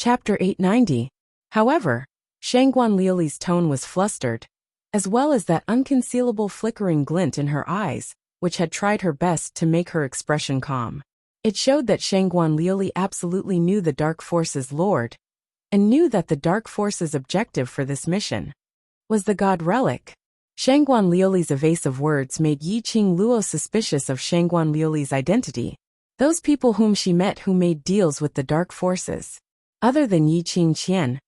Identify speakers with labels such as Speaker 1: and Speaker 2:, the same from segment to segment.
Speaker 1: Chapter 890. However, Shangguan Liuli's tone was flustered, as well as that unconcealable flickering glint in her eyes, which had tried her best to make her expression calm. It showed that Shangguan Liuli absolutely knew the Dark Force's lord, and knew that the Dark Force's objective for this mission was the God Relic. Shangguan Liuli's evasive words made Yiqing Luo suspicious of Shangguan Liuli's identity, those people whom she met who made deals with the Dark Forces. Other than Yiqing Qian,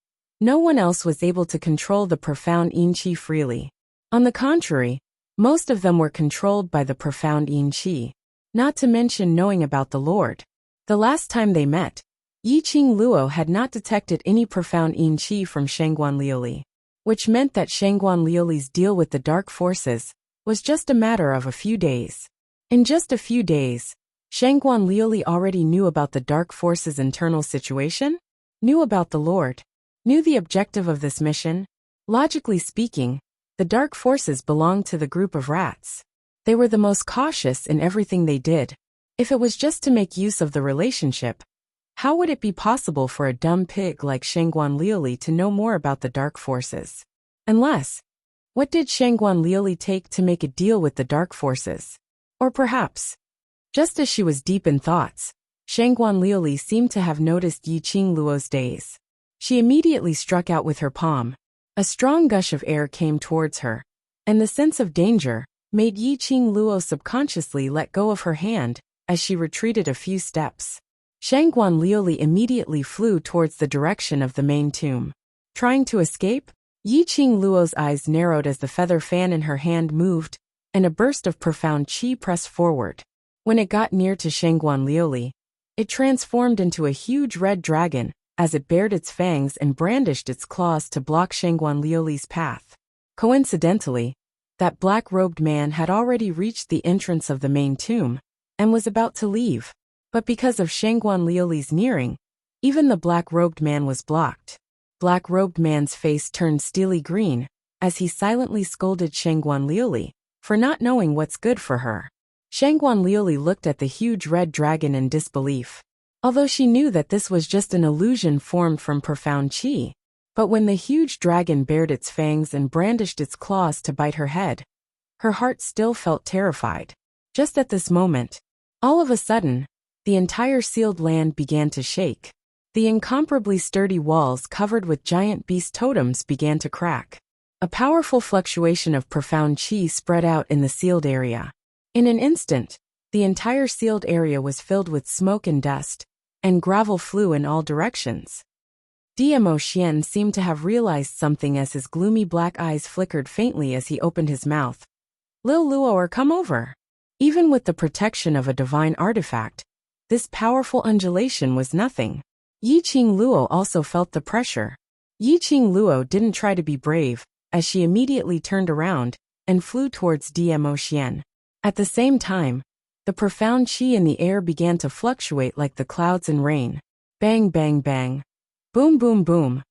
Speaker 1: no one else was able to control the profound Yin Qi freely. On the contrary, most of them were controlled by the profound Yin Qi, not to mention knowing about the Lord. The last time they met, Yiqing Luo had not detected any profound Yin Qi from Shangguan Liuli, which meant that Shangguan Liuli's deal with the Dark Forces was just a matter of a few days. In just a few days, Shangguan Liuli already knew about the Dark Forces' internal situation, knew about the Lord, knew the objective of this mission. Logically speaking, the Dark Forces belonged to the group of rats. They were the most cautious in everything they did. If it was just to make use of the relationship, how would it be possible for a dumb pig like Shangguan Liuli to know more about the Dark Forces? Unless, what did Shangguan Liuli take to make a deal with the Dark Forces? Or perhaps, just as she was deep in thoughts, Shangguan Liuli seemed to have noticed Yiqing Luo's daze. She immediately struck out with her palm. A strong gush of air came towards her, and the sense of danger made Yiqing Luo subconsciously let go of her hand as she retreated a few steps. Shangguan Liuli immediately flew towards the direction of the main tomb. Trying to escape, Yiqing Luo's eyes narrowed as the feather fan in her hand moved, and a burst of profound qi pressed forward. When it got near to Shangguan Liuli, it transformed into a huge red dragon as it bared its fangs and brandished its claws to block Shangguan Liuli's path. Coincidentally, that black-robed man had already reached the entrance of the main tomb and was about to leave. But because of Shangguan Liuli's nearing, even the black-robed man was blocked. Black-robed man's face turned steely green as he silently scolded Shangguan Liuli for not knowing what's good for her. Shangguan Liuli looked at the huge red dragon in disbelief. Although she knew that this was just an illusion formed from profound qi, but when the huge dragon bared its fangs and brandished its claws to bite her head, her heart still felt terrified. Just at this moment, all of a sudden, the entire sealed land began to shake. The incomparably sturdy walls covered with giant beast totems began to crack. A powerful fluctuation of profound qi spread out in the sealed area. In an instant, the entire sealed area was filled with smoke and dust, and gravel flew in all directions. Dmo Xian seemed to have realized something as his gloomy black eyes flickered faintly as he opened his mouth. Lil Luo, come over. Even with the protection of a divine artifact, this powerful undulation was nothing. Yiqing Luo also felt the pressure. Yiqing Luo didn't try to be brave, as she immediately turned around and flew towards Dmo Xian. At the same time, the profound qi in the air began to fluctuate like the clouds in rain. Bang, bang, bang. Boom, boom, boom.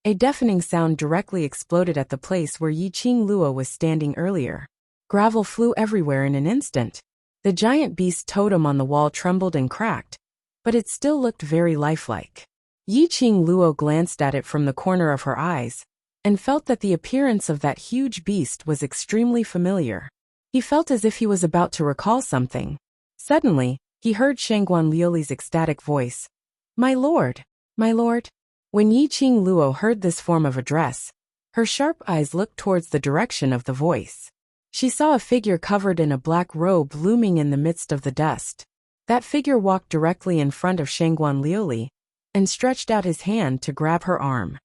Speaker 1: A deafening sound directly exploded at the place where Yiqing Luo was standing earlier. Gravel flew everywhere in an instant. The giant beast totem on the wall trembled and cracked, but it still looked very lifelike. Yiqing Luo glanced at it from the corner of her eyes, and felt that the appearance of that huge beast was extremely familiar. He felt as if he was about to recall something. Suddenly, he heard Shangguan Liuli's ecstatic voice. My lord! My lord! When Yiqing Luo heard this form of address, her sharp eyes looked towards the direction of the voice. She saw a figure covered in a black robe looming in the midst of the dust. That figure walked directly in front of Shangguan Liuli and stretched out his hand to grab her arm.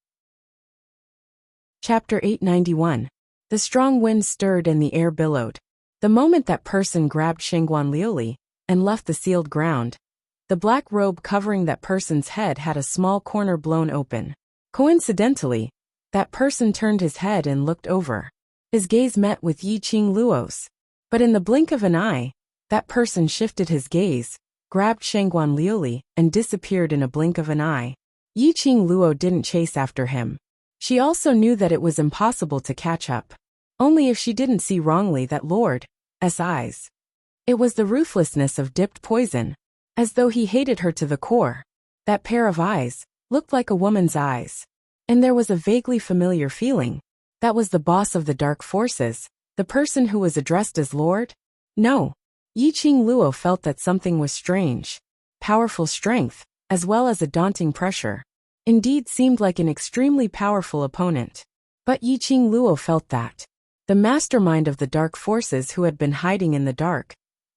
Speaker 1: Chapter 891. The strong wind stirred and the air billowed. The moment that person grabbed Shangguan Liuli and left the sealed ground, the black robe covering that person's head had a small corner blown open. Coincidentally, that person turned his head and looked over. His gaze met with Yiqing Luo's. But in the blink of an eye, that person shifted his gaze, grabbed Shangguan Liuli, and disappeared in a blink of an eye. Yiqing Luo didn't chase after him. She also knew that it was impossible to catch up. Only if she didn't see wrongly that Lord's eyes. It was the ruthlessness of dipped poison, as though he hated her to the core. That pair of eyes, looked like a woman's eyes. And there was a vaguely familiar feeling. That was the boss of the dark forces, the person who was addressed as Lord? No. Yiqing Luo felt that something was strange. Powerful strength, as well as a daunting pressure. Indeed seemed like an extremely powerful opponent. But Yiqing Luo felt that. The mastermind of the dark forces who had been hiding in the dark.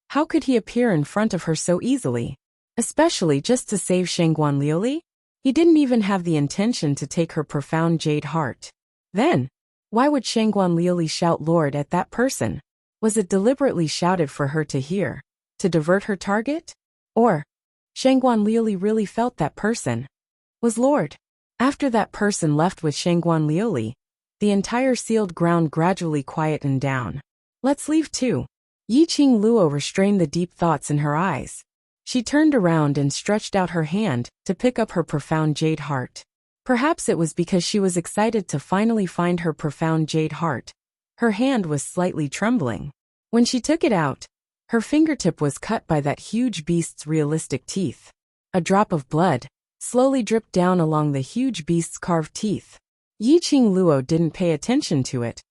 Speaker 1: How could he appear in front of her so easily? Especially just to save Shangguan Liuli? He didn't even have the intention to take her profound jade heart. Then, why would Shangguan Liuli shout Lord at that person? Was it deliberately shouted for her to hear? To divert her target? Or, Shangguan Liuli really felt that person was Lord. After that person left with Shangguan Liuli, the entire sealed ground gradually quietened down. Let's leave too. Yiqing Luo restrained the deep thoughts in her eyes. She turned around and stretched out her hand to pick up her profound jade heart. Perhaps it was because she was excited to finally find her profound jade heart. Her hand was slightly trembling. When she took it out, her fingertip was cut by that huge beast's realistic teeth. A drop of blood slowly dripped down along the huge beast's carved teeth. Yiqing Luo didn't pay attention to it,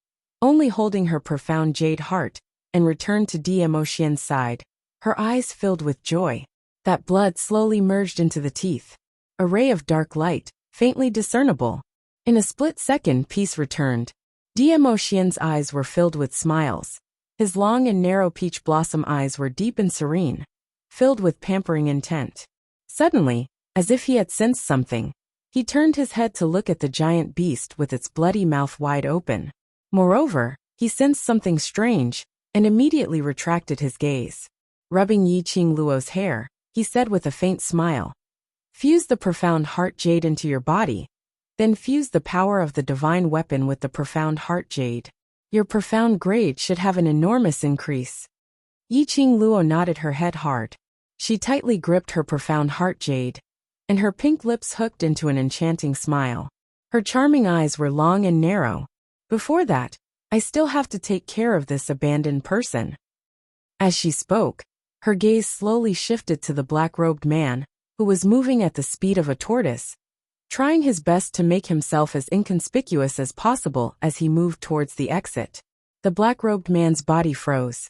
Speaker 1: only holding her profound jade heart, and returned to Demo Xian's side. Her eyes filled with joy. That blood slowly merged into the teeth. A ray of dark light, faintly discernible. In a split second, peace returned. Demo Xian's eyes were filled with smiles. His long and narrow peach blossom eyes were deep and serene, filled with pampering intent. Suddenly, as if he had sensed something, he turned his head to look at the giant beast with its bloody mouth wide open. Moreover, he sensed something strange, and immediately retracted his gaze. Rubbing Yiqing Luo's hair, he said with a faint smile, "Fuse the profound heart jade into your body, then fuse the power of the divine weapon with the profound heart jade. Your profound grade should have an enormous increase." Yiqing Luo nodded her head hard. She tightly gripped her profound heart jade, and her pink lips hooked into an enchanting smile. Her charming eyes were long and narrow. "Before that, I still have to take care of this abandoned person." As she spoke, her gaze slowly shifted to the black-robed man, who was moving at the speed of a tortoise, trying his best to make himself as inconspicuous as possible as he moved towards the exit. The black-robed man's body froze.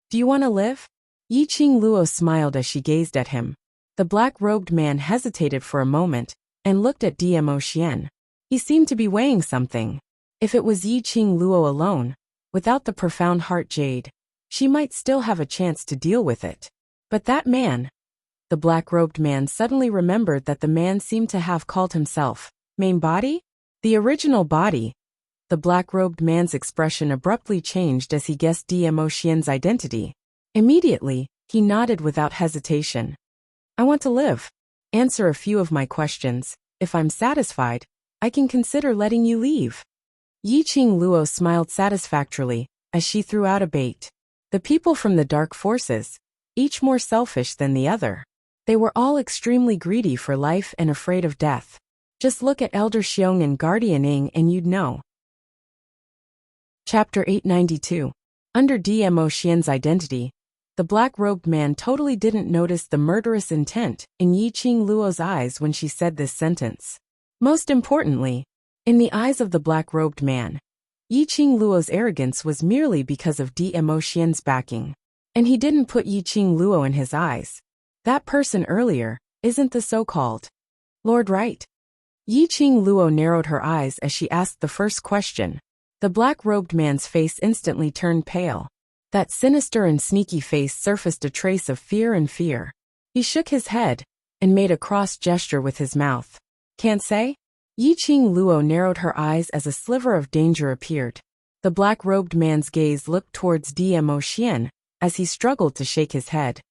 Speaker 1: "Do you want to live?" Yiqing Luo smiled as she gazed at him. The black-robed man hesitated for a moment and looked at Demo Xian. He seemed to be weighing something. If it was Yiqing Luo alone, without the profound heart jade, she might still have a chance to deal with it. But that man... The black-robed man suddenly remembered that the man seemed to have called himself main body? The original body. The black-robed man's expression abruptly changed as he guessed Demo Xian's identity. Immediately, he nodded without hesitation. "I want to live. Answer a few of my questions. If I'm satisfied, I can consider letting you leave." Yiqing Luo smiled satisfactorily as she threw out a bait. The people from the dark forces, each more selfish than the other. They were all extremely greedy for life and afraid of death. Just look at Elder Xiong and Guardian Ying and you'd know. Chapter 892. Under Demo Xian's identity, the black-robed man totally didn't notice the murderous intent in Yiqing Luo's eyes when she said this sentence. Most importantly, in the eyes of the black-robed man, Yiqing Luo's arrogance was merely because of Demo Xian's backing. And he didn't put Yiqing Luo in his eyes. That person earlier isn't the so-called Lord, right? Yiqing Luo narrowed her eyes as she asked the first question. The black-robed man's face instantly turned pale. That sinister and sneaky face surfaced a trace of fear and fear. He shook his head and made a cross gesture with his mouth. "Can't say?" Yiqing Luo narrowed her eyes as a sliver of danger appeared. The black-robed man's gaze looked towards Demo Xian as he struggled to shake his head,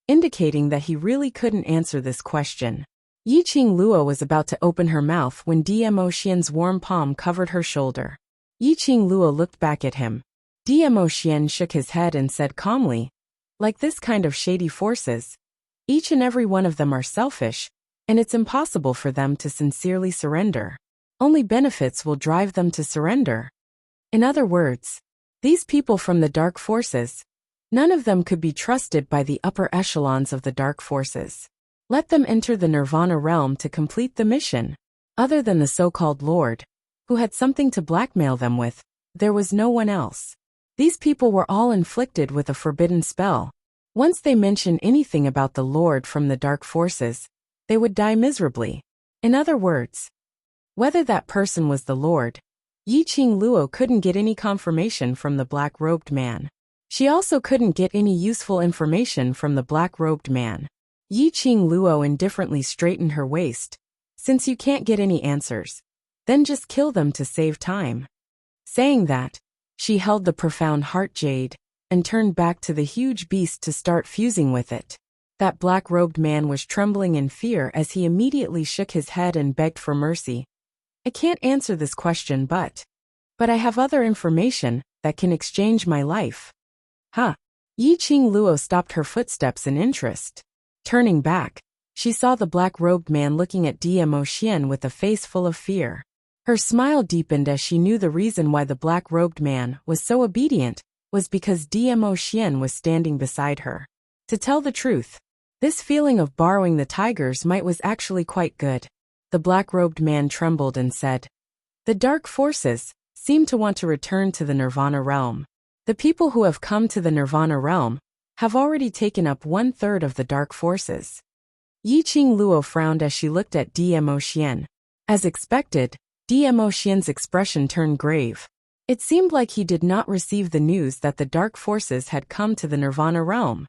Speaker 1: indicating that he really couldn't answer this question. Yiqing Luo was about to open her mouth when Demo Xian's warm palm covered her shoulder. Yiqing Luo looked back at him. Demo Xian shook his head and said calmly, "Like this kind of shady forces, each and every one of them are selfish, and it's impossible for them to sincerely surrender. Only benefits will drive them to surrender. In other words, these people from the dark forces, none of them could be trusted by the upper echelons of the dark forces. Let them enter the Nirvana realm to complete the mission. Other than the so-called Lord, who had something to blackmail them with, there was no one else. These people were all inflicted with a forbidden spell. Once they mentioned anything about the Lord from the dark forces, they would die miserably. In other words, whether that person was the Lord, Yiqing Luo couldn't get any confirmation from the black-robed man. She also couldn't get any useful information from the black-robed man. Yiqing Luo indifferently straightened her waist. Since you can't get any answers, then just kill them to save time. Saying that, she held the profound heart jade and turned back to the huge beast to start fusing with it. That black-robed man was trembling in fear as he immediately shook his head and begged for mercy. I can't answer this question but I have other information that can exchange my life. Huh? Yiqing Luo stopped her footsteps in interest. Turning back, she saw the black-robed man looking at Dmo Xian with a face full of fear. Her smile deepened as she knew the reason why the black-robed man was so obedient was because Dmo Xian was standing beside her. To tell the truth, this feeling of borrowing the tiger's might was actually quite good. The black-robed man trembled and said, "The dark forces seem to want to return to the Nirvana realm. The people who have come to the Nirvana realm have already taken up 1/3 of the dark forces." Yiqing Luo frowned as she looked at Dmo Xian. As expected, Dmo Xian's expression turned grave. It seemed like he did not receive the news that the dark forces had come to the Nirvana realm.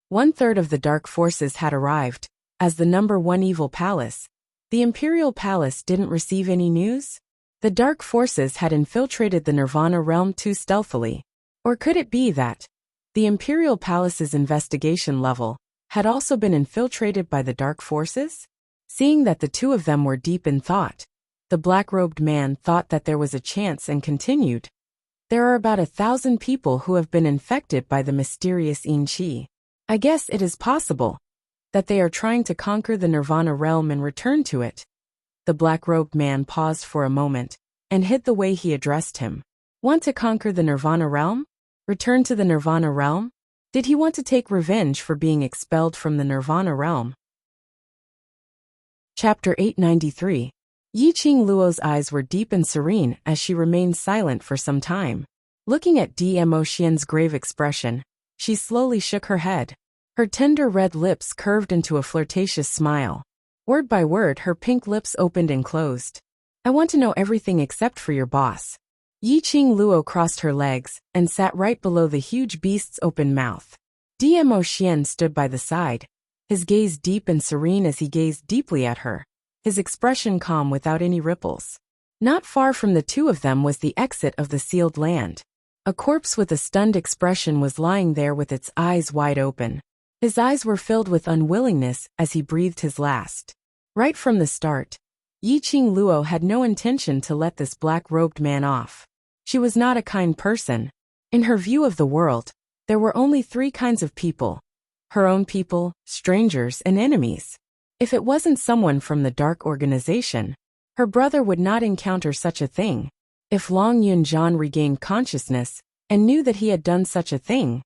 Speaker 1: 1/3 of the dark forces had arrived. As the number 1 evil palace, the Imperial Palace didn't receive any news? The dark forces had infiltrated the Nirvana realm too stealthily. Or could it be that the Imperial Palace's investigation level had also been infiltrated by the dark forces? Seeing that the two of them were deep in thought, the black-robed man thought that there was a chance and continued. There are about 1,000 people who have been infected by the mysterious Yin Qi. I guess it is possible that they are trying to conquer the Nirvana realm and return to it. The black-robed man paused for a moment and hid the way he addressed him. Want to conquer the Nirvana realm? Return to the Nirvana realm? Did he want to take revenge for being expelled from the Nirvana realm? Chapter 893. Yiqing Luo's eyes were deep and serene as she remained silent for some time. Looking at Dmo Xian's grave expression, she slowly shook her head. Her tender red lips curved into a flirtatious smile. Word by word, her pink lips opened and closed. I want to know everything except for your boss. Yiqing Luo crossed her legs and sat right below the huge beast's open mouth. Dmo Xian stood by the side, his gaze deep and serene as he gazed deeply at her, his expression calm without any ripples. Not far from the two of them was the exit of the sealed land. A corpse with a stunned expression was lying there with its eyes wide open. His eyes were filled with unwillingness as he breathed his last. Right from the start, Yiqing Luo had no intention to let this black-robed man off. She was not a kind person. In her view of the world, there were only 3 kinds of people: her own people, strangers, and enemies. If it wasn't someone from the dark organization, her brother would not encounter such a thing. If Long Yunjian regained consciousness and knew that he had done such a thing,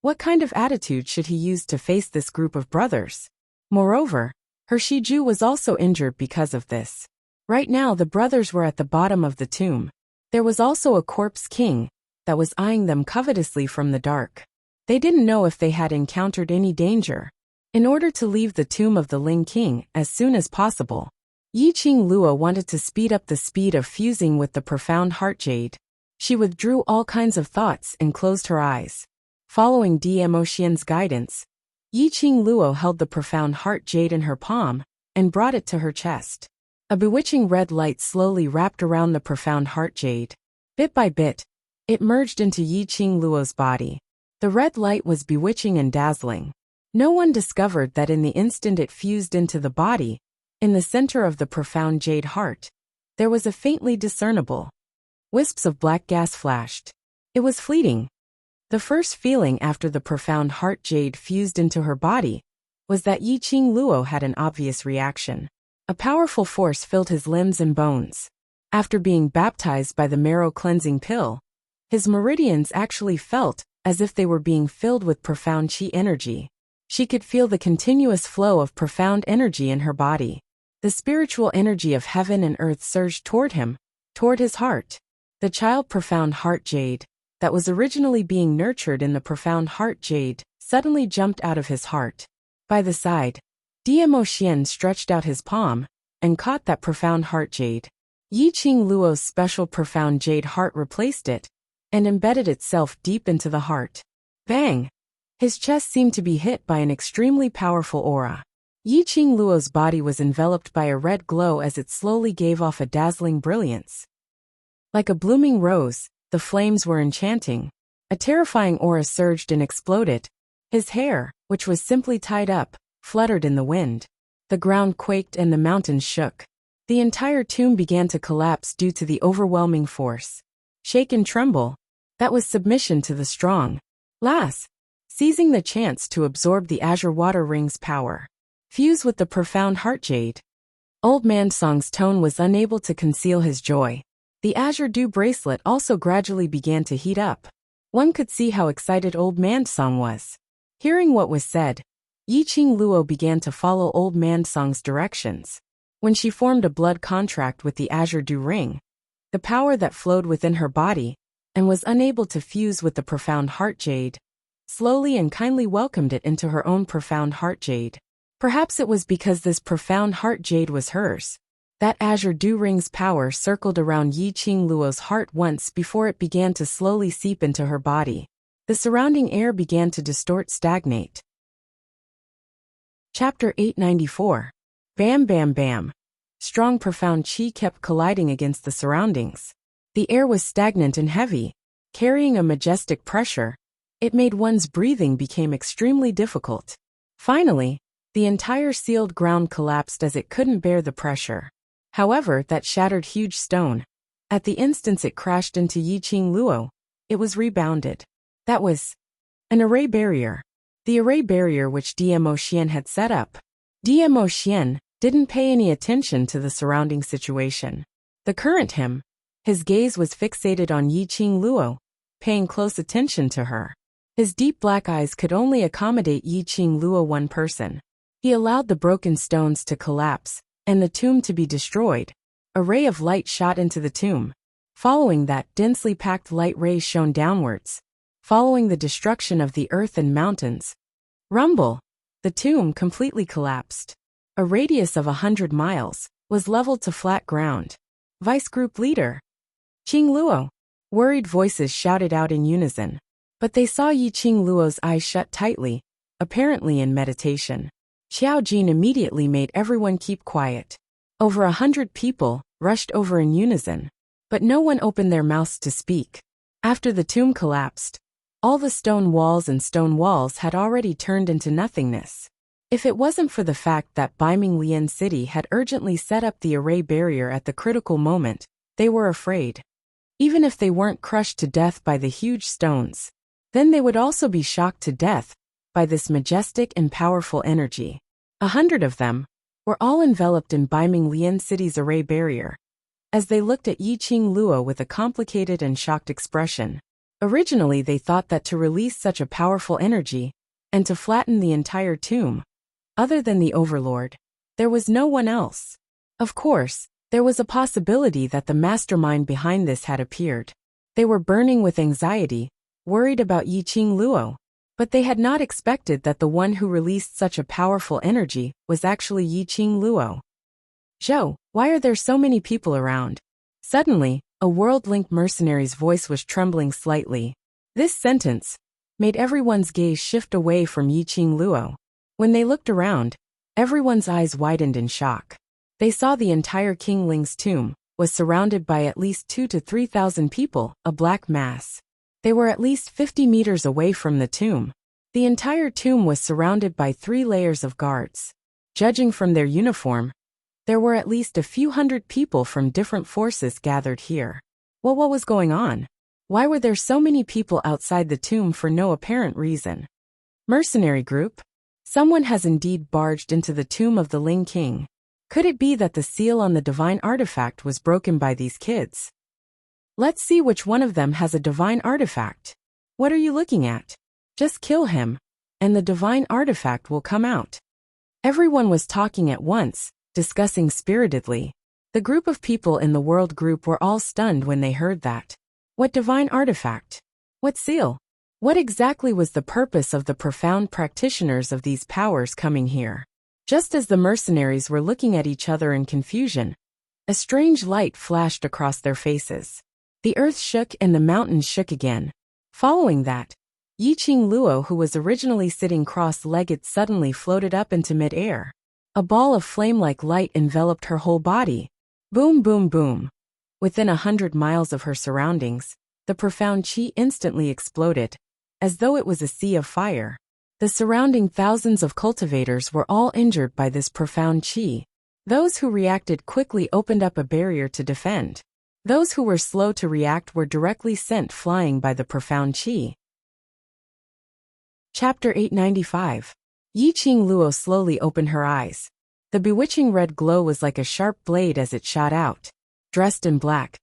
Speaker 1: what kind of attitude should he use to face this group of brothers? Moreover, her Shiju was also injured because of this. Right now the brothers were at the bottom of the tomb. There was also a corpse king that was eyeing them covetously from the dark. They didn't know if they had encountered any danger. In order to leave the tomb of the Ling King as soon as possible, Yiqing Luo wanted to speed up the speed of fusing with the profound heart jade. She withdrew all kinds of thoughts and closed her eyes. Following Dmo Xian's guidance, Yiqing Luo held the profound heart jade in her palm and brought it to her chest. A bewitching red light slowly wrapped around the profound heart jade. Bit by bit, it merged into Yiqing Luo's body. The red light was bewitching and dazzling. No one discovered that in the instant it fused into the body, in the center of the profound jade heart, there was a faintly discernible wisps of black gas flashed. It was fleeting. The first feeling after the profound heart jade fused into her body was that Yiqing Luo had an obvious reaction. A powerful force filled his limbs and bones. After being baptized by the marrow cleansing pill, his meridians actually felt as if they were being filled with profound qi energy. She could feel the continuous flow of profound energy in her body. The spiritual energy of heaven and earth surged toward him, toward his heart. The child profound heart jade, that was originally being nurtured in the profound heart jade, suddenly jumped out of his heart. By the side, Dmo Xian stretched out his palm and caught that profound heart jade. Yi Qing Luo's special profound jade heart replaced it and embedded itself deep into the heart. Bang! His chest seemed to be hit by an extremely powerful aura. Yi Qing Luo's body was enveloped by a red glow as it slowly gave off a dazzling brilliance. Like a blooming rose, the flames were enchanting. A terrifying aura surged and exploded. His hair, which was simply tied up, fluttered in the wind. The ground quaked and the mountains shook. The entire tomb began to collapse due to the overwhelming force. Shake and tremble. That was submission to the strong. Las, seizing the chance to absorb the azure water ring's power. Fuse with the profound heart jade. Old Man Song's tone was unable to conceal his joy. The azure dew bracelet also gradually began to heat up. One could see how excited Old Man Song was. Hearing what was said, Yi Qing Luo began to follow Old Man Song's directions. When she formed a blood contract with the azure dew ring, the power that flowed within her body and was unable to fuse with the profound heart jade, slowly and kindly welcomed it into her own profound heart jade. Perhaps it was because this profound heart jade was hers. That azure dew ring's power circled around Yi Qing Luo's heart once before it began to slowly seep into her body. The surrounding air began to stagnate. Chapter 894. Bam Bam Bam. Strong profound qi kept colliding against the surroundings. The air was stagnant and heavy, carrying a majestic pressure. It made one's breathing become extremely difficult. Finally, the entire sealed ground collapsed as it couldn't bear the pressure. However, that shattered huge stone. At the instant it crashed into Yi Qing Luo, it was rebounded. That was an array barrier. The array barrier which Dmo Xian had set up. Dmo Xian didn't pay any attention to the surrounding situation. The current him, his gaze was fixated on Yi Qing Luo, paying close attention to her. His deep black eyes could only accommodate Yi Qing Luo one person. He allowed the broken stones to collapse and the tomb to be destroyed. A ray of light shot into the tomb. Following that, densely packed light rays shone downwards, following the destruction of the earth and mountains. Rumble! The tomb completely collapsed. A radius of 100 miles was leveled to flat ground. Vice Group Leader Qing Luo. Worried voices shouted out in unison. But they saw Yi Qing Luo's eyes shut tightly, apparently in meditation. Xiao Jin immediately made everyone keep quiet. Over 100 people rushed over in unison, but no one opened their mouths to speak. After the tomb collapsed, all the stone walls had already turned into nothingness. If it wasn't for the fact that Baiming Lian City had urgently set up the array barrier at the critical moment, they were afraid. Even if they weren't crushed to death by the huge stones, then they would also be shocked to death by this majestic and powerful energy. 100 of them were all enveloped in Baiming Lian City's array barrier. As they looked at Yi Qing Luo with a complicated and shocked expression. Originally they thought that to release such a powerful energy, and to flatten the entire tomb, other than the Overlord, there was no one else. Of course, there was a possibility that the mastermind behind this had appeared. They were burning with anxiety, worried about Yi Qing Luo. But they had not expected that the one who released such a powerful energy was actually Yi Qing Luo. Zhou, why are there so many people around? Suddenly, a world-linked mercenary's voice was trembling slightly. This sentence made everyone's gaze shift away from Yi Qing Luo. When they looked around, everyone's eyes widened in shock. They saw the entire King Ling's tomb was surrounded by at least 2,000 to 3,000 people, a black mass. They were at least 50 meters away from the tomb. The entire tomb was surrounded by 3 layers of guards. Judging from their uniform, there were at least a few hundred people from different forces gathered here. Well, what was going on? Why were there so many people outside the tomb for no apparent reason? Mercenary group? Someone has indeed barged into the tomb of the Ling King. Could it be that the seal on the divine artifact was broken by these kids? Let's see which one of them has a divine artifact. What are you looking at? Just kill him. and the divine artifact will come out. Everyone was talking at once, discussing spiritedly. The group of people in the world group were all stunned when they heard that. What divine artifact? What seal? What exactly was the purpose of the profound practitioners of these powers coming here? Just as the mercenaries were looking at each other in confusion, a strange light flashed across their faces. The earth shook and the mountains shook again. Following that, Yiqing Luo, who was originally sitting cross-legged, suddenly floated up into mid-air. A ball of flame-like light enveloped her whole body. Boom, boom, boom. Within 100 miles of her surroundings, the profound qi instantly exploded, as though it was a sea of fire. The surrounding thousands of cultivators were all injured by this profound qi. Those who reacted quickly opened up a barrier to defend. Those who were slow to react were directly sent flying by the profound qi. Chapter 895. Yiqing Luo slowly opened her eyes. The bewitching red glow was like a sharp blade as it shot out. Dressed in black,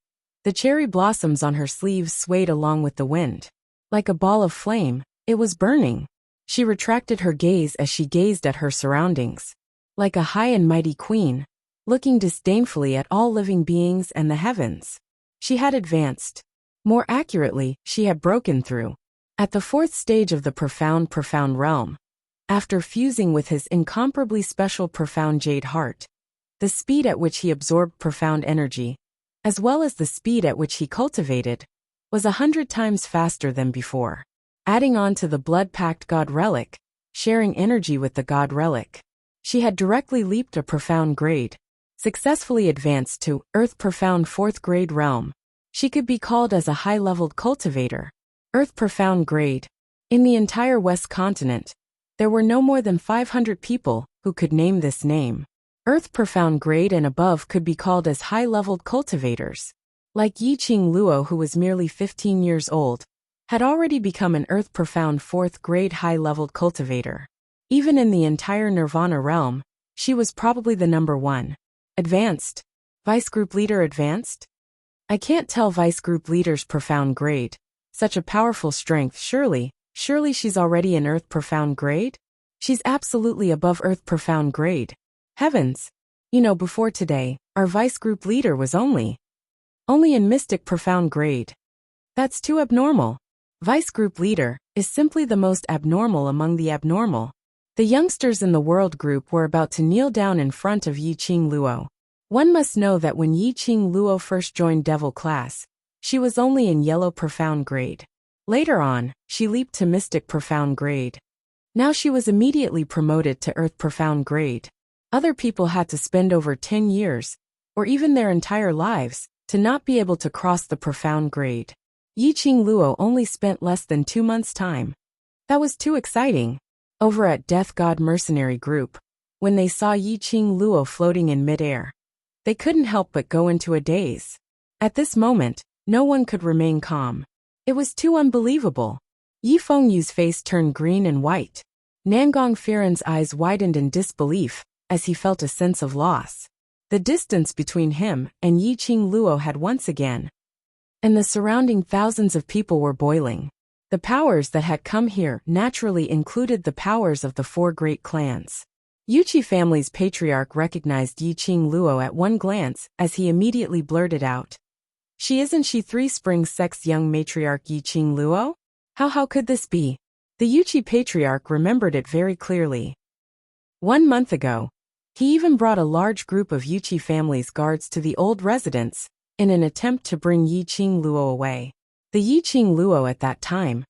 Speaker 1: the cherry blossoms on her sleeves swayed along with the wind. Like a ball of flame, it was burning. She retracted her gaze as she gazed at her surroundings. Like a high and mighty queen, looking disdainfully at all living beings and the heavens. She had advanced. More accurately, she had broken through. At the fourth stage of the profound realm, after fusing with his incomparably special profound jade heart, the speed at which he absorbed profound energy, as well as the speed at which he cultivated, was 100 times faster than before. Adding on to the blood-packed God relic, sharing energy with the God relic, she had directly leaped a profound grade, successfully advanced to Earth Profound 4th grade realm. She could be called as a high-leveled cultivator. Earth Profound grade. In the entire West continent, there were no more than 500 people who could name this name. Earth Profound grade and above could be called as high-leveled cultivators. Like Yiqing Luo, who was merely 15 years old, had already become an Earth Profound 4th grade high-leveled cultivator. Even in the entire Nirvana realm, she was probably the number one. Advanced. Vice Group Leader Advanced? I can't tell Vice Group Leader's profound grade. Such a powerful strength, surely she's already in Earth Profound grade? She's absolutely above Earth Profound grade. Heavens! Before today, our Vice Group Leader was only in Mystic Profound grade. That's too abnormal. Vice Group Leader is simply the most abnormal among the abnormal. The youngsters in the World Group were about to kneel down in front of Yiqing Luo. One must know that when Yiqing Luo first joined Devil class, she was only in Yellow Profound grade. Later on, she leaped to Mystic Profound grade. Now she was immediately promoted to Earth Profound grade. Other people had to spend over 10 years, or even their entire lives, to not be able to cross the profound grade. Yiqing Luo only spent less than 2 months' time. That was too exciting. Over at Death God Mercenary Group, when they saw Yiqing Luo floating in midair, they couldn't help but go into a daze. At this moment, no one could remain calm. It was too unbelievable. Yi Fengyu's face turned green and white. Nangong Firen's eyes widened in disbelief, as he felt a sense of loss. The distance between him and Yiqing Luo had once again, and the surrounding thousands of people were boiling. The powers that had come here naturally included the powers of the 4 great clans. Yuchi family's patriarch recognized Yiqing Luo at one glance as he immediately blurted out, Isn't she 3 Springs Sect's young matriarch Yiqing Luo? How could this be? The Yuchi patriarch remembered it very clearly. 1 month ago, he even brought a large group of Yuchi family's guards to the old residence, in an attempt to bring Yiqing Luo away. The Yiqing Luo at that time,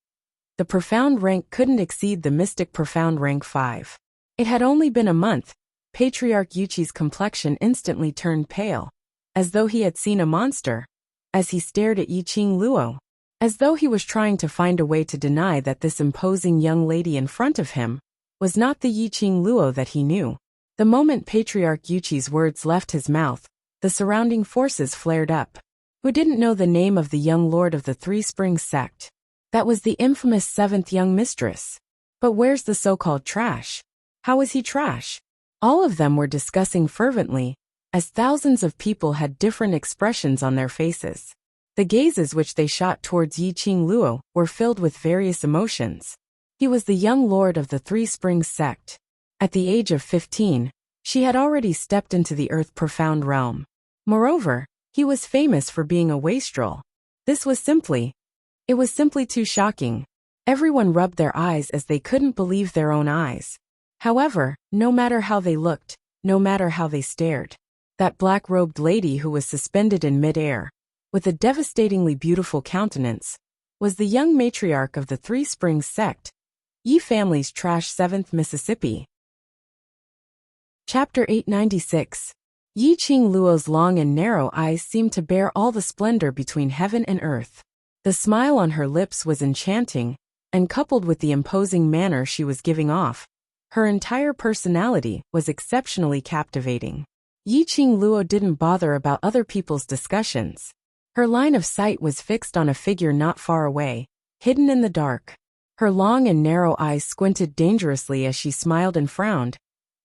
Speaker 1: the profound rank couldn't exceed the mystic profound rank 5. It had only been a month. Patriarch Yuchi's complexion instantly turned pale, as though he had seen a monster, as he stared at Yiqing Luo, as though he was trying to find a way to deny that this imposing young lady in front of him was not the Yiqing Luo that he knew. The moment Patriarch Yuchi's words left his mouth, the surrounding forces flared up. Who didn't know the name of the young lord of the 3 Springs sect? That was the infamous 7th young mistress. But where's the so-called trash? How is he trash? All of them were discussing fervently, as thousands of people had different expressions on their faces. The gazes which they shot towards Yiqing Luo were filled with various emotions. He was the young lord of the Three Springs sect. At the age of 15, she had already stepped into the earth-profound realm. Moreover, he was famous for being a wastrel. It was simply too shocking. Everyone rubbed their eyes as they couldn't believe their own eyes. However, no matter how they looked, no matter how they stared, that black-robed lady who was suspended in mid-air, with a devastatingly beautiful countenance, was the young matriarch of the Three Springs sect, Yi family's trash 7th Mississippi. Chapter 896. Yi Qing Luo's long and narrow eyes seemed to bear all the splendor between heaven and earth. The smile on her lips was enchanting, and coupled with the imposing manner she was giving off, her entire personality was exceptionally captivating. Yi Qing Luo didn't bother about other people's discussions. Her line of sight was fixed on a figure not far away, hidden in the dark. Her long and narrow eyes squinted dangerously as she smiled and frowned,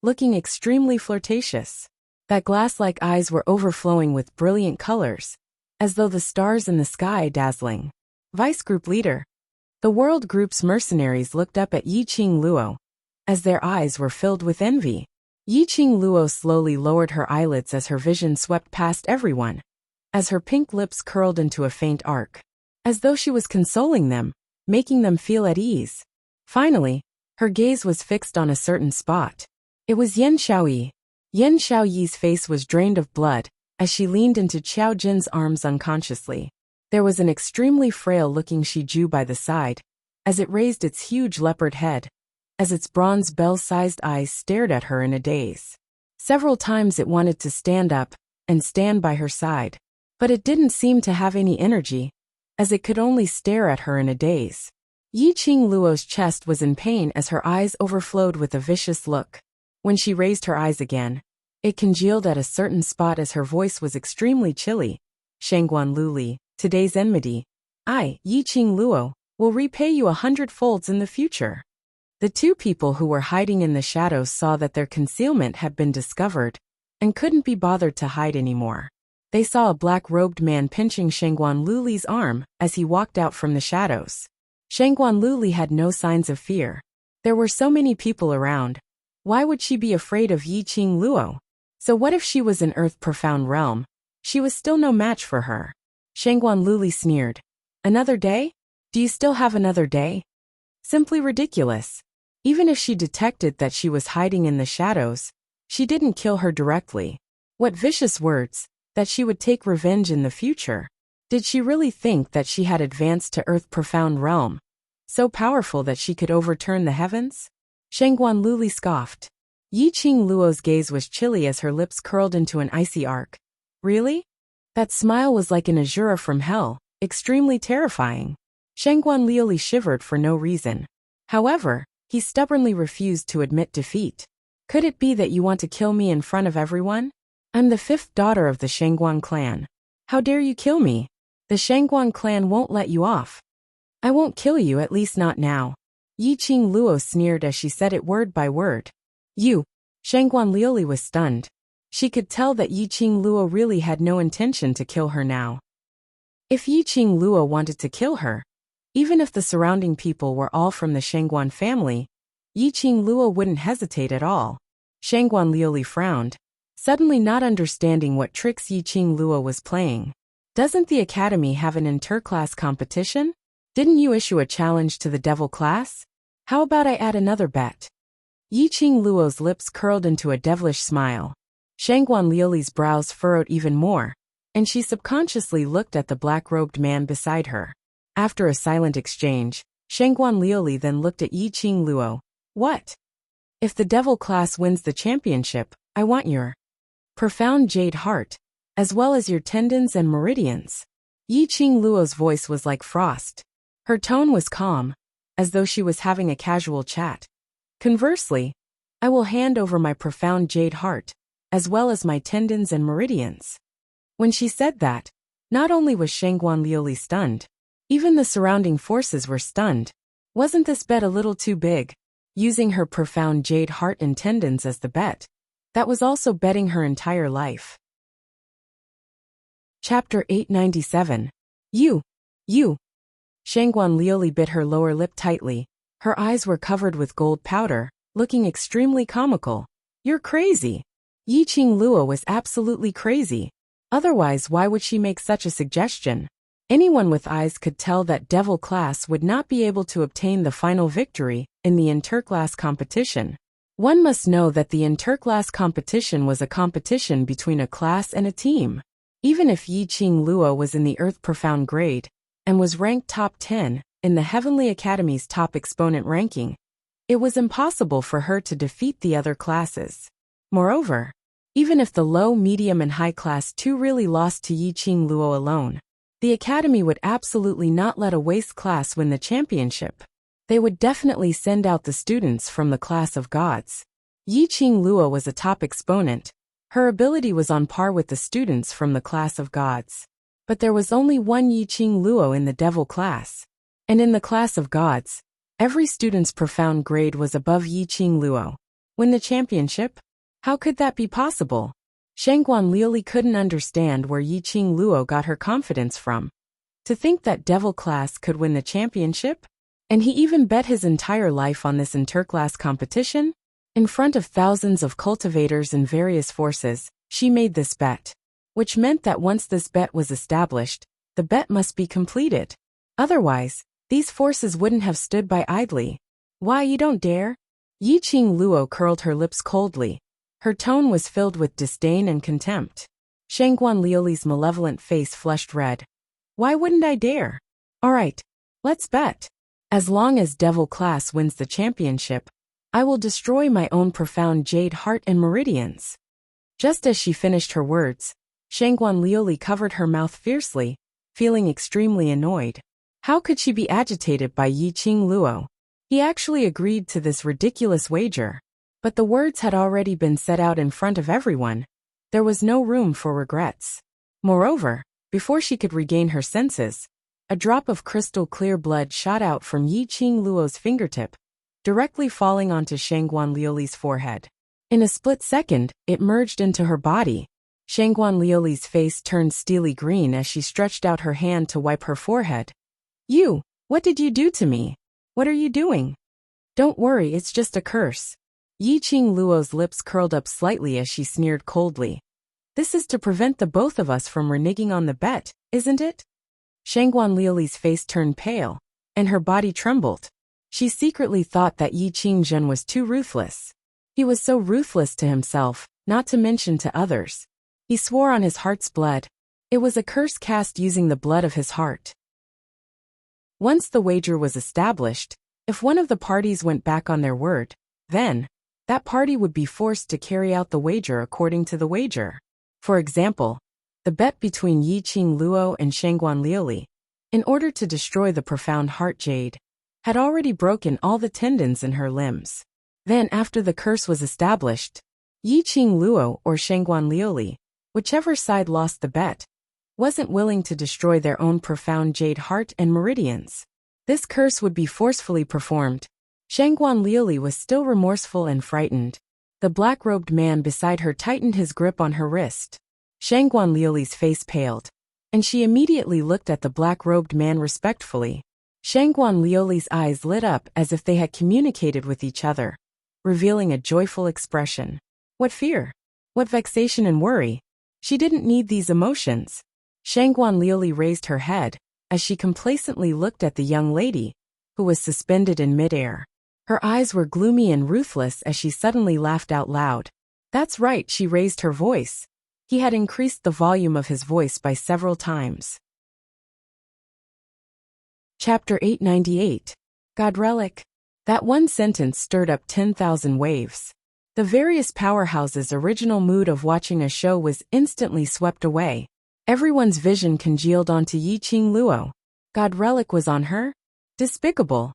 Speaker 1: looking extremely flirtatious. That glass-like eyes were overflowing with brilliant colors, as though the stars in the sky dazzling. Vice Group Leader. The World Group's mercenaries looked up at Yi Qing Luo, as their eyes were filled with envy. Yi Qing Luo slowly lowered her eyelids as her vision swept past everyone, as her pink lips curled into a faint arc, as though she was consoling them, making them feel at ease. Finally, her gaze was fixed on a certain spot. It was Yan Xiaoyi. Yan Xiaoyi's face was drained of blood, as she leaned into Qiao Jin's arms unconsciously. There was an extremely frail-looking Shiju by the side, as it raised its huge leopard head, as its bronze bell-sized eyes stared at her in a daze. Several times it wanted to stand up and stand by her side, but it didn't seem to have any energy, as it could only stare at her in a daze. Yi Qing Luo's chest was in pain as her eyes overflowed with a vicious look. When she raised her eyes again, it congealed at a certain spot as her voice was extremely chilly. Shangguan Luli, today's enmity, I, Yi Qing Luo, will repay you 100 folds in the future. The two people who were hiding in the shadows saw that their concealment had been discovered, and couldn't be bothered to hide anymore. They saw a black-robed man pinching Shangguan Luli's arm as he walked out from the shadows. Shangguan Luli had no signs of fear. There were so many people around. Why would she be afraid of Yi Qing Luo? So what if she was in earth-profound realm? She was still no match for her. Shangguan Luli sneered. Another day? Do you still have another day? Simply ridiculous. Even if she detected that she was hiding in the shadows, she didn't kill her directly. What vicious words, that she would take revenge in the future. Did she really think that she had advanced to earth-profound realm, so powerful that she could overturn the heavens? Shangguan Luli scoffed. Yi Qing Luo's gaze was chilly as her lips curled into an icy arc. Really? That smile was like an azura from hell, extremely terrifying. Shangguan Luli shivered for no reason. However, he stubbornly refused to admit defeat. Could it be that you want to kill me in front of everyone? I'm the 5th daughter of the Shangguan clan. How dare you kill me? The Shangguan clan won't let you off. I won't kill you, at least not now. Yi Qing Luo sneered as she said it word by word. You. Shangguan Luli was stunned. She could tell that Yi Qing Luo really had no intention to kill her now. If Yi Qing Luo wanted to kill her, even if the surrounding people were all from the Shangguan family, Yi Qing Luo wouldn't hesitate at all. Shangguan Luli frowned, suddenly not understanding what tricks Yi Qing Luo was playing. Doesn't the academy have an inter-class competition? Didn't you issue a challenge to the devil class? How about I add another bet? Yi Qing Luo's lips curled into a devilish smile. Shangguan Liuli's brows furrowed even more, and she subconsciously looked at the black-robed man beside her. After a silent exchange, Shangguan Liuli then looked at Yi Qing Luo. What? If the devil class wins the championship, I want your profound jade heart, as well as your tendons and meridians. Yi Qing Luo's voice was like frost. Her tone was calm, as though she was having a casual chat. Conversely, I will hand over my profound jade heart, as well as my tendons and meridians. When she said that, not only was Shangguan Liuli stunned, even the surrounding forces were stunned. Wasn't this bet a little too big? Using her profound jade heart and tendons as the bet. That was also betting her entire life. Chapter 897. You. Shangguan Liuli bit her lower lip tightly, Her eyes were covered with gold powder, looking extremely comical. You're crazy. Yi Qing Luo was absolutely crazy. Otherwise, why would she make such a suggestion? Anyone with eyes could tell that devil class would not be able to obtain the final victory in the interclass competition. One must know that the interclass competition was a competition between a class and a team. Even if Yi Qing Luo was in the Earth Profound grade and was ranked top 10 in the Heavenly Academy's top exponent ranking, it was impossible for her to defeat the other classes. Moreover, even if the low, medium and high class 2 really lost to Yi Qing Luo alone, the Academy would absolutely not let a waste class win the championship. They would definitely send out the students from the class of gods. Yi Qing Luo was a top exponent. Her ability was on par with the students from the class of gods. But there was only one Yi Qing Luo in the devil class. And in the class of gods, every student's profound grade was above Yi Qing Luo. Win the championship? How could that be possible? Shangguan Liuli couldn't understand where Yi Qing Luo got her confidence from. To think that devil class could win the championship? And he even bet his entire life on this interclass competition? In front of thousands of cultivators and various forces, she made this bet. Which meant that once this bet was established, the bet must be completed. Otherwise, these forces wouldn't have stood by idly. Why, you don't dare? Yi Qing Luo curled her lips coldly. Her tone was filled with disdain and contempt. Shangguan Liuli's malevolent face flushed red. Why wouldn't I dare? All right, let's bet. As long as devil class wins the championship, I will destroy my own profound jade heart and meridians. Just as she finished her words, Shangguan Liuli covered her mouth fiercely, feeling extremely annoyed. How could she be agitated by Yi Qing Luo? He actually agreed to this ridiculous wager. But the words had already been said out in front of everyone. There was no room for regrets. Moreover, before she could regain her senses, a drop of crystal clear blood shot out from Yi Qing Luo's fingertip, directly falling onto Shangguan Liuli's forehead. In a split second, it merged into her body. Shangguan Liuli's face turned steely green as she stretched out her hand to wipe her forehead. You, what did you do to me? What are you doing? Don't worry, it's just a curse. Yi Qing Luo's lips curled up slightly as she sneered coldly. This is to prevent the both of us from reneging on the bet, isn't it? Shangguan Liuli's face turned pale, and her body trembled. She secretly thought that Yi Qingzhen was too ruthless. He was so ruthless to himself, not to mention to others. He swore on his heart's blood. It was a curse cast using the blood of his heart. Once the wager was established, if one of the parties went back on their word, then that party would be forced to carry out the wager according to the wager. For example, the bet between Yi Qing Luo and Shangguan Liuli, in order to destroy the profound heart jade, had already broken all the tendons in her limbs. Then after the curse was established, Yi Qing Luo or Shangguan Liuli, whichever side lost the bet, wasn't willing to destroy their own profound jade heart and meridians. This curse would be forcefully performed. Shangguan Liuli was still remorseful and frightened. The black-robed man beside her tightened his grip on her wrist. Shangguan Liuli's face paled, and she immediately looked at the black-robed man respectfully. Shangguan Liuli's eyes lit up as if they had communicated with each other, revealing a joyful expression. What fear? What vexation and worry? She didn't need these emotions. Shangguan Liuli raised her head as she complacently looked at the young lady, who was suspended in midair. Her eyes were gloomy and ruthless as she suddenly laughed out loud. That's right, she raised her voice. He had increased the volume of his voice by several times. Chapter 898. God Relic. That one sentence stirred up 10,000 waves. The various powerhouses' original mood of watching a show was instantly swept away. Everyone's vision congealed onto Yi Qing Luo. God Relic was on her? Despicable.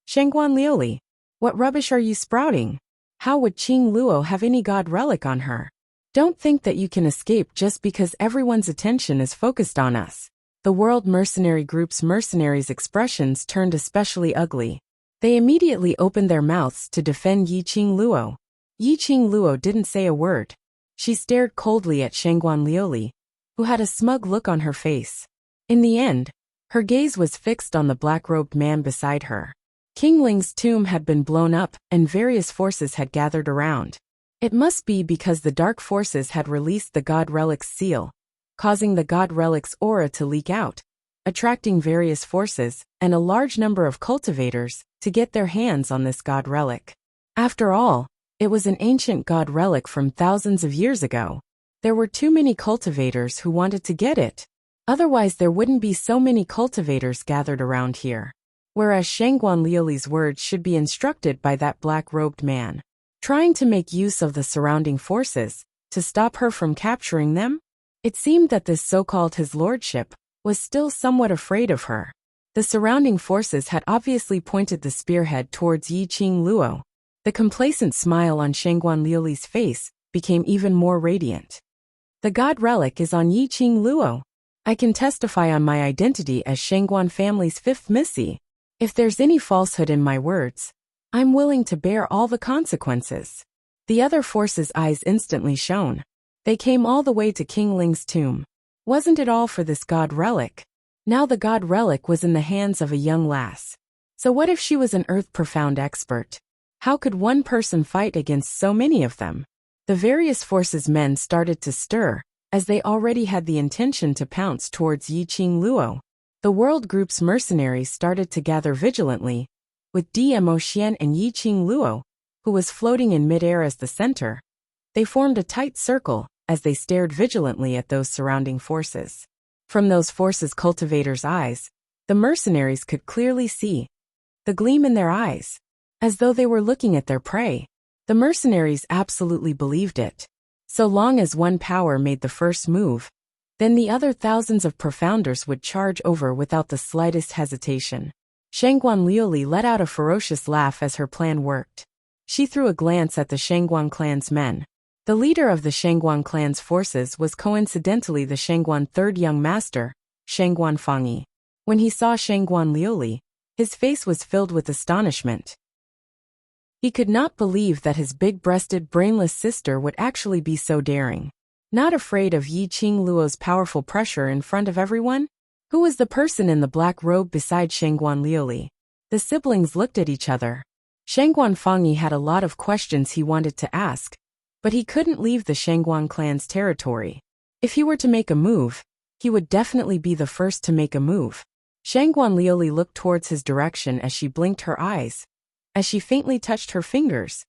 Speaker 1: Shangguan Liuli, what rubbish are you sprouting? How would Qing Luo have any God Relic on her? Don't think that you can escape just because everyone's attention is focused on us. The World Mercenary Group's mercenaries' expressions turned especially ugly. They immediately opened their mouths to defend Yi Qing Luo. Yi Qing Luo didn't say a word. She stared coldly at Shangguan Liuli, who had a smug look on her face. In the end, her gaze was fixed on the black-robed man beside her. King Ling's tomb had been blown up and various forces had gathered around. It must be because the dark forces had released the God Relic's seal, causing the God Relic's aura to leak out, attracting various forces and a large number of cultivators to get their hands on this God Relic. After all, it was an ancient God Relic from thousands of years ago. There were too many cultivators who wanted to get it. Otherwise there wouldn't be so many cultivators gathered around here. Whereas Shangguan Liuli's words should be instructed by that black-robed man, trying to make use of the surrounding forces to stop her from capturing them. It seemed that this so-called his lordship was still somewhat afraid of her. The surrounding forces had obviously pointed the spearhead towards Yi Qing Luo. The complacent smile on Shangguan Liuli's face became even more radiant. The God Relic is on Yi Qing Luo. I can testify on my identity as Shangguan family's fifth missy. If there's any falsehood in my words, I'm willing to bear all the consequences. The other forces' eyes instantly shone. They came all the way to King Ling's tomb. Wasn't it all for this God Relic? Now the God Relic was in the hands of a young lass. So what if she was an earth-profound expert? How could one person fight against so many of them? The various forces' men started to stir, as they already had the intention to pounce towards Yi Qing Luo. The World Group's mercenaries started to gather vigilantly, with DMO Xian and Yi Qing Luo, who was floating in midair as the center. They formed a tight circle as they stared vigilantly at those surrounding forces. From those forces' cultivators' eyes, the mercenaries could clearly see the gleam in their eyes, as though they were looking at their prey. The mercenaries absolutely believed it. So long as one power made the first move, then the other thousands of profounders would charge over without the slightest hesitation. Shangguan Liuli let out a ferocious laugh as her plan worked. She threw a glance at the Shangguan clan's men. The leader of the Shangguan clan's forces was coincidentally the Shangguan third young master, Shangguan Fangyi. When he saw Shangguan Liuli, his face was filled with astonishment. He could not believe that his big-breasted, brainless sister would actually be so daring. Not afraid of Yi Qing Luo's powerful pressure in front of everyone? Who was the person in the black robe beside Shangguan Liuli? The siblings looked at each other. Shangguan Fangyi had a lot of questions he wanted to ask, but he couldn't leave the Shangguan clan's territory. If he were to make a move, he would definitely be the first to make a move. Shangguan Liuli looked towards his direction as she blinked her eyes, as she faintly touched her fingers.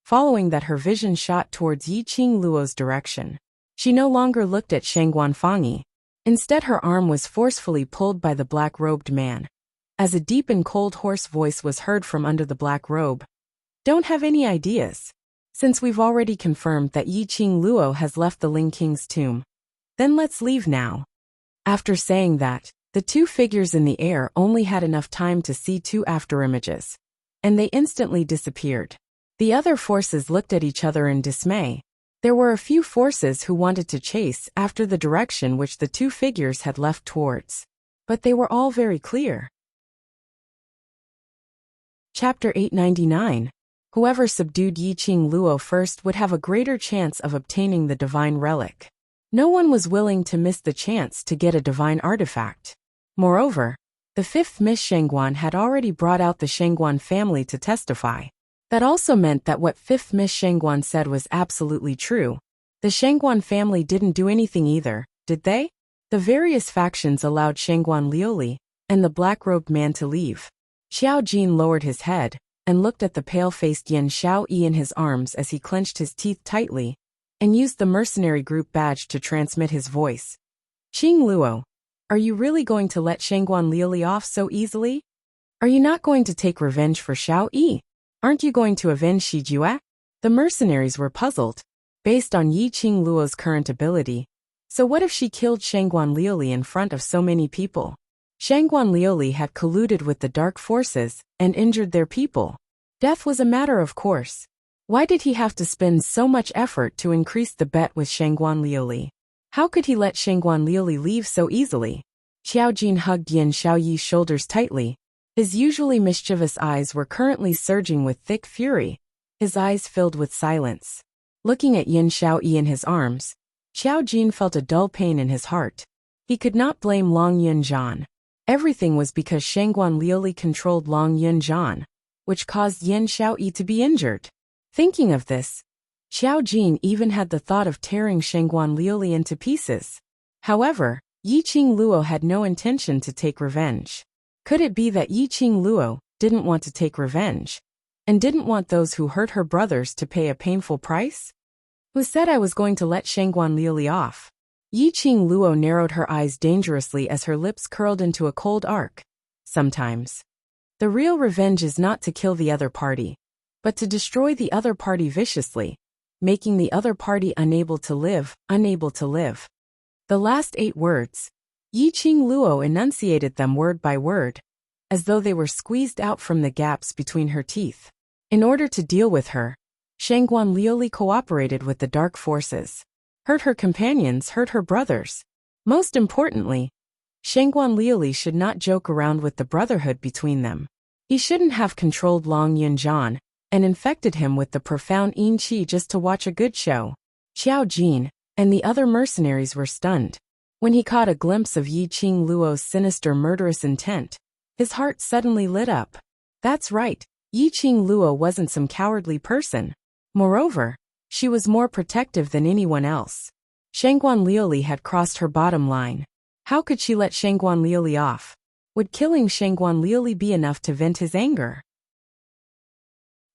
Speaker 1: Following that, her vision shot towards Yi Qing Luo's direction. She no longer looked at Shangguan Fangyi. Instead, her arm was forcefully pulled by the black-robed man. As a deep and cold hoarse voice was heard from under the black robe. Don't have any ideas. Since we've already confirmed that Yi Qing Luo has left the Ling King's tomb, then let's leave now. After saying that, the two figures in the air only had enough time to see two afterimages, and they instantly disappeared. The other forces looked at each other in dismay. There were a few forces who wanted to chase after the direction which the two figures had left towards, but they were all very clear. Chapter 899. Whoever subdued Yi Qing Luo first would have a greater chance of obtaining the divine relic. No one was willing to miss the chance to get a divine artifact. Moreover, the fifth Miss Shangguan had already brought out the Shangguan family to testify. That also meant that what fifth Miss Shangguan said was absolutely true. The Shangguan family didn't do anything either, did they? The various factions allowed Shangguan Liuli and the black-robed man to leave. Xiao Jin lowered his head and looked at the pale-faced Yan Xiaoyi in his arms as he clenched his teeth tightly and used the mercenary group badge to transmit his voice. Qing Luo, are you really going to let Shangguan Liuli off so easily? Are you not going to take revenge for Xiaoyi? Aren't you going to avenge Shi Jue? The mercenaries were puzzled, based on Yi Qing Luo's current ability. So what if she killed Shangguan Liuli in front of so many people? Shangguan Liuli had colluded with the dark forces and injured their people. Death was a matter of course. Why did he have to spend so much effort to increase the bet with Shangguan Liuli? How could he let Shangguan Liuli leave so easily? Xiao Jin hugged Yan Xiaoyi's shoulders tightly. His usually mischievous eyes were currently surging with thick fury, his eyes filled with silence. Looking at Yan Xiaoyi in his arms, Xiao Jin felt a dull pain in his heart. He could not blame Long Yunjian. Everything was because Shangguan Liuli controlled Long Yunjian, which caused Yin Xiaoyi to be injured. Thinking of this, Xiao Jin even had the thought of tearing Shangguan Liuli into pieces. However, Yiqing Luo had no intention to take revenge. Could it be that Yiqing Luo didn't want to take revenge, and didn't want those who hurt her brothers to pay a painful price? Who said I was going to let Shangguan Liuli off? Yiqing Luo narrowed her eyes dangerously as her lips curled into a cold arc. Sometimes, the real revenge is not to kill the other party, but to destroy the other party viciously, making the other party unable to live. The last 8 words, Yiqing Luo enunciated them word by word, as though they were squeezed out from the gaps between her teeth. In order to deal with her, Shangguan Liuli cooperated with the dark forces. Hurt her companions, hurt her brothers. Most importantly, Shangguan Liuli should not joke around with the brotherhood between them. He shouldn't have controlled Long Yunjian and infected him with the profound yin qi just to watch a good show. Xiao Jin and the other mercenaries were stunned. When he caught a glimpse of Yiqing Luo's sinister murderous intent, his heart suddenly lit up. That's right, Yiqing Luo wasn't some cowardly person. Moreover, she was more protective than anyone else. Shangguan Liuli had crossed her bottom line. How could she let Shangguan Liuli off? Would killing Shangguan Liuli be enough to vent his anger?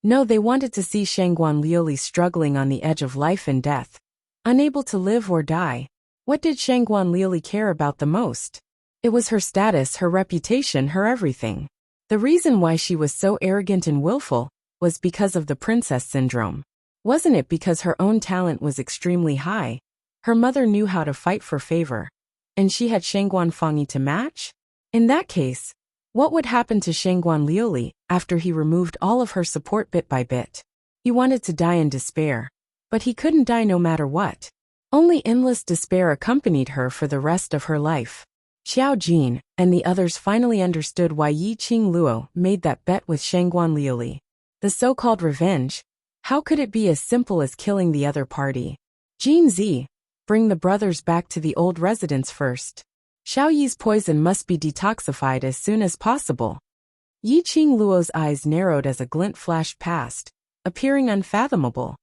Speaker 1: No, they wanted to see Shangguan Liuli struggling on the edge of life and death, unable to live or die. What did Shangguan Liuli care about the most? It was her status, her reputation, her everything. The reason why she was so arrogant and willful was because of the princess syndrome. Wasn't it because her own talent was extremely high? Her mother knew how to fight for favor, and she had Shangguan Fangyi to match? In that case, what would happen to Shangguan Liuli after he removed all of her support bit by bit? He wanted to die in despair, but he couldn't die no matter what. Only endless despair accompanied her for the rest of her life. Xiao Jin and the others finally understood why Yiqing Luo made that bet with Shangguan Liuli. The so-called revenge, how could it be as simple as killing the other party? Jin Zi, bring the brothers back to the old residence first. Xiao Yi's poison must be detoxified as soon as possible. Yiqing Luo's eyes narrowed as a glint flashed past, appearing unfathomable.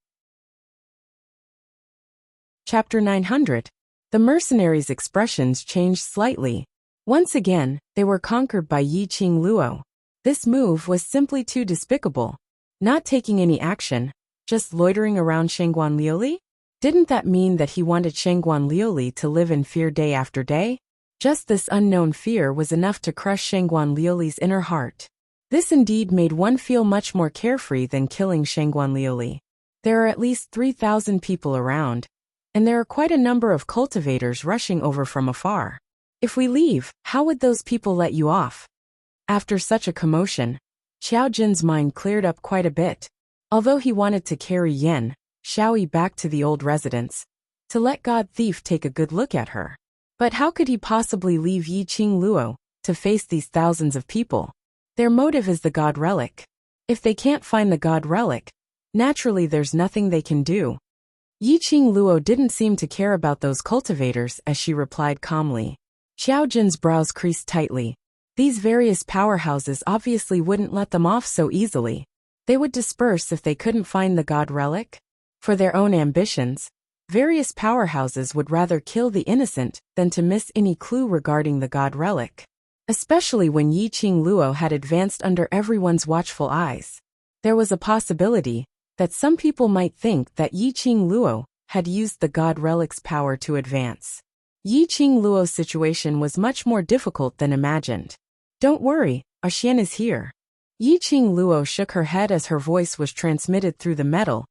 Speaker 1: Chapter 900. The mercenaries' expressions changed slightly. Once again, they were conquered by Yiqing Luo. This move was simply too despicable. Not taking any action, just loitering around Shangguan Liuli? Didn't that mean that he wanted Shangguan Liuli to live in fear day after day? Just this unknown fear was enough to crush Shangguan Liuli's inner heart. This indeed made one feel much more carefree than killing Shangguan Liuli. There are at least 3,000 people around, and there are quite a number of cultivators rushing over from afar. If we leave, how would those people let you off? After such a commotion, Xiao Jin's mind cleared up quite a bit. Although he wanted to carry Yen Xiaoyi back to the old residence, to let God Thief take a good look at her. But how could he possibly leave Yiqing Luo to face these thousands of people? Their motive is the God Relic. If they can't find the God Relic, naturally there's nothing they can do. Yiqing Luo didn't seem to care about those cultivators as she replied calmly. Xiao Jin's brows creased tightly. These various powerhouses obviously wouldn't let them off so easily. They would disperse if they couldn't find the God Relic. For their own ambitions, various powerhouses would rather kill the innocent than to miss any clue regarding the God Relic. Especially when Yiqing Luo had advanced under everyone's watchful eyes. There was a possibility that some people might think that Yiqing Luo had used the God Relic's power to advance. Yiqing Luo's situation was much more difficult than imagined. Don't worry, Xian is here. Yiqing Luo shook her head as her voice was transmitted through the metal,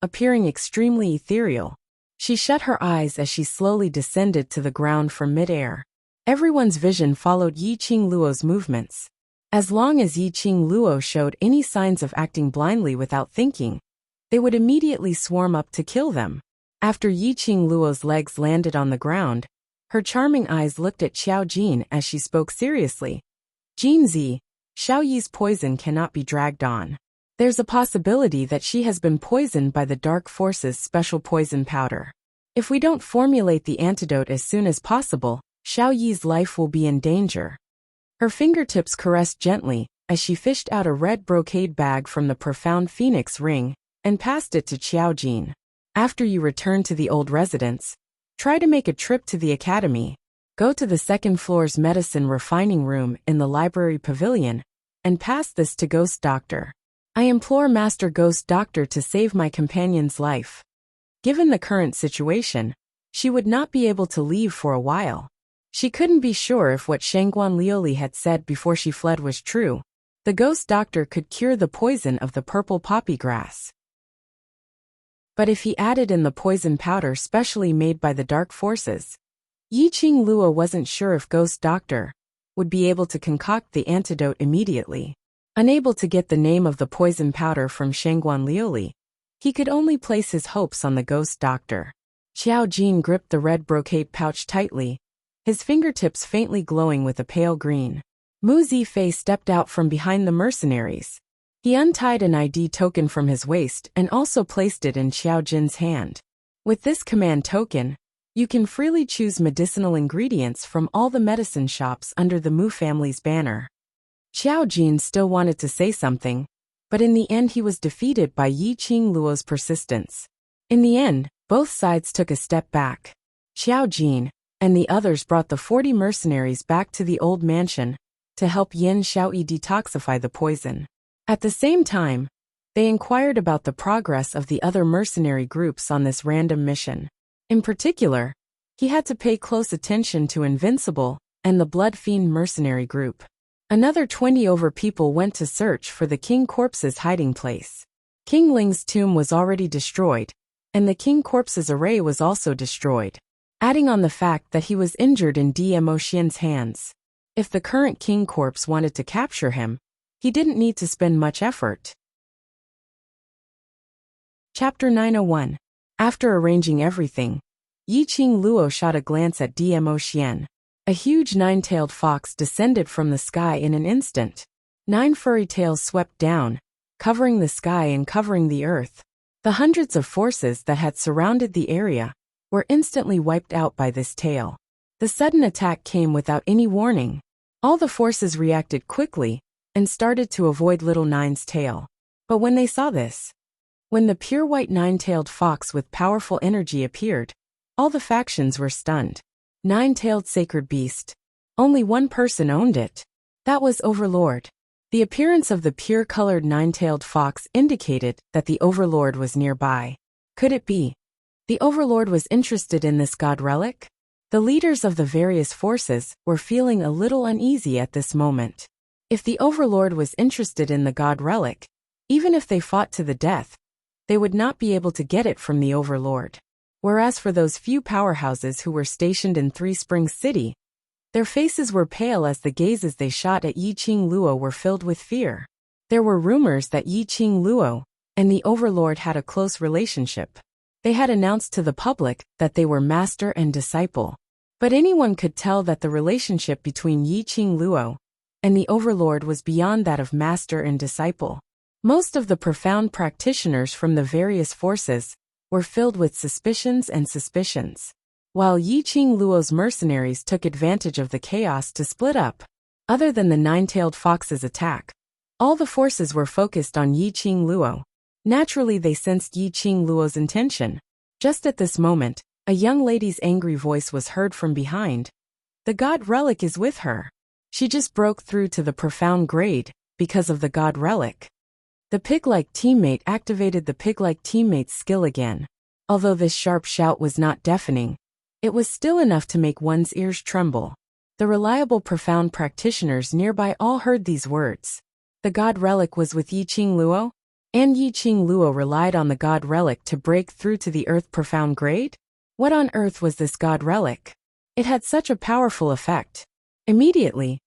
Speaker 1: appearing extremely ethereal. She shut her eyes as she slowly descended to the ground from mid-air. Everyone's vision followed Yiqing Luo's movements. As long as Yiqing Luo showed any signs of acting blindly without thinking, they would immediately swarm up to kill them. After Yiqing Luo's legs landed on the ground, her charming eyes looked at Xiao Jin as she spoke seriously. Jin Zi, Xiao Yi's poison cannot be dragged on. There's a possibility that she has been poisoned by the Dark Force's special poison powder. If we don't formulate the antidote as soon as possible, Xiao Yi's life will be in danger. Her fingertips caressed gently as she fished out a red brocade bag from the profound phoenix ring and passed it to Xiaojin. After you return to the old residence, try to make a trip to the academy. Go to the second floor's medicine refining room in the library pavilion and pass this to Ghost Doctor. I implore Master Ghost Doctor to save my companion's life. Given the current situation, she would not be able to leave for a while. She couldn't be sure if what Shangguan Liuli had said before she fled was true. The Ghost Doctor could cure the poison of the purple poppy grass. But if he added in the poison powder specially made by the dark forces, Yiqing Luo wasn't sure if Ghost Doctor would be able to concoct the antidote immediately. Unable to get the name of the poison powder from Shangguan Liuli, he could only place his hopes on the Ghost Doctor. Xiaojin gripped the red brocade pouch tightly, his fingertips faintly glowing with a pale green. Mu Zifei stepped out from behind the mercenaries. He untied an ID token from his waist and also placed it in Xiaojin's hand. With this command token, you can freely choose medicinal ingredients from all the medicine shops under the Mu family's banner. Xiaojin still wanted to say something, but in the end he was defeated by Yiqing Luo's persistence. In the end, both sides took a step back. Xiaojin and the others brought the 40 mercenaries back to the old mansion to help Yin Xiaoyi detoxify the poison. At the same time, they inquired about the progress of the other mercenary groups on this random mission. In particular, he had to pay close attention to Invincible and the Blood Fiend mercenary group. Another 20 over people went to search for the King Corpse's hiding place. King Ling's tomb was already destroyed, and the King Corpse's array was also destroyed, adding on the fact that he was injured in Dmo Xian's hands. If the current King Corpse wanted to capture him, he didn't need to spend much effort. Chapter 901. After arranging everything, Yiqing Luo shot a glance at Dmo Xian. A huge nine-tailed fox descended from the sky in an instant. 9 furry tails swept down, covering the sky and covering the earth. The hundreds of forces that had surrounded the area were instantly wiped out by this tail. The sudden attack came without any warning. All the forces reacted quickly and started to avoid Little Nine's tail. But when they saw this, when the pure white nine-tailed fox with powerful energy appeared, all the factions were stunned. Nine-tailed sacred beast. Only one person owned it. That was Overlord. The appearance of the pure-colored nine-tailed fox indicated that the Overlord was nearby. Could it be the Overlord was interested in this god relic? The leaders of the various forces were feeling a little uneasy at this moment. If the Overlord was interested in the god relic, even if they fought to the death, they would not be able to get it from the Overlord. Whereas for those few powerhouses who were stationed in Three Springs City, their faces were pale as the gazes they shot at Yiqing Luo were filled with fear. There were rumors that Yiqing Luo and the Overlord had a close relationship. They had announced to the public that they were master and disciple. But anyone could tell that the relationship between Yiqing Luo and the Overlord was beyond that of master and disciple. Most of the profound practitioners from the various forces were filled with suspicions and suspicions, while Yiqing Luo's mercenaries took advantage of the chaos to split up. Other than the nine-tailed fox's attack, all the forces were focused on Yiqing Luo. Naturally, they sensed Yiqing Luo's intention. Just at this moment, a young lady's angry voice was heard from behind. The god relic is with her. She just broke through to the profound grade because of the god relic. The pig-like teammate activated the pig-like teammate's skill again. Although this sharp shout was not deafening, it was still enough to make one's ears tremble. The reliable profound practitioners nearby all heard these words. The god relic was with Yiqing Luo? And Yiqing Luo relied on the god relic to break through to the earth profound grade? What on earth was this god relic? It had such a powerful effect. Immediately,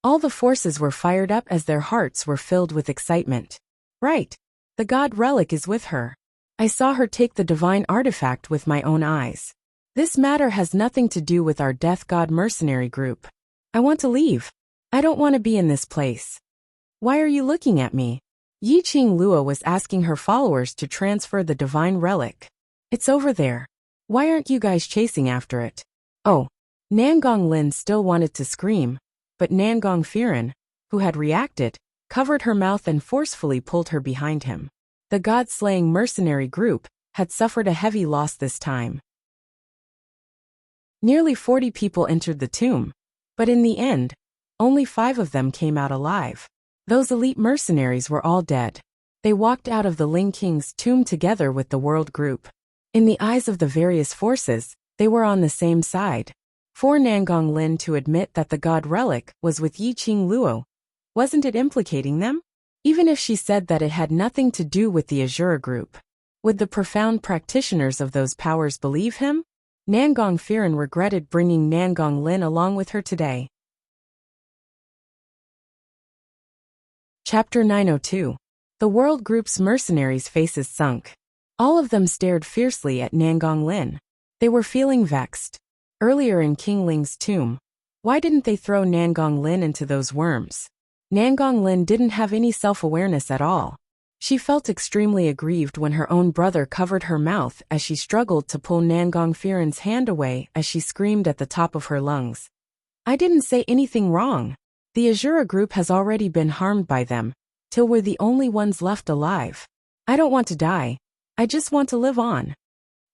Speaker 1: all the forces were fired up as their hearts were filled with excitement. Right, the god relic is with her. I saw her take the divine artifact with my own eyes. This matter has nothing to do with our death god mercenary group. I want to leave. I don't want to be in this place. Why are you looking at me? Yiqing Luo was asking her followers to transfer the divine relic. It's over there. Why aren't you guys chasing after it? Oh, Nangong Lin still wanted to scream, but Nangong Firen, who had reacted, covered her mouth and forcefully pulled her behind him. The god-slaying mercenary group had suffered a heavy loss this time. Nearly 40 people entered the tomb, but in the end, only 5 of them came out alive. Those elite mercenaries were all dead. They walked out of the Ling King's tomb together with the world group. In the eyes of the various forces, they were on the same side. For Nangong Lin to admit that the god relic was with Yiqing Luo, wasn't it implicating them? Even if she said that it had nothing to do with the Azura group, would the profound practitioners of those powers believe him? Nangong Firen regretted bringing Nangong Lin along with her today. Chapter 902. The world group's mercenaries' faces sunk. All of them stared fiercely at Nangong Lin. They were feeling vexed. Earlier in King Ling's tomb, why didn't they throw Nangong Lin into those worms? Nangong Lin didn't have any self-awareness at all. She felt extremely aggrieved when her own brother covered her mouth as she struggled to pull Nangong Firen's hand away as she screamed at the top of her lungs. I didn't say anything wrong. The Azura group has already been harmed by them, till we're the only ones left alive. I don't want to die. I just want to live on.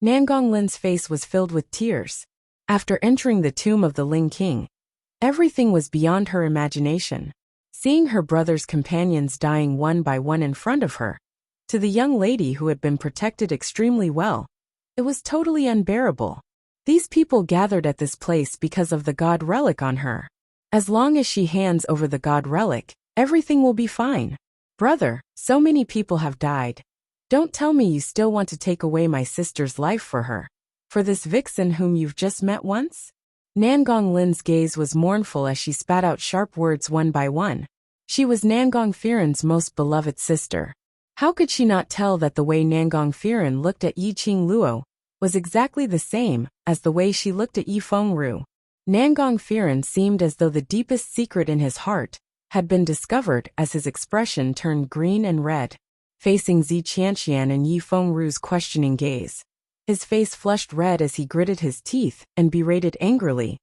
Speaker 1: Nangong Lin's face was filled with tears. After entering the tomb of the Ling King, everything was beyond her imagination. Seeing her brother's companions dying one by one in front of her, to the young lady who had been protected extremely well, it was totally unbearable. These people gathered at this place because of the god relic on her. As long as she hands over the god relic, everything will be fine. Brother, so many people have died. Don't tell me you still want to take away my sister's life for her. For this vixen whom you've just met once? Nangong Lin's gaze was mournful as she spat out sharp words one by one. She was Nangong Firen's most beloved sister. How could she not tell that the way Nangong Firen looked at Yiqing Luo was exactly the same as the way she looked at Yi Fengru? Nangong Firen seemed as though the deepest secret in his heart had been discovered as his expression turned green and red. Facing Zi Qianqian and Yi Fengru's questioning gaze, his face flushed red as he gritted his teeth and berated angrily.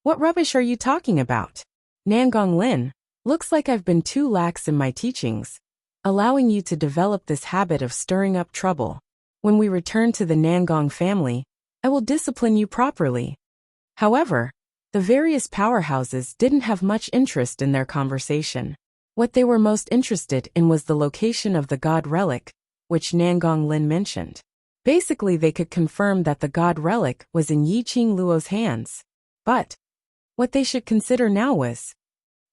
Speaker 1: What rubbish are you talking about? Nangong Lin, looks like I've been too lax in my teachings, allowing you to develop this habit of stirring up trouble. When we return to the Nangong family, I will discipline you properly. However, the various powerhouses didn't have much interest in their conversation. What they were most interested in was the location of the god relic, which Nangong Lin mentioned. Basically, they could confirm that the god relic was in Yiqing Luo's hands. But what they should consider now was,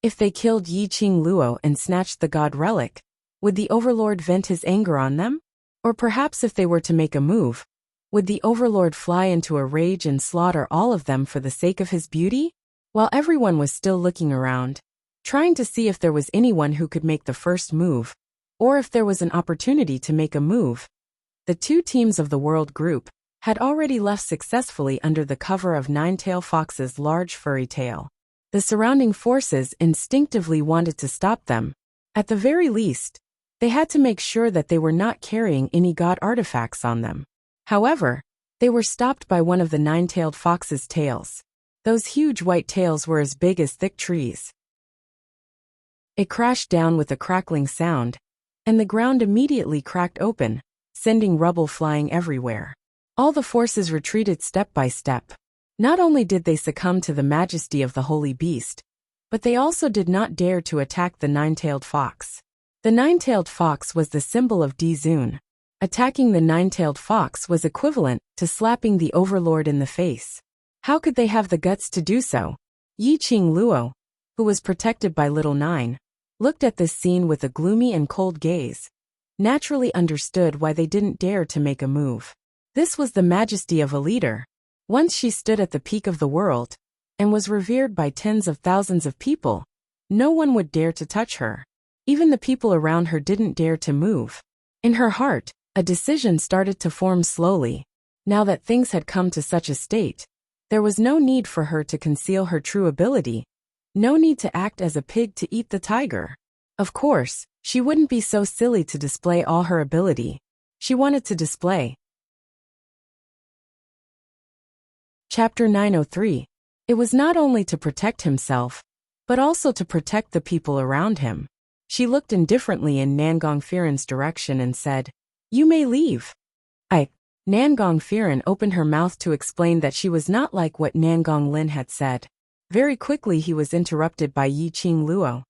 Speaker 1: if they killed Yiqing Luo and snatched the god relic, would the overlord vent his anger on them? Or perhaps if they were to make a move, would the overlord fly into a rage and slaughter all of them for the sake of his beauty? While everyone was still looking around, trying to see if there was anyone who could make the first move, or if there was an opportunity to make a move, the 2 teams of the world group had already left successfully under the cover of Ninetail Fox's large furry tail. The surrounding forces instinctively wanted to stop them. At the very least, they had to make sure that they were not carrying any god artifacts on them. However, they were stopped by one of the nine-tailed fox's tails. Those huge white tails were as big as thick trees. It crashed down with a crackling sound, and the ground immediately cracked open, sending rubble flying everywhere. All the forces retreated step by step. Not only did they succumb to the majesty of the holy beast, but they also did not dare to attack the nine-tailed fox. The nine-tailed fox was the symbol of Dizun. Attacking the nine-tailed fox was equivalent to slapping the overlord in the face. How could they have the guts to do so? Yiqing Luo, who was protected by Little Nine, looked at this scene with a gloomy and cold gaze. Naturally understood why they didn't dare to make a move. This was the majesty of a leader. Once she stood at the peak of the world, and was revered by tens of thousands of people, no one would dare to touch her. Even the people around her didn't dare to move. In her heart, a decision started to form slowly. Now that things had come to such a state, there was no need for her to conceal her true ability. No need to act as a pig to eat the tiger. Of course, she wouldn't be so silly to display all her ability. She wanted to display. Chapter 903. It was not only to protect himself, but also to protect the people around him. She looked indifferently in Nangong Firen's direction and said, "You may leave." Nangong Firen opened her mouth to explain that she was not like what Nangong Lin had said. Very quickly he was interrupted by Yi Qing Luo.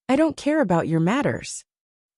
Speaker 1: "I don't care about your matters."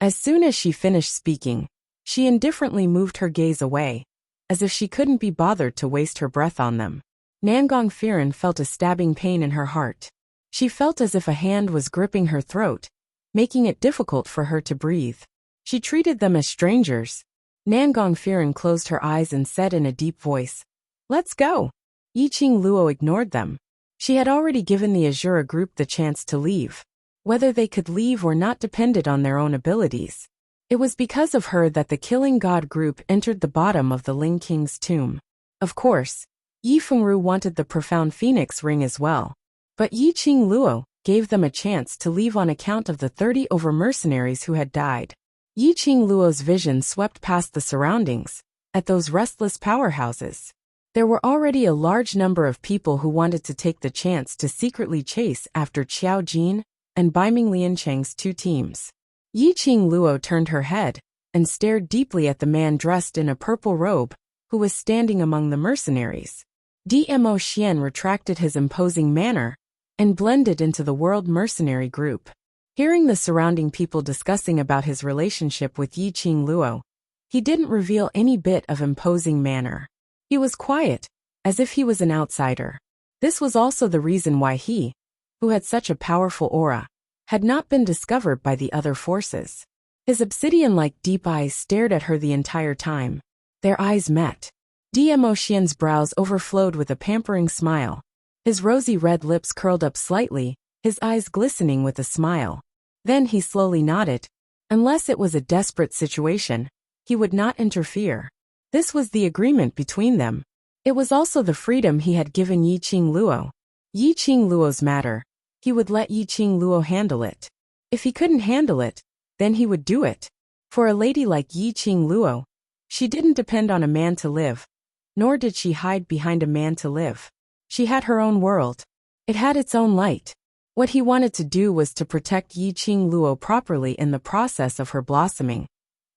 Speaker 1: As soon as she finished speaking, she indifferently moved her gaze away, as if she couldn't be bothered to waste her breath on them. Nangong Firen felt a stabbing pain in her heart. She felt as if a hand was gripping her throat, making it difficult for her to breathe. She treated them as strangers. Nangong Firen closed her eyes and said in a deep voice, "Let's go." Yi Qing Luo ignored them. She had already given the Azura group the chance to leave. Whether they could leave or not depended on their own abilities. It was because of her that the Killing God group entered the bottom of the Ling King's tomb. Of course, Yi Fengru wanted the Profound Phoenix ring as well. But Yi Qing Luo gave them a chance to leave on account of the 30 over mercenaries who had died. Yi Qing Luo's vision swept past the surroundings, at those restless powerhouses. There were already a large number of people who wanted to take the chance to secretly chase after Qiao Jin and Baiming Liancheng's 2 teams. Yi Qing Luo turned her head and stared deeply at the man dressed in a purple robe, who was standing among the mercenaries. Dmo Xian retracted his imposing manner and blended into the world mercenary group. Hearing the surrounding people discussing about his relationship with Yi Qing Luo, he didn't reveal any bit of imposing manner. He was quiet, as if he was an outsider. This was also the reason why he, who had such a powerful aura, had not been discovered by the other forces. His obsidian-like deep eyes stared at her the entire time. Their eyes met. Dmo Xian's brows overflowed with a pampering smile. His rosy red lips curled up slightly, his eyes glistening with a smile. Then he slowly nodded. Unless it was a desperate situation, he would not interfere. This was the agreement between them. It was also the freedom he had given Yi Qing Luo. Yi Qing Luo's matter, he would let Yi Qing Luo handle it. If he couldn't handle it, then he would do it. For a lady like Yi Qing Luo, she didn't depend on a man to live, nor did she hide behind a man to live. She had her own world. It had its own light. What he wanted to do was to protect Yi Qing Luo properly in the process of her blossoming,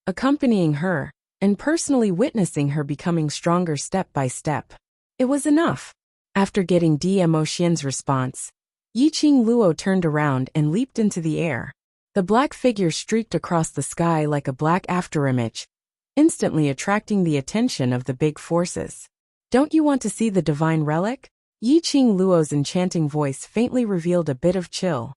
Speaker 1: accompanying her, and personally witnessing her becoming stronger step by step. It was enough. After getting Dmo Xian's response, Yi Qing Luo turned around and leaped into the air. The black figure streaked across the sky like a black afterimage, instantly attracting the attention of the big forces. "Don't you want to see the divine relic?" Yi Qing Luo's enchanting voice faintly revealed a bit of chill.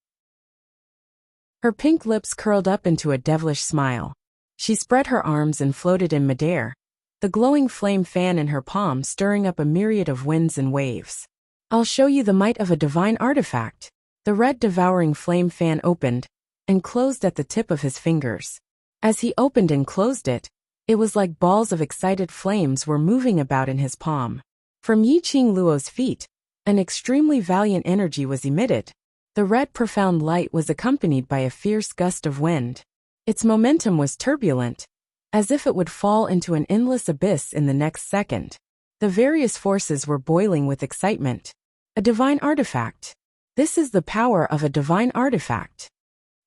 Speaker 1: Her pink lips curled up into a devilish smile. She spread her arms and floated in midair, the glowing flame fan in her palm stirring up a myriad of winds and waves. "I'll show you the might of a divine artifact." The red devouring flame fan opened and closed at the tip of his fingers. As he opened and closed it, it was like balls of excited flames were moving about in his palm. From Yi Qing Luo's feet, an extremely valiant energy was emitted. The red profound light was accompanied by a fierce gust of wind. Its momentum was turbulent, as if it would fall into an endless abyss in the next second. The various forces were boiling with excitement. A divine artifact. This is the power of a divine artifact.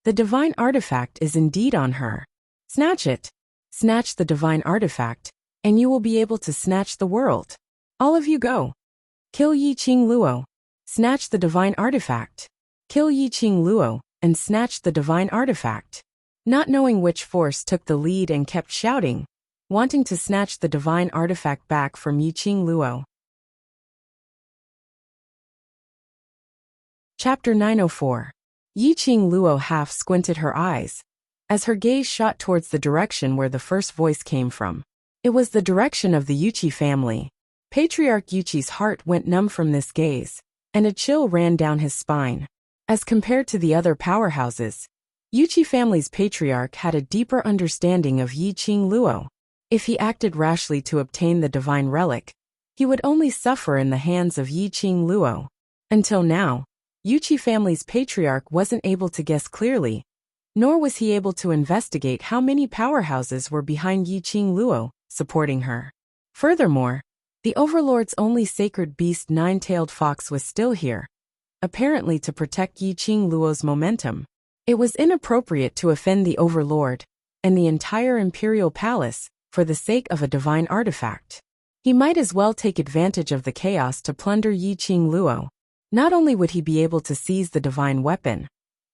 Speaker 1: The divine artifact is indeed on her. Snatch it. Snatch the divine artifact, and you will be able to snatch the world. All of you go. Kill Yi Qing Luo. Snatch the divine artifact. Kill Yi Qing Luo, and snatch the divine artifact. Not knowing which force took the lead and kept shouting, wanting to snatch the divine artifact back from Yi Qing Luo. Chapter 904. Yi Qing Luo half squinted her eyes, as her gaze shot towards the direction where the first voice came from. It was the direction of the Yuqi family. Patriarch Yuqi's heart went numb from this gaze, and a chill ran down his spine. As compared to the other powerhouses, Yuqi family's patriarch had a deeper understanding of Yi Qing Luo. If he acted rashly to obtain the divine relic, he would only suffer in the hands of Yi Qing Luo. Until now, Yuqi family's patriarch wasn't able to guess clearly, nor was he able to investigate how many powerhouses were behind Yi Qing Luo, supporting her. Furthermore, the Overlord's only sacred beast, Nine-Tailed Fox, was still here, apparently to protect Yi Qing Luo's momentum. It was inappropriate to offend the overlord and the entire imperial palace for the sake of a divine artifact. He might as well take advantage of the chaos to plunder Yi Qing Luo. Not only would he be able to seize the divine weapon,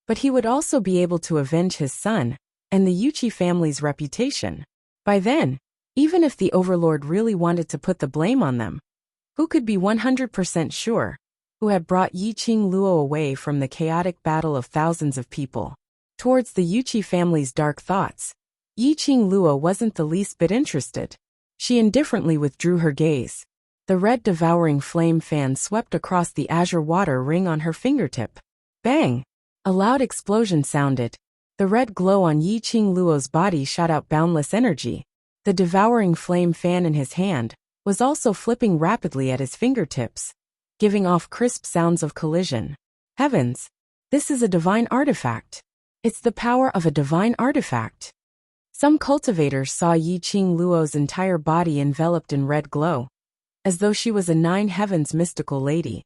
Speaker 1: but he would also be able to avenge his son and the Yuchi family's reputation. By then, even if the overlord really wanted to put the blame on them, who could be 100% sure who had brought Yi Qing Luo away from the chaotic battle of thousands of people? Towards the Yuchi family's dark thoughts, Yi Qing Luo wasn't the least bit interested. She indifferently withdrew her gaze. The red devouring flame fan swept across the azure water ring on her fingertip. Bang! A loud explosion sounded. The red glow on Yi Qing Luo's body shot out boundless energy. The devouring flame fan in his hand was also flipping rapidly at his fingertips, giving off crisp sounds of collision. Heavens! This is a divine artifact. It's the power of a divine artifact. Some cultivators saw Yi Qing Luo's entire body enveloped in red glow, as though she was a nine heavens mystical lady,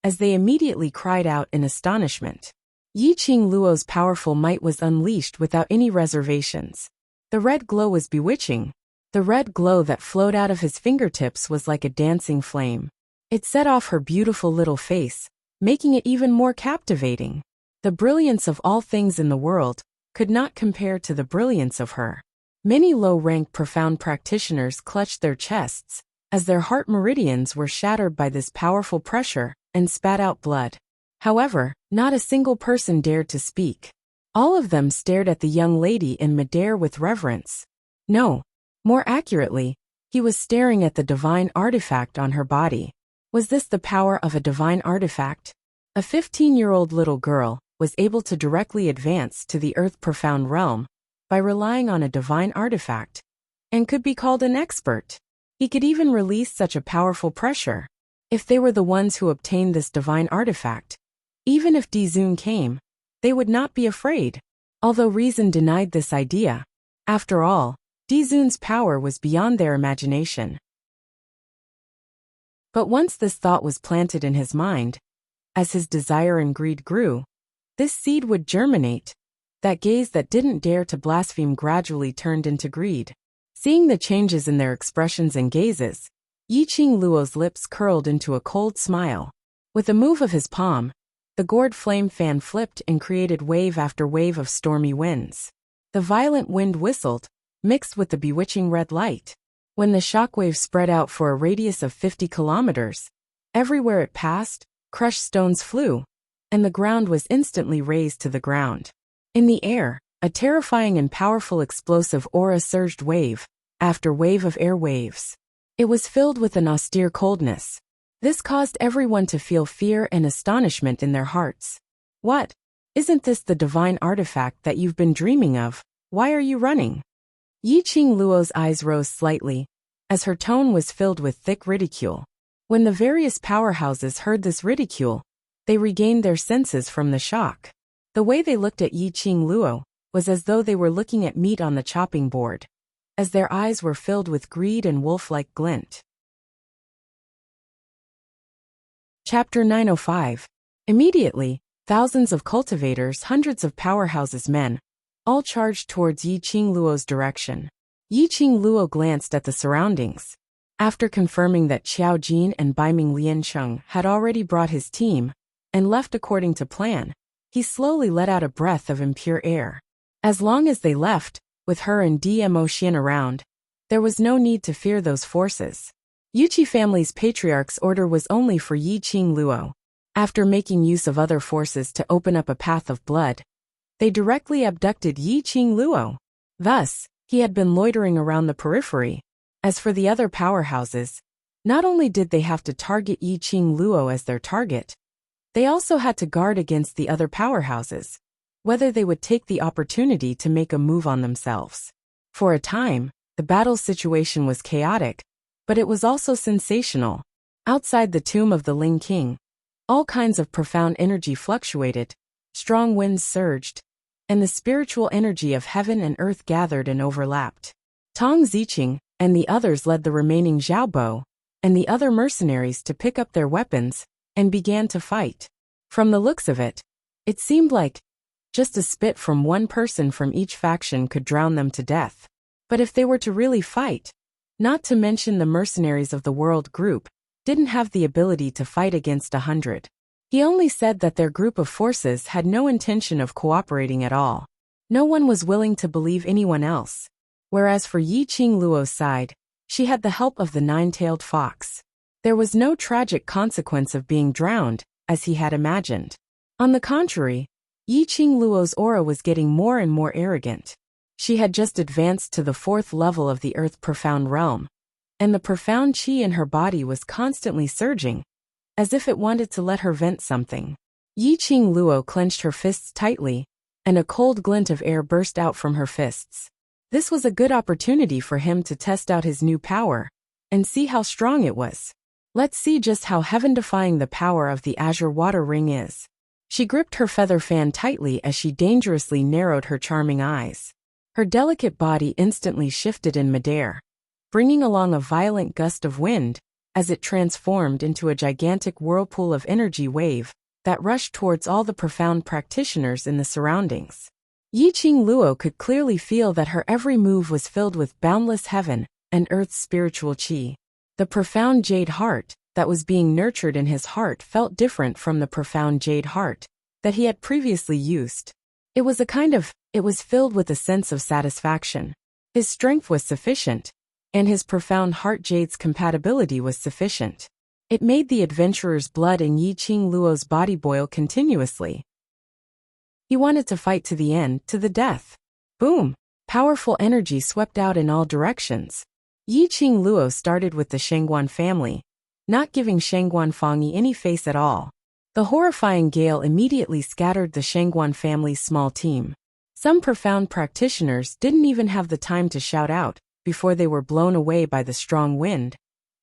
Speaker 1: as they immediately cried out in astonishment. Yi Qing Luo's powerful might was unleashed without any reservations. The red glow was bewitching. The red glow that flowed out of his fingertips was like a dancing flame. It set off her beautiful little face, making it even more captivating. The brilliance of all things in the world could not compare to the brilliance of her. Many low-rank profound practitioners clutched their chests, as their heart meridians were shattered by this powerful pressure and spat out blood. However, not a single person dared to speak. All of them stared at the young lady in midair with reverence. No, more accurately, he was staring at the divine artifact on her body. Was this the power of a divine artifact? A 15-year-old little girl was able to directly advance to the earth profound realm by relying on a divine artifact, and could be called an expert. He could even release such a powerful pressure. If they were the ones who obtained this divine artifact, even if Dizun came, they would not be afraid. Although reason denied this idea. After all, Dizun's power was beyond their imagination. But once this thought was planted in his mind, as his desire and greed grew, this seed would germinate. That gaze that didn't dare to blaspheme gradually turned into greed. Seeing the changes in their expressions and gazes, Yi Qing Luo's lips curled into a cold smile. With a move of his palm, the gourd flame fan flipped and created wave after wave of stormy winds. The violent wind whistled, mixed with the bewitching red light. When the shockwave spread out for a radius of 50 kilometers, everywhere it passed, crushed stones flew, and the ground was instantly razed to the ground. In the air, a terrifying and powerful explosive aura surged wave after wave of air waves. It was filled with an austere coldness. This caused everyone to feel fear and astonishment in their hearts. What? Isn't this the divine artifact that you've been dreaming of? Why are you running? Yi Qing Luo's eyes rose slightly, as her tone was filled with thick ridicule. When the various powerhouses heard this ridicule, they regained their senses from the shock. The way they looked at Yi Qing Luo was as though they were looking at meat on the chopping board, as their eyes were filled with greed and wolf-like glint. Chapter 905. Immediately, thousands of cultivators, hundreds of powerhouses men, all charged towards Yi Qing Luo's direction. Yi Qing Luo glanced at the surroundings. After confirming that Qiao Jin and Baiming Liancheng had already brought his team and left according to plan, he slowly let out a breath of impure air. As long as they left, with her and Dmo Xian around, there was no need to fear those forces. Yuchi family's patriarch's order was only for Yi Qing Luo. After making use of other forces to open up a path of blood, they directly abducted Yi Qing Luo. Thus, he had been loitering around the periphery. As for the other powerhouses, not only did they have to target Yi Qing Luo as their target, they also had to guard against the other powerhouses, whether they would take the opportunity to make a move on themselves. For a time, the battle situation was chaotic, but it was also sensational. Outside the tomb of the Ling King, all kinds of profound energy fluctuated, strong winds surged, and the spiritual energy of heaven and earth gathered and overlapped. Tong Ziqing and the others led the remaining Xiaobo and the other mercenaries to pick up their weapons and began to fight. From the looks of it, it seemed like just a spit from one person from each faction could drown them to death. But if they were to really fight, not to mention the mercenaries of the World Group, didn't have the ability to fight against 100. He only said that their group of forces had no intention of cooperating at all. No one was willing to believe anyone else. Whereas for Yi Qingluo's side, she had the help of the nine-tailed fox. There was no tragic consequence of being drowned, as he had imagined. On the contrary, Yi Qingluo's aura was getting more and more arrogant. She had just advanced to the 4th level of the Earth Profound Realm, and the profound qi in her body was constantly surging, as if it wanted to let her vent something. Yi Qingluo clenched her fists tightly, and a cold glint of air burst out from her fists. This was a good opportunity for him to test out his new power, and see how strong it was. Let's see just how heaven-defying the power of the Azure Water Ring is. She gripped her feather fan tightly as she dangerously narrowed her charming eyes. Her delicate body instantly shifted in midair, bringing along a violent gust of wind as it transformed into a gigantic whirlpool of energy wave that rushed towards all the profound practitioners in the surroundings. Yi Qingluo could clearly feel that her every move was filled with boundless heaven and earth's spiritual qi. The profound jade heart that was being nurtured in his heart felt different from the profound jade heart that he had previously used. It was filled with a sense of satisfaction. His strength was sufficient, and his profound heart jade's compatibility was sufficient. It made the adventurer's blood in Yi Qingluo's body boil continuously. He wanted to fight to the end, to the death. Boom! Powerful energy swept out in all directions. Yi Qingluo started with the Shengguan family, not giving Shengguan Fangyi any face at all. The horrifying gale immediately scattered the Shengguan family's small team. Some profound practitioners didn't even have the time to shout out before they were blown away by the strong wind,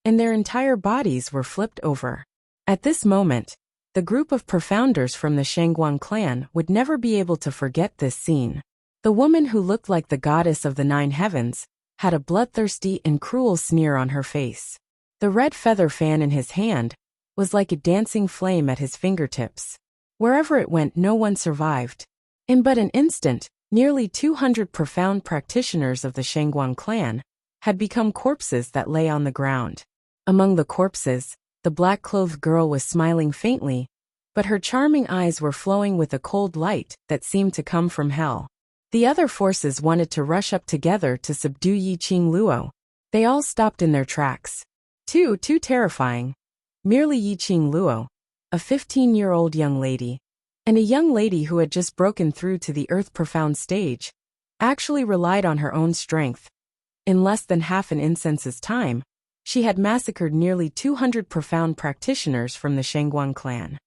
Speaker 1: and their entire bodies were flipped over. At this moment, the group of profounders from the Shengguan clan would never be able to forget this scene. The woman who looked like the goddess of the 9 heavens had a bloodthirsty and cruel sneer on her face. The red feather fan in his hand was like a dancing flame at his fingertips. Wherever it went, no one survived. In but an instant, nearly 200 profound practitioners of the Shengguan clan had become corpses that lay on the ground. Among the corpses, the black-clothed girl was smiling faintly, but her charming eyes were flowing with a cold light that seemed to come from hell. The other forces wanted to rush up together to subdue Yi Qingluo. They all stopped in their tracks. Too terrifying. Merely Yi Qingluo, a 15-year-old young lady, and a young lady who had just broken through to the Earth Profound stage, actually relied on her own strength. In less than half an incense's time, she had massacred nearly 200 profound practitioners from the Shengguan clan.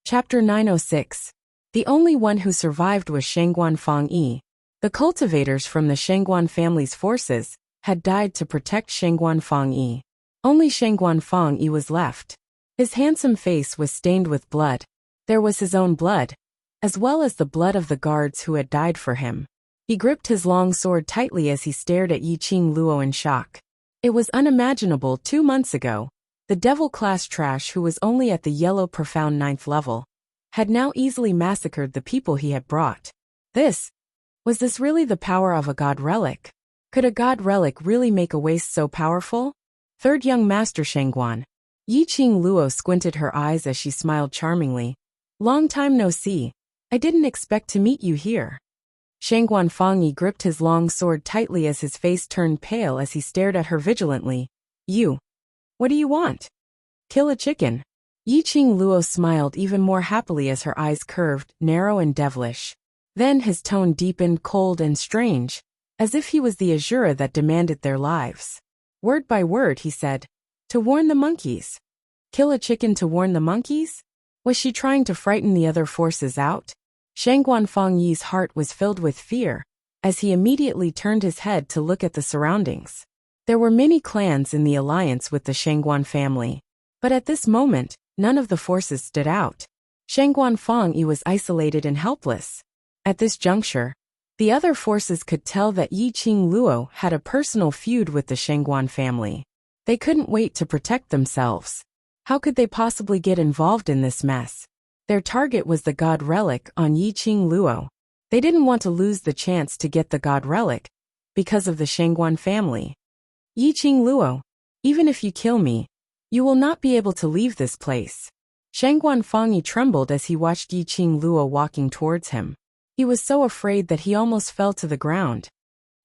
Speaker 1: Chapter 906. The only one who survived was Shengguan Fangyi. The cultivators from the Shengguan family's forces had died to protect Shengguan Fangyi. Only Shengguan Fangyi was left. His handsome face was stained with blood. There was his own blood, as well as the blood of the guards who had died for him. He gripped his long sword tightly as he stared at Yi Qingluo in shock. It was unimaginable 2 months ago. The devil-class trash who was only at the yellow profound 9th level had now easily massacred the people he had brought. Was this really the power of a god relic? Could a god relic really make a waste so powerful? Third young master Shengguan. Yi Qingluo squinted her eyes as she smiled charmingly. Long time no see. I didn't expect to meet you here. Shengguan Fangyi gripped his long sword tightly as his face turned pale as he stared at her vigilantly. You. What do you want? Kill a chicken. Yi Qingluo smiled even more happily as her eyes curved, narrow and devilish. Then his tone deepened, cold and strange, as if he was the Azura that demanded their lives. Word by word, he said, to warn the monkeys. Kill a chicken to warn the monkeys? Was she trying to frighten the other forces out? Shengguan Fangyi's heart was filled with fear, as he immediately turned his head to look at the surroundings. There were many clans in the alliance with the Shengguan family, but at this moment, none of the forces stood out. Shengguan Fangyi was isolated and helpless. At this juncture, the other forces could tell that Yi Qingluo had a personal feud with the Shengguan family. They couldn't wait to protect themselves. How could they possibly get involved in this mess? Their target was the god relic on Yiqing Luo. They didn't want to lose the chance to get the god relic because of the Shangguan family. Yiqing Luo, even if you kill me, you will not be able to leave this place. Shangguan Fangyi trembled as he watched Yiqing Luo walking towards him. He was so afraid that he almost fell to the ground.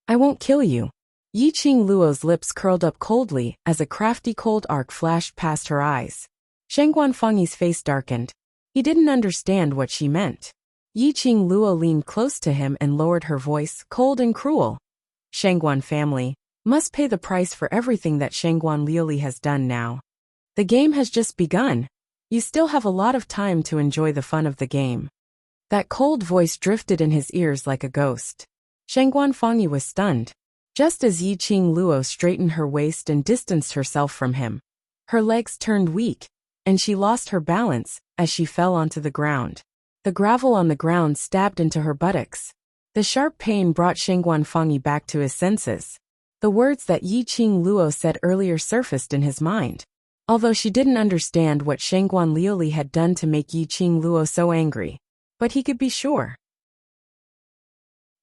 Speaker 1: I won't kill you. Yiqing Luo's lips curled up coldly as a crafty cold arc flashed past her eyes. Shangguan Fangyi's face darkened. He didn't understand what she meant. Yiqing Luo leaned close to him and lowered her voice, cold and cruel. Shangguan family must pay the price for everything that Shangguan Liuli has done now. The game has just begun. You still have a lot of time to enjoy the fun of the game. That cold voice drifted in his ears like a ghost. Shangguan Fangyi was stunned. Just as Yiqing Luo straightened her waist and distanced herself from him, her legs turned weak, and she lost her balance as she fell onto the ground. The gravel on the ground stabbed into her buttocks. The sharp pain brought Shangguan Fangyi back to his senses. The words that Yiqing Luo said earlier surfaced in his mind. Although she didn't understand what Shangguan Liuli had done to make Yiqing Luo so angry, but he could be sure.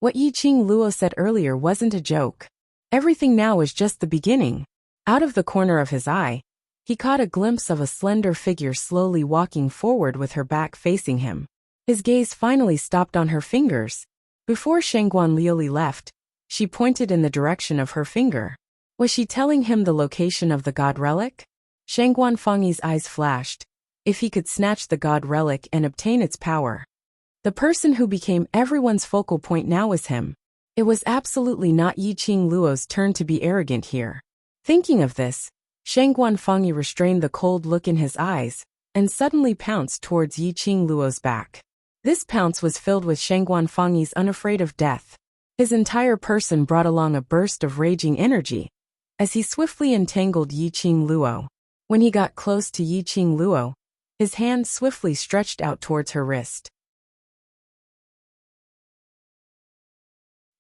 Speaker 1: What Yiqing Luo said earlier wasn't a joke. Everything now was just the beginning. Out of the corner of his eye, he caught a glimpse of a slender figure slowly walking forward with her back facing him. His gaze finally stopped on her fingers. Before Shangguan Liuli left, she pointed in the direction of her finger. Was she telling him the location of the god relic? Shangguan Fangyi's eyes flashed. If he could snatch the god relic and obtain its power. The person who became everyone's focal point now was him. It was absolutely not Yiqing Luo's turn to be arrogant here. Thinking of this, Shangguan Fangyi restrained the cold look in his eyes and suddenly pounced towards Yiqing Luo's back. This pounce was filled with Shangguan Fangyi's unafraid of death. His entire person brought along a burst of raging energy as he swiftly entangled Yiqing Luo. When he got close to Yiqing Luo, his hand swiftly stretched out towards her wrist.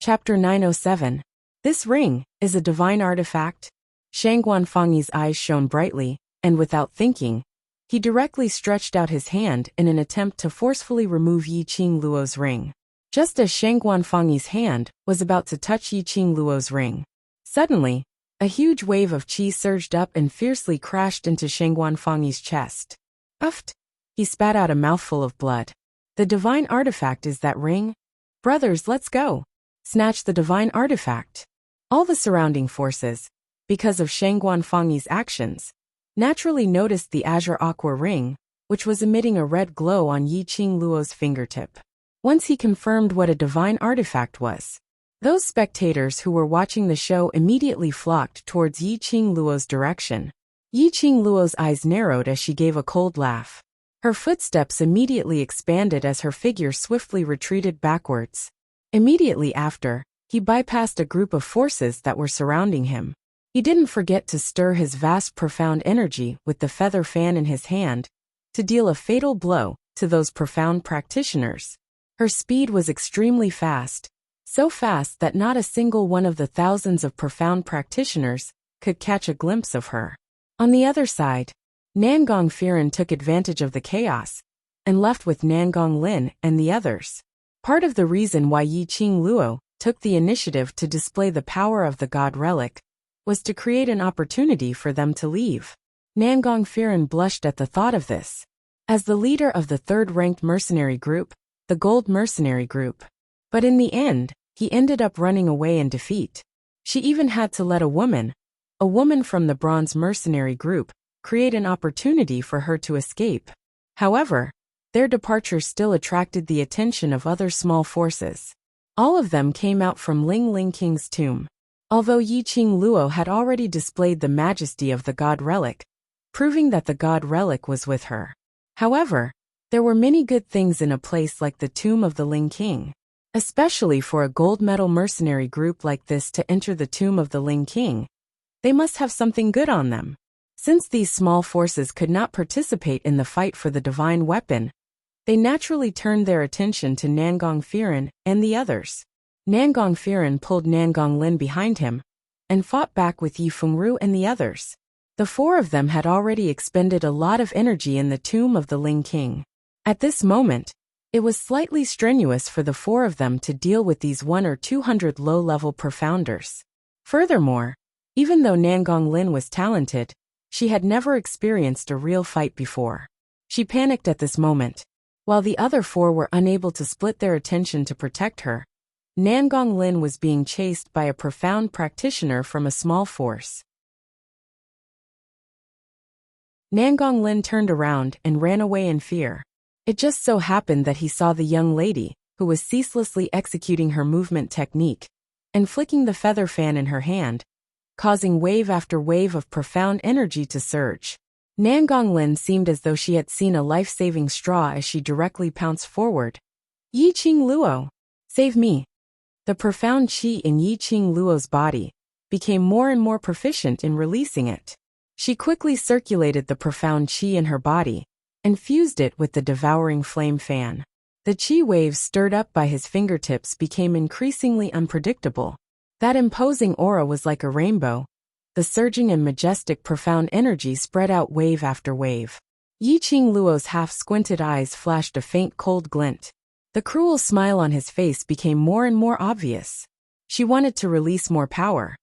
Speaker 1: Chapter 907. This ring is a divine artifact. Shangguan Fangyi's eyes shone brightly, and without thinking, he directly stretched out his hand in an attempt to forcefully remove Yiqing Luo's ring. Just as Shangguan Fangyi's hand was about to touch Yiqing Luo's ring, suddenly, a huge wave of qi surged up and fiercely crashed into Shangguan Fangyi's chest. Uffed! He spat out a mouthful of blood. The divine artifact is that ring? Brothers, let's go! Snatch the divine artifact. All the surrounding forces, because of Shangguan Fangyi's actions, naturally noticed the azure aqua ring, which was emitting a red glow on Yiqing Luo's fingertip. Once he confirmed what a divine artifact was, those spectators who were watching the show immediately flocked towards Yiqing Luo's direction. Yiqing Luo's eyes narrowed as she gave a cold laugh. Her footsteps immediately expanded as her figure swiftly retreated backwards. Immediately after, he bypassed a group of forces that were surrounding him. He didn't forget to stir his vast profound energy with the feather fan in his hand to deal a fatal blow to those profound practitioners. Her speed was extremely fast, so fast that not a single one of the thousands of profound practitioners could catch a glimpse of her. On the other side, Nangong Firen took advantage of the chaos and left with Nangong Lin and the others. Part of the reason why Yiqing Luo took the initiative to display the power of the god relic was to create an opportunity for them to leave. Nangong Firen blushed at the thought of this. As the leader of the third-ranked mercenary group, the Gold Mercenary Group. But in the end, he ended up running away in defeat. She even had to let a woman from the Bronze Mercenary Group, create an opportunity for her to escape. However, their departure still attracted the attention of other small forces. All of them came out from Ling Ling King's tomb. Although Yiqing Luo had already displayed the majesty of the god relic, proving that the god relic was with her. However, there were many good things in a place like the tomb of the Ling King. Especially for a gold medal mercenary group like this to enter the tomb of the Ling King, they must have something good on them. Since these small forces could not participate in the fight for the divine weapon, they naturally turned their attention to Nangong Firen and the others. Nangong Firen pulled Nangong Lin behind him and fought back with Yi Fengru and the others. The four of them had already expended a lot of energy in the tomb of the Ling King. At this moment, it was slightly strenuous for the four of them to deal with these 100 or 200 low-level profounders. Furthermore, even though Nangong Lin was talented, she had never experienced a real fight before. She panicked at this moment. While the other four were unable to split their attention to protect her, Nangong Lin was being chased by a profound practitioner from a small force. Nangong Lin turned around and ran away in fear. It just so happened that he saw the young lady, who was ceaselessly executing her movement technique, and flicking the feather fan in her hand, causing wave after wave of profound energy to surge. Nangong Lin seemed as though she had seen a life-saving straw as she directly pounced forward. Yi Qing Luo! Save me! The profound qi in Yi Qing Luo's body became more and more proficient in releasing it. She quickly circulated the profound qi in her body and fused it with the devouring flame fan. The qi waves stirred up by his fingertips became increasingly unpredictable. That imposing aura was like a rainbow. The surging and majestic profound energy spread out wave after wave. Yi Qing Luo's half-squinted eyes flashed a faint cold glint. The cruel smile on his face became more and more obvious. She wanted to release more power.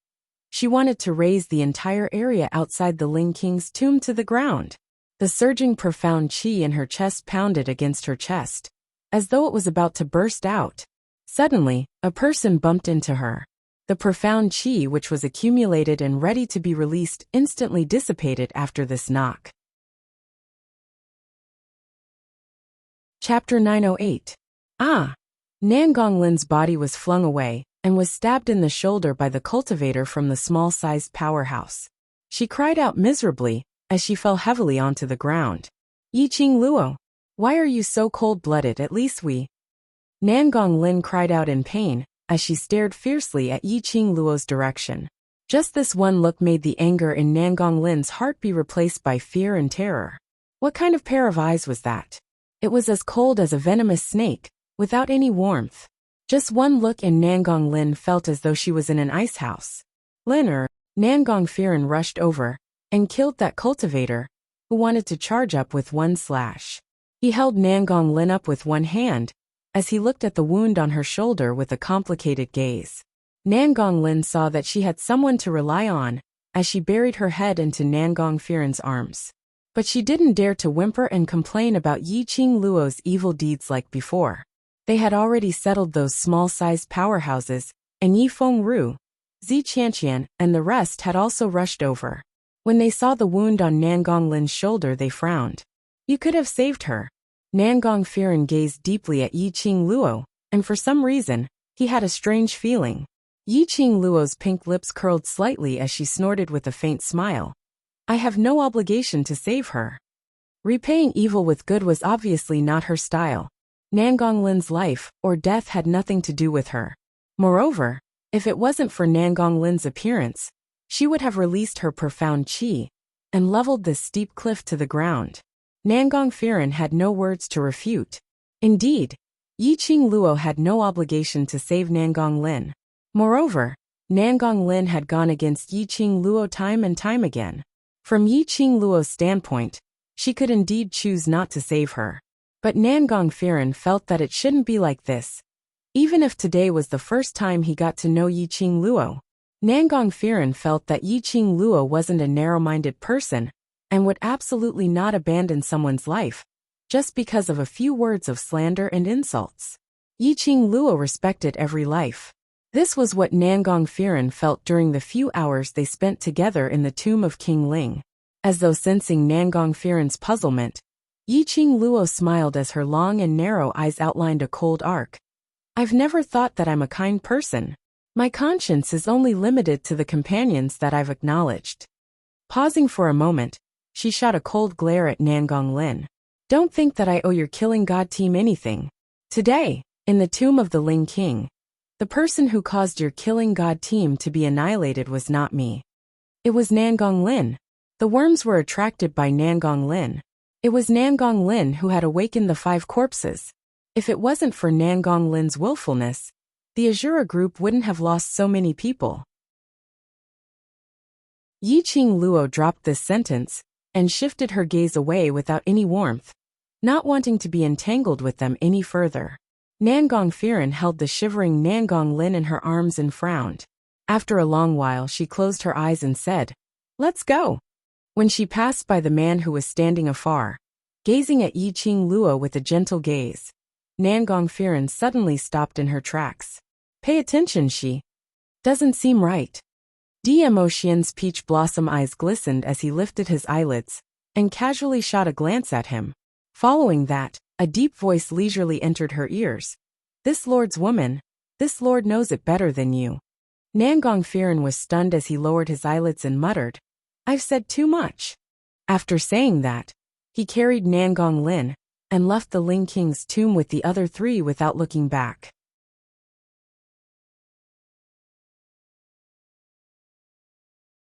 Speaker 1: She wanted to raise the entire area outside the Ling King's tomb to the ground. The surging profound qi in her chest pounded against her chest, as though it was about to burst out. Suddenly, a person bumped into her. The profound qi which was accumulated and ready to be released instantly dissipated after this knock. Chapter 908. Nangong Lin's body was flung away and was stabbed in the shoulder by the cultivator from the small-sized powerhouse. She cried out miserably as she fell heavily onto the ground. Yi Qing Luo, why are you so cold-blooded? At least we... Nangong Lin cried out in pain as she stared fiercely at Yi Qing Luo's direction. Just this one look made the anger in Nangong Lin's heart be replaced by fear and terror. What kind of pair of eyes was that? It was as cold as a venomous snake, without any warmth. Just one look and Nangong Lin felt as though she was in an ice house. Nangong Firen rushed over and killed that cultivator, who wanted to charge up with one slash. He held Nangong Lin up with one hand, as he looked at the wound on her shoulder with a complicated gaze. Nangong Lin saw that she had someone to rely on, as she buried her head into Nangong Firen's arms. But she didn't dare to whimper and complain about Yi Qing Luo's evil deeds like before. They had already settled those small-sized powerhouses, and Yi Fengru, Zi Qianqian, and the rest had also rushed over. When they saw the wound on Nangong Lin's shoulder they frowned. You could have saved her. Nangong Firen gazed deeply at Yi Qing Luo, and for some reason, he had a strange feeling. Yi Qing Luo's pink lips curled slightly as she snorted with a faint smile. I have no obligation to save her. Repaying evil with good was obviously not her style. Nangong Lin's life or death had nothing to do with her. Moreover, if it wasn't for Nangong Lin's appearance, she would have released her profound qi and leveled this steep cliff to the ground. Nangong Firen had no words to refute. Indeed, Yi Qing Luo had no obligation to save Nangong Lin. Moreover, Nangong Lin had gone against Yi Qing Luo time and time again. From Yi Qing Luo's standpoint, she could indeed choose not to save her. But Nangong Firen felt that it shouldn't be like this. Even if today was the first time he got to know Yi Qing Luo, Nangong Firen felt that Yi Qing Luo wasn't a narrow-minded person and would absolutely not abandon someone's life just because of a few words of slander and insults. Yi Qing Luo respected every life. This was what Nangong Firen felt during the few hours they spent together in the tomb of King Ling. As though sensing Nangong Firen's puzzlement, Yi Qing Luo smiled as her long and narrow eyes outlined a cold arc. I've never thought that I'm a kind person. My conscience is only limited to the companions that I've acknowledged. Pausing for a moment, she shot a cold glare at Nangong Lin. Don't think that I owe your killing god team anything. Today, in the tomb of the Ling King, the person who caused your killing god team to be annihilated was not me. It was Nangong Lin. The worms were attracted by Nangong Lin. It was Nangong Lin who had awakened the 5 corpses. If it wasn't for Nangong Lin's willfulness, the Azura group wouldn't have lost so many people. Yi Qing Luo dropped this sentence and shifted her gaze away without any warmth, not wanting to be entangled with them any further. Nangong Firen held the shivering Nangong Lin in her arms and frowned. After a long while she closed her eyes and said, "Let's go." When she passed by the man who was standing afar, gazing at Yi Qing Luo with a gentle gaze, Nangong Firen suddenly stopped in her tracks. "Pay attention, she doesn't seem right." Dmo Xian's peach blossom eyes glistened as he lifted his eyelids and casually shot a glance at him. Following that, a deep voice leisurely entered her ears. "This lord's woman. This lord knows it better than you." Nangong Firen was stunned as he lowered his eyelids and muttered, "I've said too much." After saying that, he carried Nangong Lin and left the Ling King's tomb with the other three without looking back.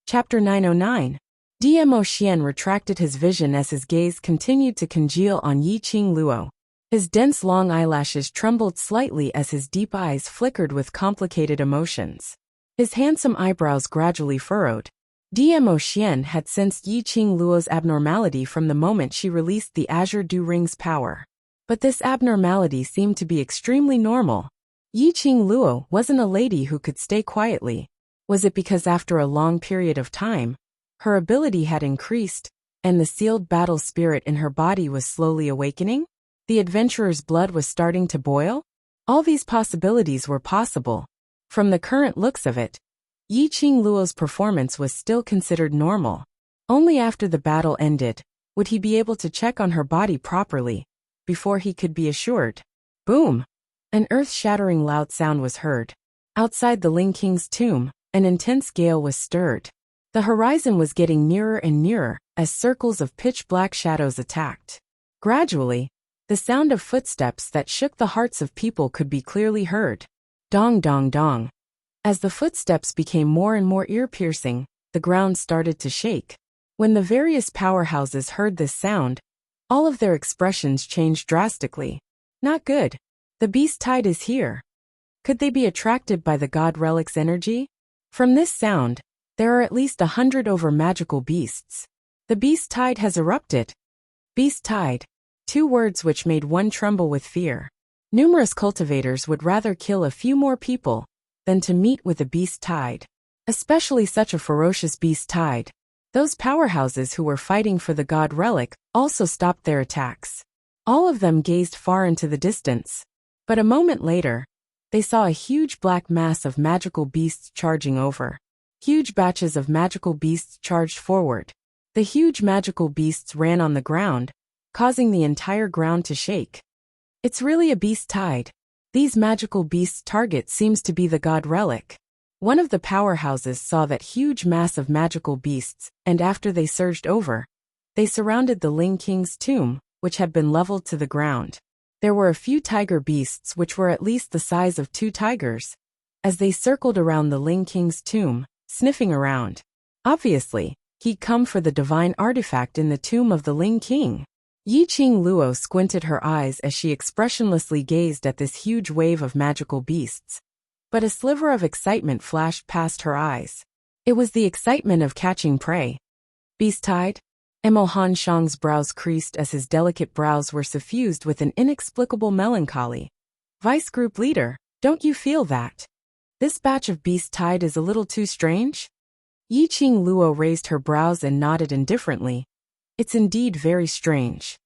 Speaker 1: Chapter 909. Dmo Xian retracted his vision as his gaze continued to congeal on Yi Qing Luo. His dense long eyelashes trembled slightly as his deep eyes flickered with complicated emotions. His handsome eyebrows gradually furrowed. Dmo Xian had sensed Yi Qing Luo's abnormality from the moment she released the Azure Dew Ring's power. But this abnormality seemed to be extremely normal. Yi Qing Luo wasn't a lady who could stay quietly. Was it because after a long period of time, her ability had increased, and the sealed battle spirit in her body was slowly awakening? The adventurer's blood was starting to boil? All these possibilities were possible. From the current looks of it, Yi Qing Luo's performance was still considered normal. Only after the battle ended would he be able to check on her body properly, before he could be assured. Boom! An earth-shattering loud sound was heard. Outside the Ling King's tomb, an intense gale was stirred. The horizon was getting nearer and nearer as circles of pitch-black shadows attacked. Gradually, the sound of footsteps that shook the hearts of people could be clearly heard. Dong dong dong. As the footsteps became more and more ear-piercing, the ground started to shake. When the various powerhouses heard this sound, all of their expressions changed drastically. Not good. The beast tide is here. Could they be attracted by the god relic's energy? From this sound, there are at least 100 over magical beasts. The beast tide has erupted. Beast tide. Two words which made one tremble with fear. Numerous cultivators would rather kill a few more people than to meet with a beast tide. Especially such a ferocious beast tide. Those powerhouses who were fighting for the god relic also stopped their attacks. All of them gazed far into the distance. But a moment later, they saw a huge black mass of magical beasts charging over. Huge batches of magical beasts charged forward. The huge magical beasts ran on the ground, causing the entire ground to shake. It's really a beast tide. These magical beasts' target seems to be the god relic. One of the powerhouses saw that huge mass of magical beasts, and after they surged over, they surrounded the Ling King's tomb, which had been leveled to the ground. There were a few tiger beasts which were at least the size of 2 tigers, as they circled around the Ling King's tomb, sniffing around. Obviously, he'd come for the divine artifact in the tomb of the Ling King. Yi Qing Luo squinted her eyes as she expressionlessly gazed at this huge wave of magical beasts. But a sliver of excitement flashed past her eyes. It was the excitement of catching prey. Beast tide? Emo Han Shang's brows creased as his delicate brows were suffused with an inexplicable melancholy. Vice Group Leader, don't you feel that? This batch of beast tide is a little too strange? Yi Qing Luo raised her brows and nodded indifferently. It's indeed very strange.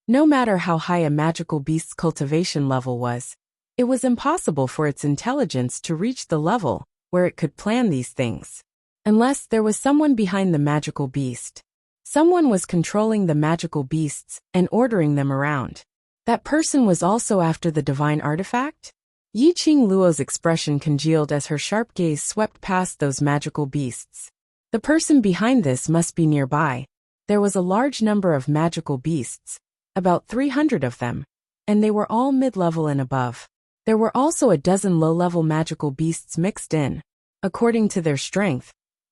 Speaker 1: No matter how high a magical beast's cultivation level was, it was impossible for its intelligence to reach the level where it could plan these things. Unless there was someone behind the magical beast. Someone was controlling the magical beasts and ordering them around. That person was also after the divine artifact? Yi Qing Luo's expression congealed as her sharp gaze swept past those magical beasts. The person behind this must be nearby. There was a large number of magical beasts, about 300 of them, and they were all mid-level and above. There were also a dozen low-level magical beasts mixed in. According to their strength,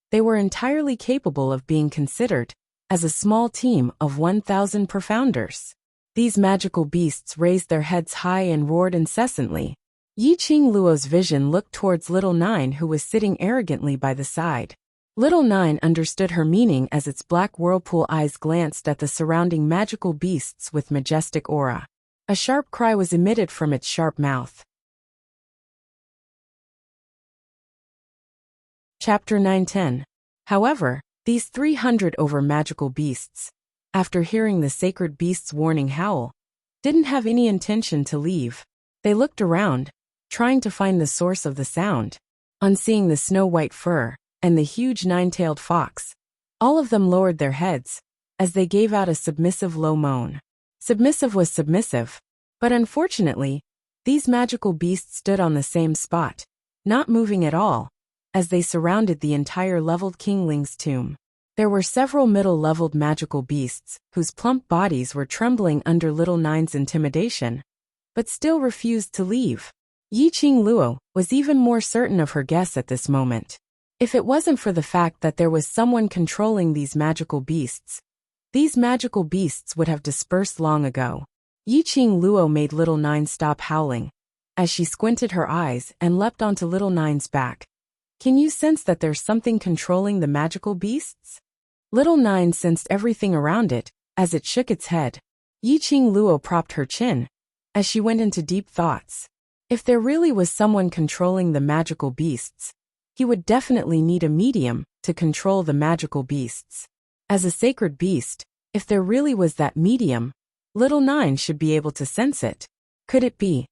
Speaker 1: they were entirely capable of being considered as a small team of 1,000 profounders. These magical beasts raised their heads high and roared incessantly. Yi Qing Luo's vision looked towards Little Nine, who was sitting arrogantly by the side. Little Nine understood her meaning as its black whirlpool eyes glanced at the surrounding magical beasts with majestic aura. A sharp cry was emitted from its sharp mouth. Chapter 9:10. However, these 300 over magical beasts, after hearing the sacred beast's warning howl, didn't have any intention to leave. They looked around, trying to find the source of the sound. On seeing the snow-white fur and the huge nine-tailed fox, all of them lowered their heads as they gave out a submissive low moan. Submissive was submissive, but unfortunately, these magical beasts stood on the same spot, not moving at all, as they surrounded the entire leveled Kingling's tomb. There were several middle-leveled magical beasts whose plump bodies were trembling under Little Nine's intimidation, but still refused to leave. Yiqing Luo was even more certain of her guess at this moment. If it wasn't for the fact that there was someone controlling these magical beasts would have dispersed long ago. Yiqing Luo made Little Nine stop howling, as she squinted her eyes and leapt onto Little Nine's back. Can you sense that there's something controlling the magical beasts? Little Nine sensed everything around it, as it shook its head. Yiqing Luo propped her chin, as she went into deep thoughts. If there really was someone controlling the magical beasts, he would definitely need a medium to control the magical beasts. As a sacred beast, if there really was that medium, Little Nine should be able to sense it. Could it be?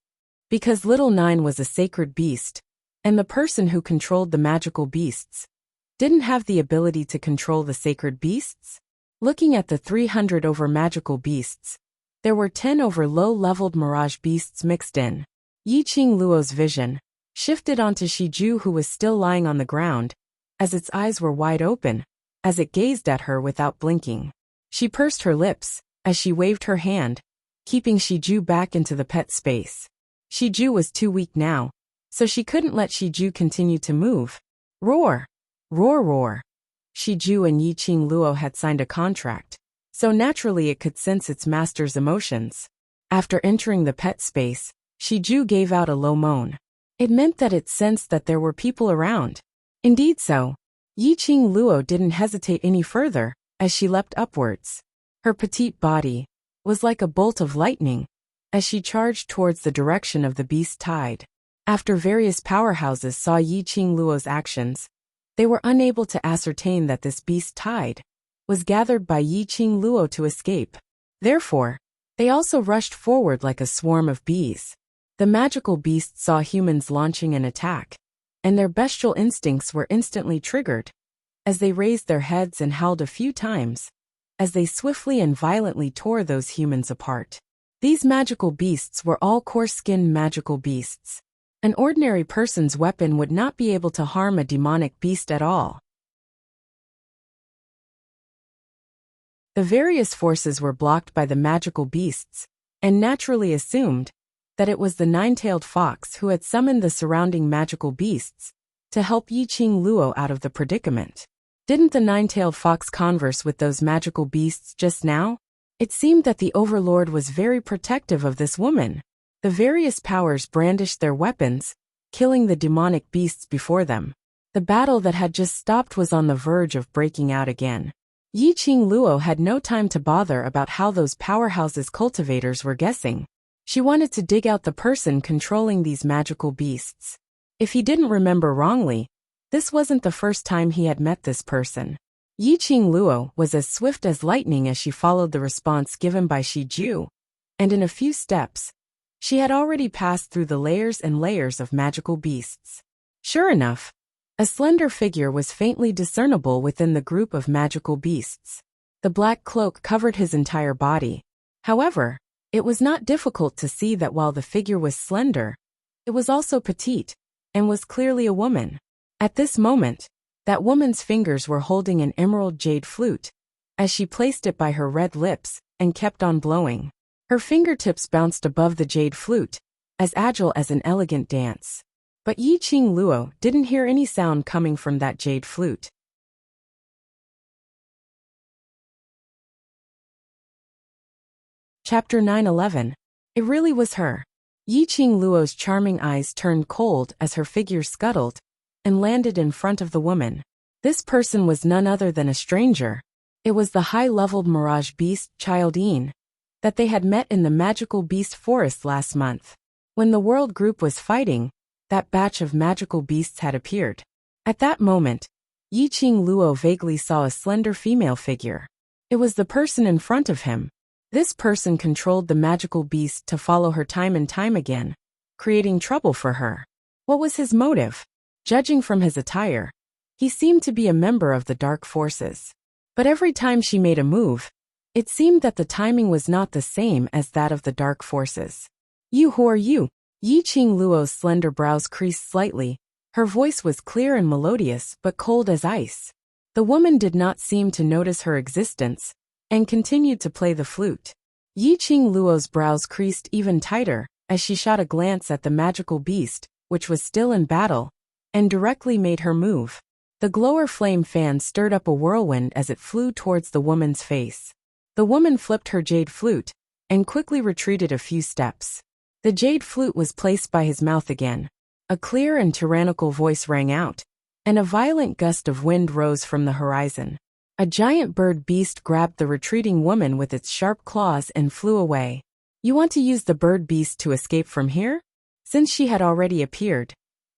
Speaker 1: Because Little Nine was a sacred beast, and the person who controlled the magical beasts didn't have the ability to control the sacred beasts? Looking at the 300 over magical beasts, there were 10 over low-leveled mirage beasts mixed in. Yiqing Luo's vision shifted onto Shiju, who was still lying on the ground, as its eyes were wide open, as it gazed at her without blinking. She pursed her lips as she waved her hand, keeping Shiju back into the pet space. Shiju was too weak now, so she couldn't let Shiju continue to move. Roar! Roar roar! Shiju and Yiqing Luo had signed a contract, so naturally it could sense its master's emotions. After entering the pet space, Shiju gave out a low moan. It meant that it sensed that there were people around. Indeed so. Yiqing Luo didn't hesitate any further, as she leapt upwards. Her petite body was like a bolt of lightning, as she charged towards the direction of the beast tide. After various powerhouses saw Yiqing Luo's actions, they were unable to ascertain that this beast tide was gathered by Yiqing Luo to escape. Therefore, they also rushed forward like a swarm of bees. The magical beasts saw humans launching an attack, and their bestial instincts were instantly triggered, as they raised their heads and howled a few times, as they swiftly and violently tore those humans apart. These magical beasts were all coarse-skinned magical beasts. An ordinary person's weapon would not be able to harm a demonic beast at all. The various forces were blocked by the magical beasts, and naturally assumed that it was the nine-tailed fox who had summoned the surrounding magical beasts to help Yiqing Luo out of the predicament. Didn't the nine-tailed fox converse with those magical beasts just now? It seemed that the Overlord was very protective of this woman. The various powers brandished their weapons, killing the demonic beasts before them. The battle that had just stopped was on the verge of breaking out again. Yiqing Luo had no time to bother about how those powerhouses' cultivators were guessing. She wanted to dig out the person controlling these magical beasts. If he didn't remember wrongly, this wasn't the first time he had met this person. Yiqing Luo was as swift as lightning as she followed the response given by Shiju, and in a few steps, she had already passed through the layers and layers of magical beasts. Sure enough, a slender figure was faintly discernible within the group of magical beasts. The black cloak covered his entire body. However, it was not difficult to see that while the figure was slender, it was also petite, and was clearly a woman. At this moment, that woman's fingers were holding an emerald jade flute, as she placed it by her red lips and kept on blowing. Her fingertips bounced above the jade flute, as agile as an elegant dance. But Yiqing Luo didn't hear any sound coming from that jade flute. Chapter 9:11. It really was her. Yiqing Luo's charming eyes turned cold as her figure scuttled and landed in front of the woman. This person was none other than a stranger. It was the high-leveled mirage beast, Childine, that they had met in the magical beast forest last month. When the world group was fighting, that batch of magical beasts had appeared. At that moment, Yiqing Luo vaguely saw a slender female figure. It was the person in front of him. This person controlled the magical beast to follow her time and time again, creating trouble for her. What was his motive? Judging from his attire, he seemed to be a member of the dark forces. But every time she made a move, it seemed that the timing was not the same as that of the dark forces. "You, who are you?" Yiqing Luo's slender brows creased slightly. Her voice was clear and melodious, but cold as ice. The woman did not seem to notice her existence, and continued to play the flute. Yiqing Luo's brows creased even tighter, as she shot a glance at the magical beast, which was still in battle, and directly made her move. The glower flame fan stirred up a whirlwind as it flew towards the woman's face. The woman flipped her jade flute, and quickly retreated a few steps. The jade flute was placed by his mouth again. A clear and tyrannical voice rang out, and a violent gust of wind rose from the horizon. A giant bird beast grabbed the retreating woman with its sharp claws and flew away. "You want to use the bird beast to escape from here?" Since she had already appeared,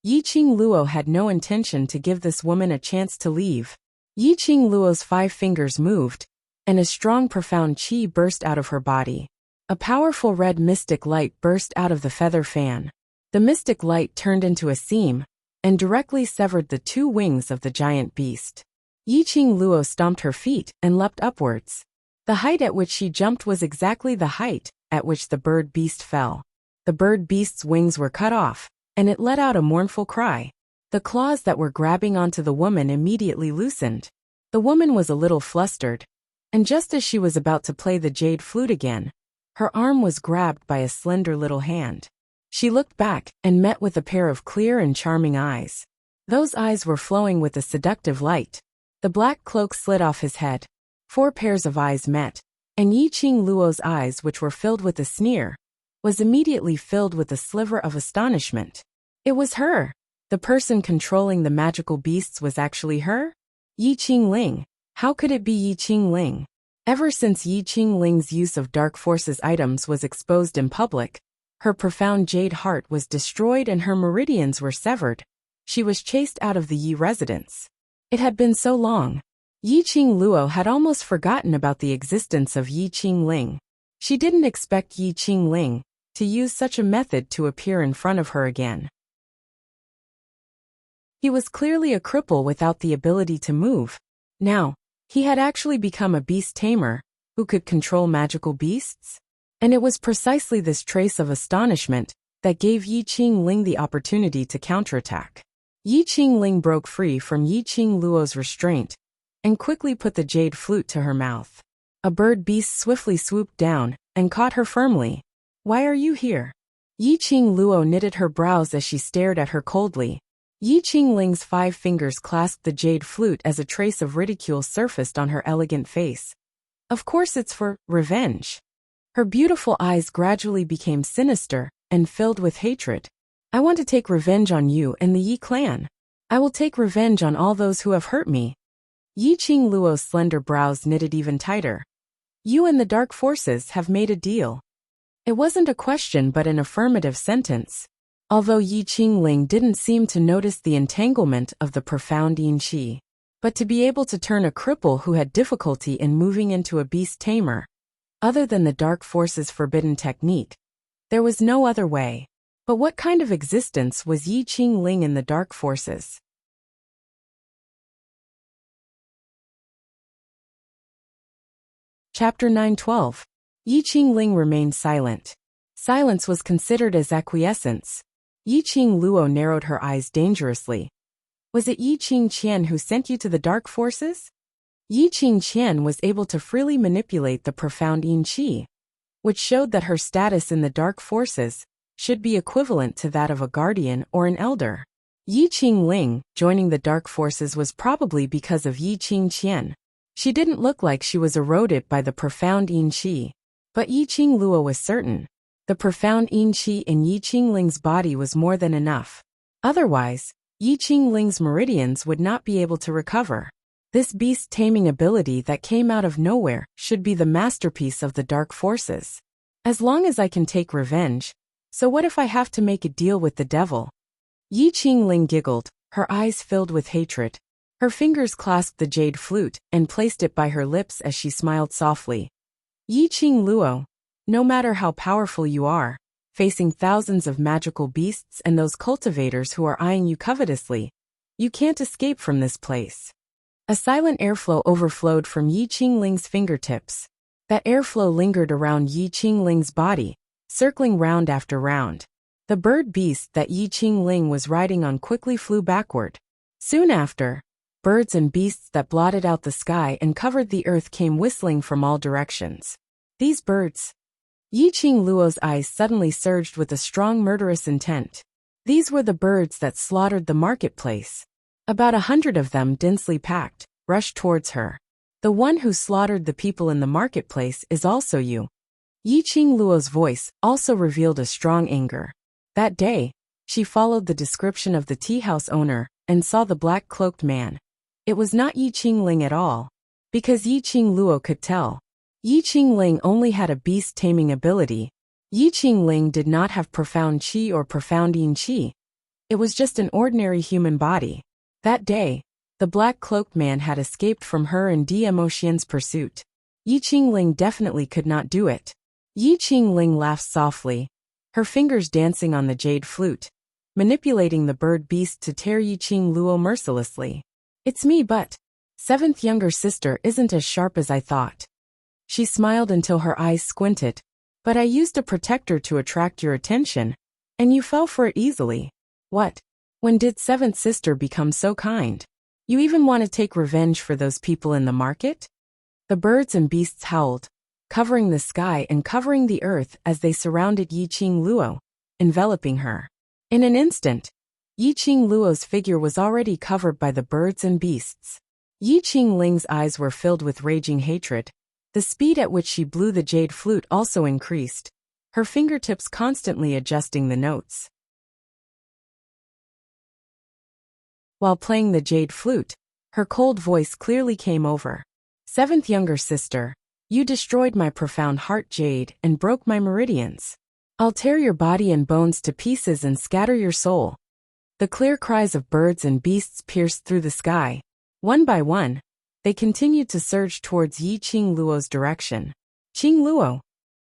Speaker 1: Yiqing Luo had no intention to give this woman a chance to leave. Yiqing Luo's 5 fingers moved, and a strong profound qi burst out of her body. A powerful red mystic light burst out of the feather fan. The mystic light turned into a seam, and directly severed the 2 wings of the giant beast. Yiqing Luo stomped her feet and leapt upwards. The height at which she jumped was exactly the height at which the bird beast fell. The bird beast's wings were cut off, and it let out a mournful cry. The claws that were grabbing onto the woman immediately loosened. The woman was a little flustered, and just as she was about to play the jade flute again, her arm was grabbed by a slender little hand. She looked back and met with a pair of clear and charming eyes. Those eyes were flowing with a seductive light. The black cloak slid off his head. 4 pairs of eyes met, and Yiqing Luo's eyes, which were filled with a sneer, was immediately filled with a sliver of astonishment. It was her. The person controlling the magical beasts was actually her? Yiqing Ling. How could it be Yiqing Ling? Ever since Yiqing Ling's use of Dark Forces items was exposed in public, her profound jade heart was destroyed and her meridians were severed. She was chased out of the Yi residence. It had been so long. Yiqing Luo had almost forgotten about the existence of Yiqing Ling. She didn't expect Yiqing Ling to use such a method to appear in front of her again. He was clearly a cripple without the ability to move. Now, he had actually become a beast tamer who could control magical beasts? And it was precisely this trace of astonishment that gave Yiqing Ling the opportunity to counterattack. Yiqing Ling broke free from Yiqing Luo's restraint and quickly put the jade flute to her mouth. A bird beast swiftly swooped down and caught her firmly. "Why are you here?" Yiqing Luo knitted her brows as she stared at her coldly. Yiqing Ling's 5 fingers clasped the jade flute as a trace of ridicule surfaced on her elegant face. "Of course it's for revenge." Her beautiful eyes gradually became sinister and filled with hatred. "I want to take revenge on you and the Yi clan. I will take revenge on all those who have hurt me." Yiqing Luo's slender brows knitted even tighter. "You and the dark forces have made a deal." It wasn't a question but an affirmative sentence. Although Yiqing Ling didn't seem to notice the entanglement of the profound yin qi. But to be able to turn a cripple who had difficulty in moving into a beast tamer, other than the dark forces' forbidden technique, there was no other way. But what kind of existence was Yiqing Ling in the dark forces? Chapter 9:12. Yiqing Ling remained silent. Silence was considered as acquiescence. Yiqing Luo narrowed her eyes dangerously. "Was it Yiqing Qian who sent you to the dark forces?" Yiqing Qian was able to freely manipulate the profound yin qi, which showed that her status in the dark forces should be equivalent to that of a guardian or an elder. Yiqing Ling joining the dark forces was probably because of Yiqing Qian. She didn't look like she was eroded by the profound yin qi, but Yiqing Luo was certain. The profound yin qi in Yiqing Ling's body was more than enough. Otherwise, Yi Qingling's meridians would not be able to recover. This beast-taming ability that came out of nowhere should be the masterpiece of the dark forces. As long as I can take revenge, so what if I have to make a deal with the devil? Yi Qingling giggled, her eyes filled with hatred. Her fingers clasped the jade flute and placed it by her lips as she smiled softly. Yi Qingluo, no matter how powerful you are, facing thousands of magical beasts and those cultivators who are eyeing you covetously, you can't escape from this place. A silent airflow overflowed from Yi Qingling's fingertips. That airflow lingered around Yi Qingling's body, circling round after round. The bird beast that Yi Qingling was riding on quickly flew backward. Soon after, birds and beasts that blotted out the sky and covered the earth came whistling from all directions. These birds. Yi Qingluo's eyes suddenly surged with a strong murderous intent. These were the birds that slaughtered the marketplace. About 100 of them, densely packed, rushed towards her. The one who slaughtered the people in the marketplace is also you. Yi Qingluo's voice also revealed a strong anger. That day, she followed the description of the tea house owner and saw the black-cloaked man. It was not Yi Qingling at all. Because Yi Qingluo could tell. Yi Qingling only had a beast-taming ability. Yi Qingling did not have profound qi or profound yin qi. It was just an ordinary human body. That day, the black-cloaked man had escaped from her and Emotian's pursuit. Yi Qingling definitely could not do it. Yi Qingling laughed softly, her fingers dancing on the jade flute, manipulating the bird beast to tear Yi Qingluo mercilessly. It's me, but seventh younger sister isn't as sharp as I thought. She smiled until her eyes squinted. But I used a protector to attract your attention, and you fell for it easily. What? When did seventh sister become so kind? You even want to take revenge for those people in the market? The birds and beasts howled, covering the sky and covering the earth as they surrounded Yi Qingluo, enveloping her. In an instant, Yi Qingluo's figure was already covered by the birds and beasts. Yi Qingling's eyes were filled with raging hatred. The speed at which she blew the jade flute also increased, her fingertips constantly adjusting the notes. While playing the jade flute, her cold voice clearly came over. Seventh younger sister, you destroyed my profound heart jade and broke my meridians. I'll tear your body and bones to pieces and scatter your soul. The clear cries of birds and beasts pierced through the sky. One by one, they continued to surge towards Yi Qingluo's direction. Qingluo,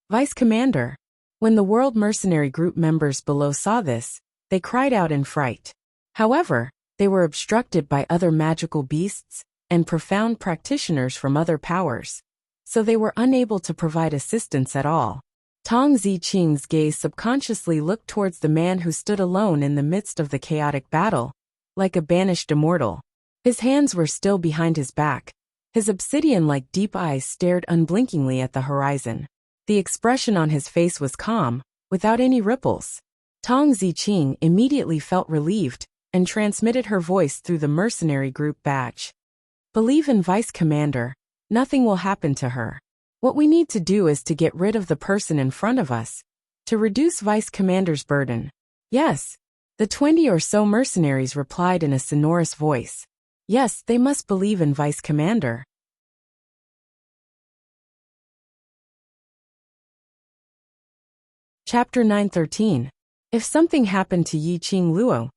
Speaker 1: Vice Commander. When the World Mercenary Group members below saw this, they cried out in fright. However, they were obstructed by other magical beasts and profound practitioners from other powers, so they were unable to provide assistance at all. Tong Ziqing's gaze subconsciously looked towards the man who stood alone in the midst of the chaotic battle, like a banished immortal. His hands were still behind his back. His obsidian-like deep eyes stared unblinkingly at the horizon. The expression on his face was calm, without any ripples. Tong Ziqing immediately felt relieved and transmitted her voice through the mercenary group badge. Believe in Vice Commander, nothing will happen to her. What we need to do is to get rid of the person in front of us, to reduce Vice Commander's burden. Yes, the 20 or so mercenaries replied in a sonorous voice. Yes, they must believe in Vice Commander. Chapter 913. If something happened to Yi Qingluo,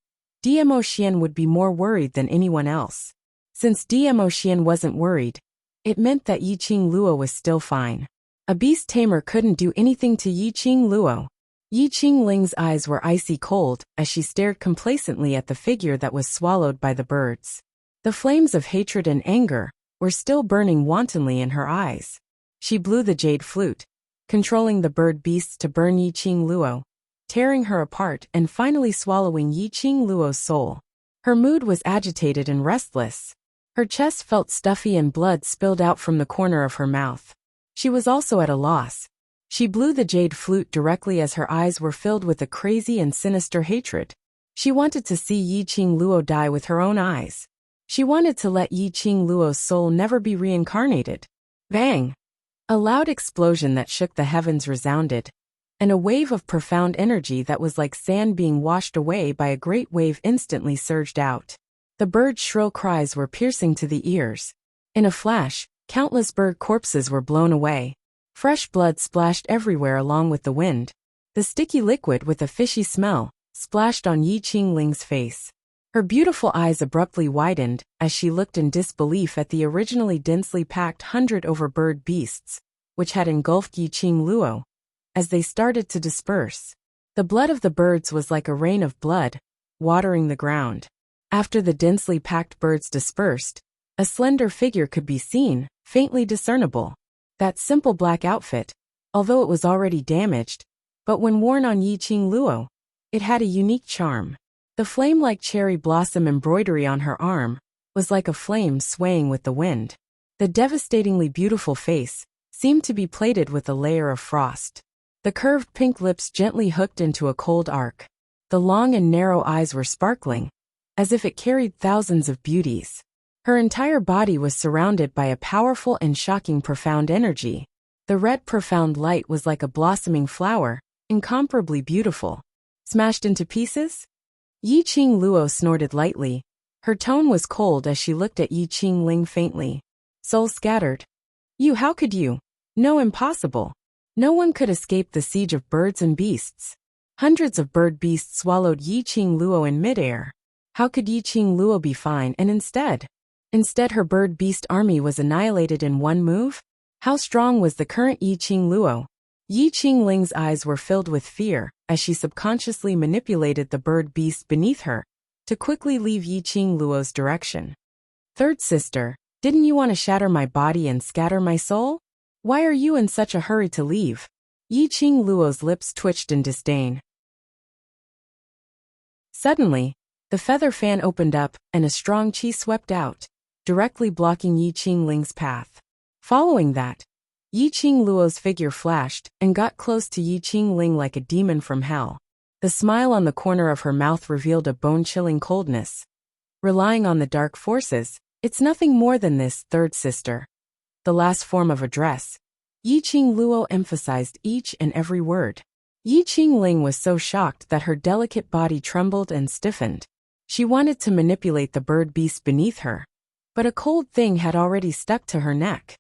Speaker 1: Emotian would be more worried than anyone else. Since Emotian wasn't worried, it meant that Yi Qingluo was still fine. A beast tamer couldn't do anything to Yi Qingluo. Yi Qingling's eyes were icy cold as she stared complacently at the figure that was swallowed by the birds. The flames of hatred and anger were still burning wantonly in her eyes. She blew the jade flute, controlling the bird beasts to burn Yi Qingluo, tearing her apart and finally swallowing Yi Qingluo's soul. Her mood was agitated and restless. Her chest felt stuffy and blood spilled out from the corner of her mouth. She was also at a loss. She blew the jade flute directly as her eyes were filled with a crazy and sinister hatred. She wanted to see Yi Qingluo die with her own eyes. She wanted to let Yi Qingluo's soul never be reincarnated. Bang! A loud explosion that shook the heavens resounded. and a wave of profound energy that was like sand being washed away by a great wave instantly surged out. The bird's shrill cries were piercing to the ears. In a flash, countless bird corpses were blown away. Fresh blood splashed everywhere along with the wind. The sticky liquid with a fishy smell splashed on Yi Qingling's face. Her beautiful eyes abruptly widened as she looked in disbelief at the originally densely packed hundred over bird beasts, which had engulfed Yi Qingluo, as they started to disperse. The blood of the birds was like a rain of blood, watering the ground. After the densely packed birds dispersed, a slender figure could be seen, faintly discernible. That simple black outfit, although it was already damaged, but when worn on Yi Qingluo, it had a unique charm. The flame-like cherry blossom embroidery on her arm was like a flame swaying with the wind. The devastatingly beautiful face seemed to be plated with a layer of frost. The curved pink lips gently hooked into a cold arc. The long and narrow eyes were sparkling, as if it carried thousands of beauties. Her entire body was surrounded by a powerful and shocking profound energy. The red profound light was like a blossoming flower, incomparably beautiful. Smashed into pieces? Yi Qingluo snorted lightly. Her tone was cold as she looked at Yi Qingling faintly. Soul scattered. You, how could you? No, impossible. No one could escape the siege of birds and beasts. Hundreds of bird beasts swallowed Yi Qingluo in midair. How could Yi Qingluo be fine and instead her bird beast army was annihilated in one move? How strong was the current Yi Qingluo? Yi Qingling's eyes were filled with fear as she subconsciously manipulated the bird beast beneath her to quickly leave Yi Qingluo's direction. Third sister, didn't you want to shatter my body and scatter my soul? Why are you in such a hurry to leave? Yi Qingluo's lips twitched in disdain. Suddenly, the feather fan opened up and a strong chi swept out, directly blocking Yi Qingling's path. Following that, Yi Qingluo's figure flashed and got close to Yi Qingling like a demon from hell. The smile on the corner of her mouth revealed a bone-chilling coldness. Relying on the dark forces, it's nothing more than this, third sister. The last form of address. Yi Qingluo emphasized each and every word. Yi Qingling was so shocked that her delicate body trembled and stiffened. She wanted to manipulate the bird beast beneath her, but a cold thing had already stuck to her neck.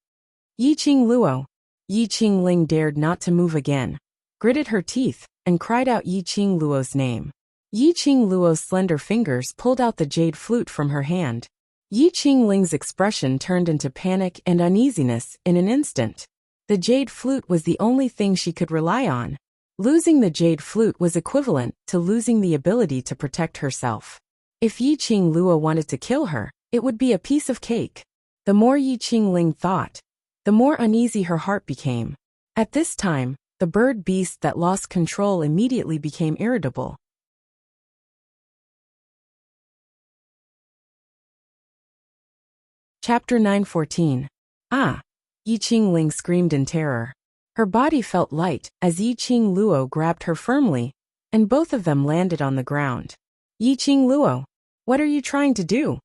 Speaker 1: Yi Qingluo. Yi Qingling dared not to move again, gritted her teeth, and cried out Yi Qingluo's name. Yi Qingluo's slender fingers pulled out the jade flute from her hand. Yi Qingling's expression turned into panic and uneasiness in an instant. The jade flute was the only thing she could rely on. Losing the jade flute was equivalent to losing the ability to protect herself. If Yi Qingluo wanted to kill her, it would be a piece of cake. The more Yi Qingling thought, the more uneasy her heart became. At this time, the bird beast that lost control immediately became irritable. Chapter 9:14. Ah! Yi Qingling screamed in terror. Her body felt light as Yi Qingluo grabbed her firmly, and both of them landed on the ground. Yi Qingluo, what are you trying to do?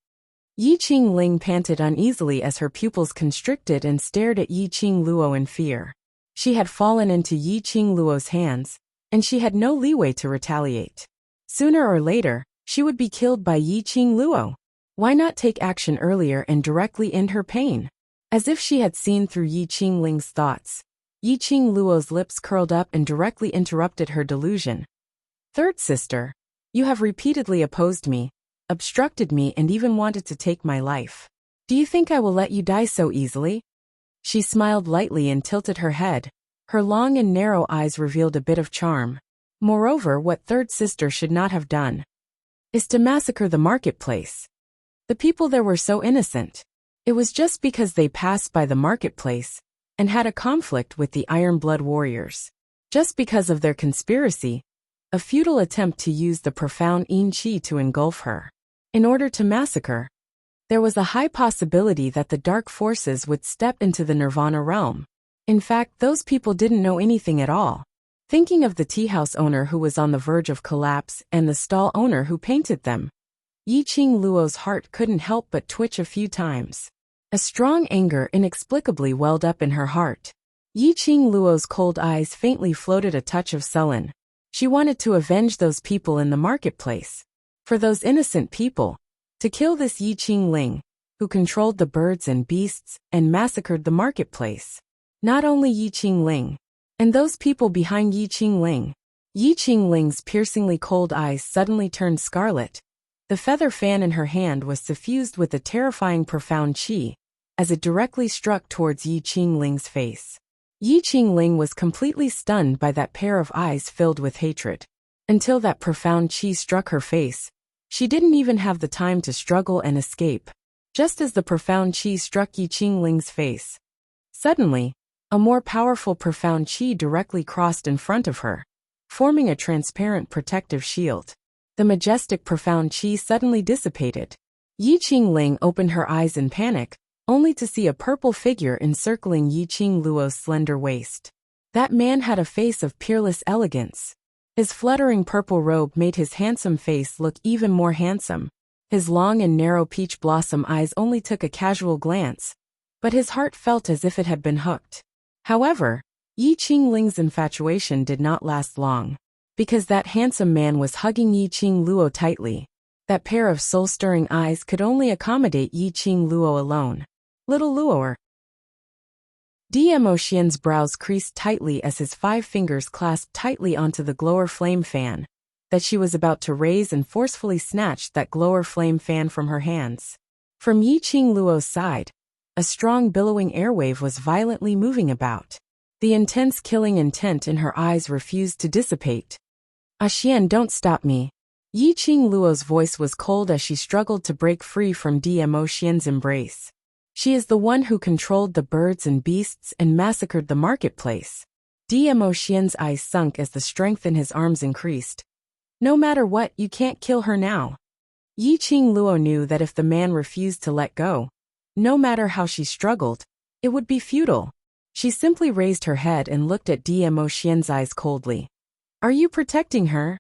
Speaker 1: Yi Qingling panted uneasily as her pupils constricted and stared at Yi Qingluo in fear. She had fallen into Yi Qingluo's hands, and she had no leeway to retaliate. Sooner or later, she would be killed by Yi Qingluo. Why not take action earlier and directly end her pain? As if she had seen through Yi Qingling's thoughts, Yi Qingluo's lips curled up and directly interrupted her delusion. Third sister, you have repeatedly opposed me, obstructed me, and even wanted to take my life. Do you think I will let you die so easily? She smiled lightly and tilted her head. Her long and narrow eyes revealed a bit of charm. Moreover, what third sister should not have done is to massacre the marketplace. The people there were so innocent. It was just because they passed by the marketplace and had a conflict with the Iron Blood warriors. Just because of their conspiracy, a futile attempt to use the profound Yin Qi to engulf her. In order to massacre, there was a high possibility that the dark forces would step into the Nirvana realm. In fact, those people didn't know anything at all. Thinking of the tea house owner who was on the verge of collapse and the stall owner who painted them, Yi Qingluo's heart couldn't help but twitch a few times. A strong anger inexplicably welled up in her heart. Yi Qing Luo's cold eyes faintly floated a touch of sullen. She wanted to avenge those people in the marketplace. For those innocent people. To kill this Yi Qing Ling, who controlled the birds and beasts and massacred the marketplace. Not only Yi Qing Ling. And those people behind Yi Qing Ling. Yi Qing Ling's piercingly cold eyes suddenly turned scarlet. The feather fan in her hand was suffused with a terrifying profound qi, as it directly struck towards Yi Qing Ling's face. Yi Qing Ling was completely stunned by that pair of eyes filled with hatred. Until that profound qi struck her face, she didn't even have the time to struggle and escape. Just as the profound qi struck Yi Qing Ling's face, suddenly, a more powerful profound qi directly crossed in front of her, forming a transparent protective shield. The majestic profound qi suddenly dissipated. Yi Qing Ling opened her eyes in panic, only to see a purple figure encircling Yi Qing Luo's slender waist. That man had a face of peerless elegance. His fluttering purple robe made his handsome face look even more handsome. His long and narrow peach blossom eyes only took a casual glance, but his heart felt as if it had been hooked. However, Yi Qing Ling's infatuation did not last long, because that handsome man was hugging Yi Qing Luo tightly. That pair of soul-stirring eyes could only accommodate Yi Qing Luo alone. Little Luoer. Dmo Xian's brows creased tightly as his 5 fingers clasped tightly onto the glower flame fan that she was about to raise and forcefully snatched that glower flame fan from her hands. From Yi Qing Luo's side, a strong billowing airwave was violently moving about. The intense killing intent in her eyes refused to dissipate. Xian, don't stop me. Yi Qing Luo's voice was cold as she struggled to break free from Dmo Xian's embrace. She is the one who controlled the birds and beasts and massacred the marketplace. Dmo Xian's eyes sunk as the strength in his arms increased. No matter what, you can't kill her now. Yi Qing Luo knew that if the man refused to let go, no matter how she struggled, it would be futile. She simply raised her head and looked at Dmo Xian's eyes coldly. Are you protecting her?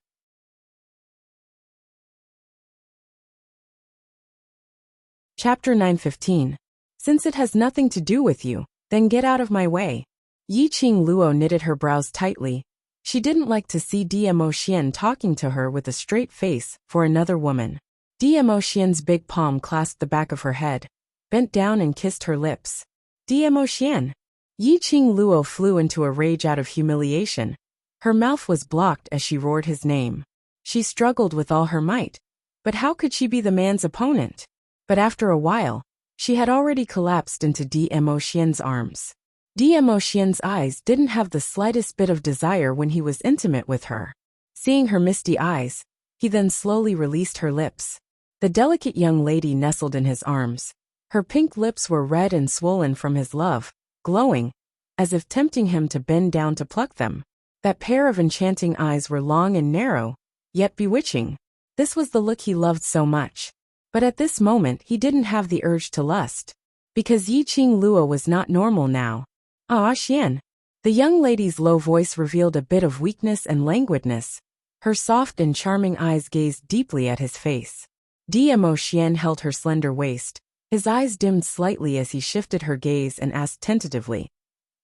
Speaker 1: Chapter 9:15. Since it has nothing to do with you, then get out of my way. Yi Qing Luo knitted her brows tightly. She didn't like to see Dmo Xian talking to her with a straight face for another woman. Dmo Xian's big palm clasped the back of her head, bent down and kissed her lips. Dmo Xian. Yi Qing Luo flew into a rage out of humiliation. Her mouth was blocked as she roared his name. She struggled with all her might. But how could she be the man's opponent? But after a while, she had already collapsed into Dmo Xian's arms. Dmo Xian's eyes didn't have the slightest bit of desire when he was intimate with her. Seeing her misty eyes, he then slowly released her lips. The delicate young lady nestled in his arms. Her pink lips were red and swollen from his love, glowing, as if tempting him to bend down to pluck them. That pair of enchanting eyes were long and narrow, yet bewitching. This was the look he loved so much. But at this moment he didn't have the urge to lust. Because Yi Qing Luo was not normal now. Ah, Xian. The young lady's low voice revealed a bit of weakness and languidness. Her soft and charming eyes gazed deeply at his face. Dmo Xian held her slender waist. His eyes dimmed slightly as he shifted her gaze and asked tentatively.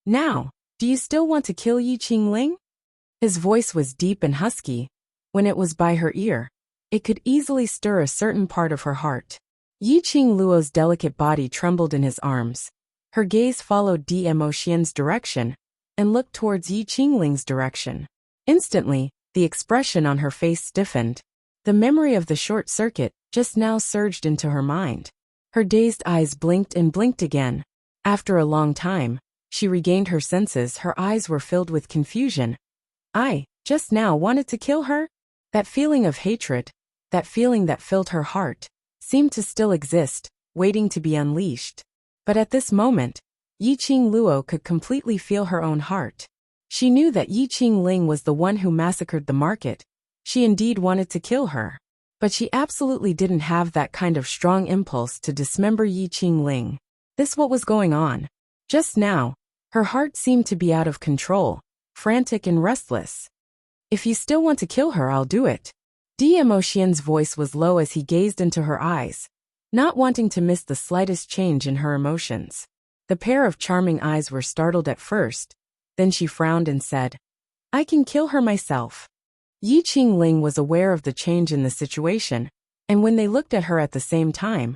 Speaker 1: Now, do you still want to kill Yi Qing Ling? His voice was deep and husky. When it was by her ear, it could easily stir a certain part of her heart. Yi Qing Luo's delicate body trembled in his arms. Her gaze followed Dmo Xian's direction and looked towards Yi Qing Ling's direction. Instantly, the expression on her face stiffened. The memory of the short circuit just now surged into her mind. Her dazed eyes blinked and blinked again. After a long time, she regained her senses. Her eyes were filled with confusion. I just now wanted to kill her? That feeling of hatred, that feeling that filled her heart, seemed to still exist, waiting to be unleashed. But at this moment, Yi Qing Luo could completely feel her own heart. She knew that Yi Qing Ling was the one who massacred the market. She indeed wanted to kill her. But she absolutely didn't have that kind of strong impulse to dismember Yi Qing Ling. This what was going on. Just now, her heart seemed to be out of control, frantic and restless. If you still want to kill her, I'll do it. Dmo Xian's voice was low as he gazed into her eyes, not wanting to miss the slightest change in her emotions. The pair of charming eyes were startled at first, Then she frowned and said, "I can kill her myself." Yi Qingling was aware of the change in the situation, and when they looked at her at the same time,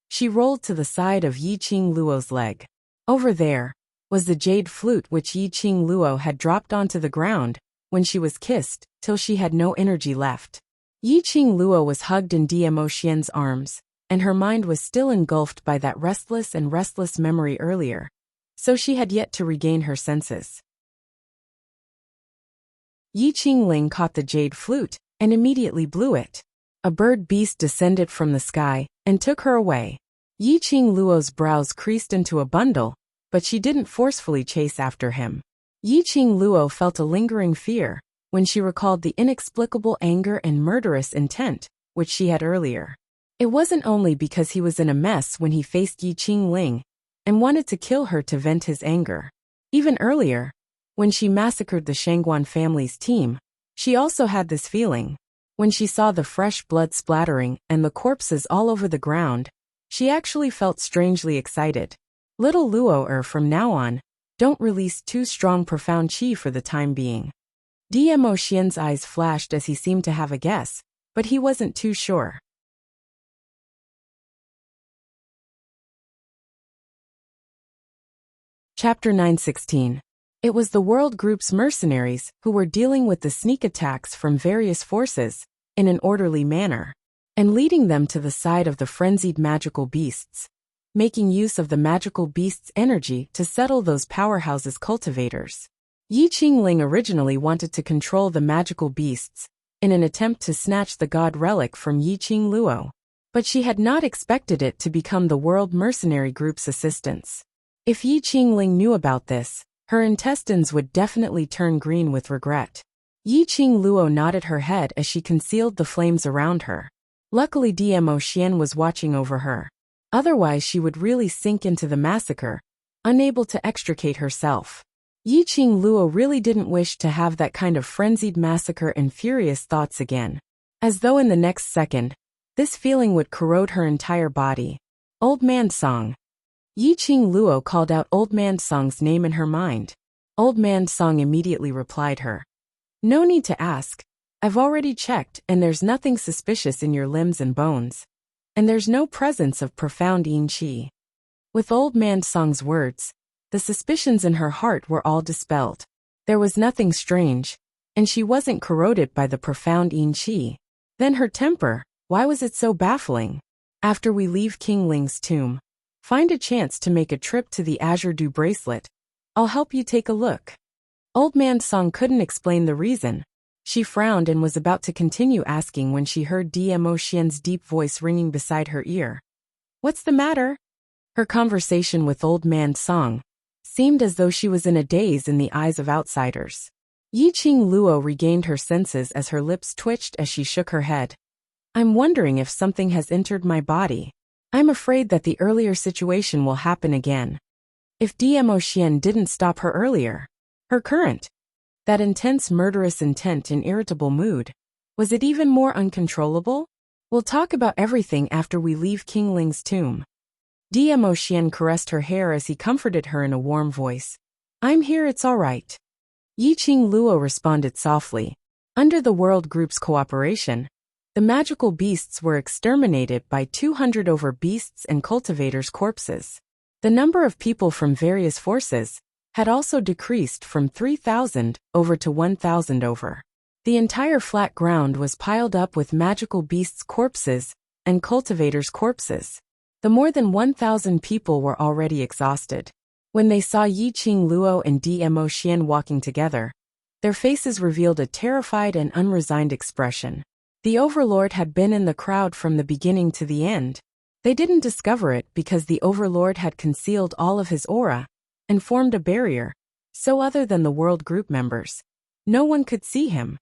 Speaker 1: she rolled to the side of Yi Qingluo's leg. Over there was the jade flute which Yi Qingluo had dropped onto the ground when she was kissed, till she had no energy left. Yi Qingluo was hugged in Dmo Xian's arms, and her mind was still engulfed by that restless memory earlier, so she had yet to regain her senses. Yi Qingling caught the jade flute and immediately blew it. A bird beast descended from the sky and took her away. Yi Qingluo's brows creased into a bundle, but she didn't forcefully chase after him. Yi Qingluo felt a lingering fear when she recalled the inexplicable anger and murderous intent which she had earlier. It wasn't only because he was in a mess when he faced Yi Qingling and wanted to kill her to vent his anger. Even earlier, when she massacred the Shangguan family's team, she also had this feeling. When she saw the fresh blood splattering and the corpses all over the ground, she actually felt strangely excited. Little Luo from now on, don't release too strong profound qi for the time being. Dmo Xian's eyes flashed as he seemed to have a guess, but he wasn't too sure. Chapter 916. It was the World Group's mercenaries who were dealing with the sneak attacks from various forces in an orderly manner, and leading them to the side of the frenzied magical beasts, making use of the magical beasts' energy to settle those powerhouses' cultivators. Yi Qingling originally wanted to control the magical beasts in an attempt to snatch the god relic from Yi Qingluo, but she had not expected it to become the World Mercenary Group's assistance. If Yi Qingling knew about this, her intestines would definitely turn green with regret. Yi Qingluo nodded her head as she concealed the flames around her. Luckily Dmo Xian was watching over her. Otherwise she would really sink into the massacre, unable to extricate herself. Yi Qingluo really didn't wish to have that kind of frenzied massacre and furious thoughts again. As though in the next second, this feeling would corrode her entire body. Old Man Song. Yi Qingluo called out Old Man Song's name in her mind. Old Man Song immediately replied her. "No need to ask. I've already checked and there's nothing suspicious in your limbs and bones. And there's no presence of profound yin qi." With Old Man Song's words, the suspicions in her heart were all dispelled. There was nothing strange, and she wasn't corroded by the profound yin qi. Then her temper, why was it so baffling? After we leave King Ling's tomb, find a chance to make a trip to the Azure Dew bracelet. I'll help you take a look. Old Man Song couldn't explain the reason. She frowned and was about to continue asking when she heard Dmo Xian's deep voice ringing beside her ear. "What's the matter?" Her conversation with Old Man Song seemed as though she was in a daze in the eyes of outsiders. Yi Qingluo regained her senses as her lips twitched as she shook her head. "I'm wondering if something has entered my body. I'm afraid that the earlier situation will happen again." If Dmo Xian didn't stop her earlier, her current, that intense murderous intent and irritable mood, was it even more uncontrollable? "We'll talk about everything after we leave King Ling's tomb." Dmo Xian caressed her hair as he comforted her in a warm voice. "I'm here, it's all right." Yi Qingluo responded softly. Under the World Group's cooperation, the magical beasts were exterminated by 200 over beasts and cultivators' corpses. The number of people from various forces had also decreased from 3,000 over to 1,000 over. The entire flat ground was piled up with magical beasts' corpses and cultivators' corpses. The more than 1,000 people were already exhausted. When they saw Yi Qingluo and Dmo Xian walking together, their faces revealed a terrified and unresigned expression. The Overlord had been in the crowd from the beginning to the end. They didn't discover it because the Overlord had concealed all of his aura and formed a barrier, so other than the World Group members, no one could see him.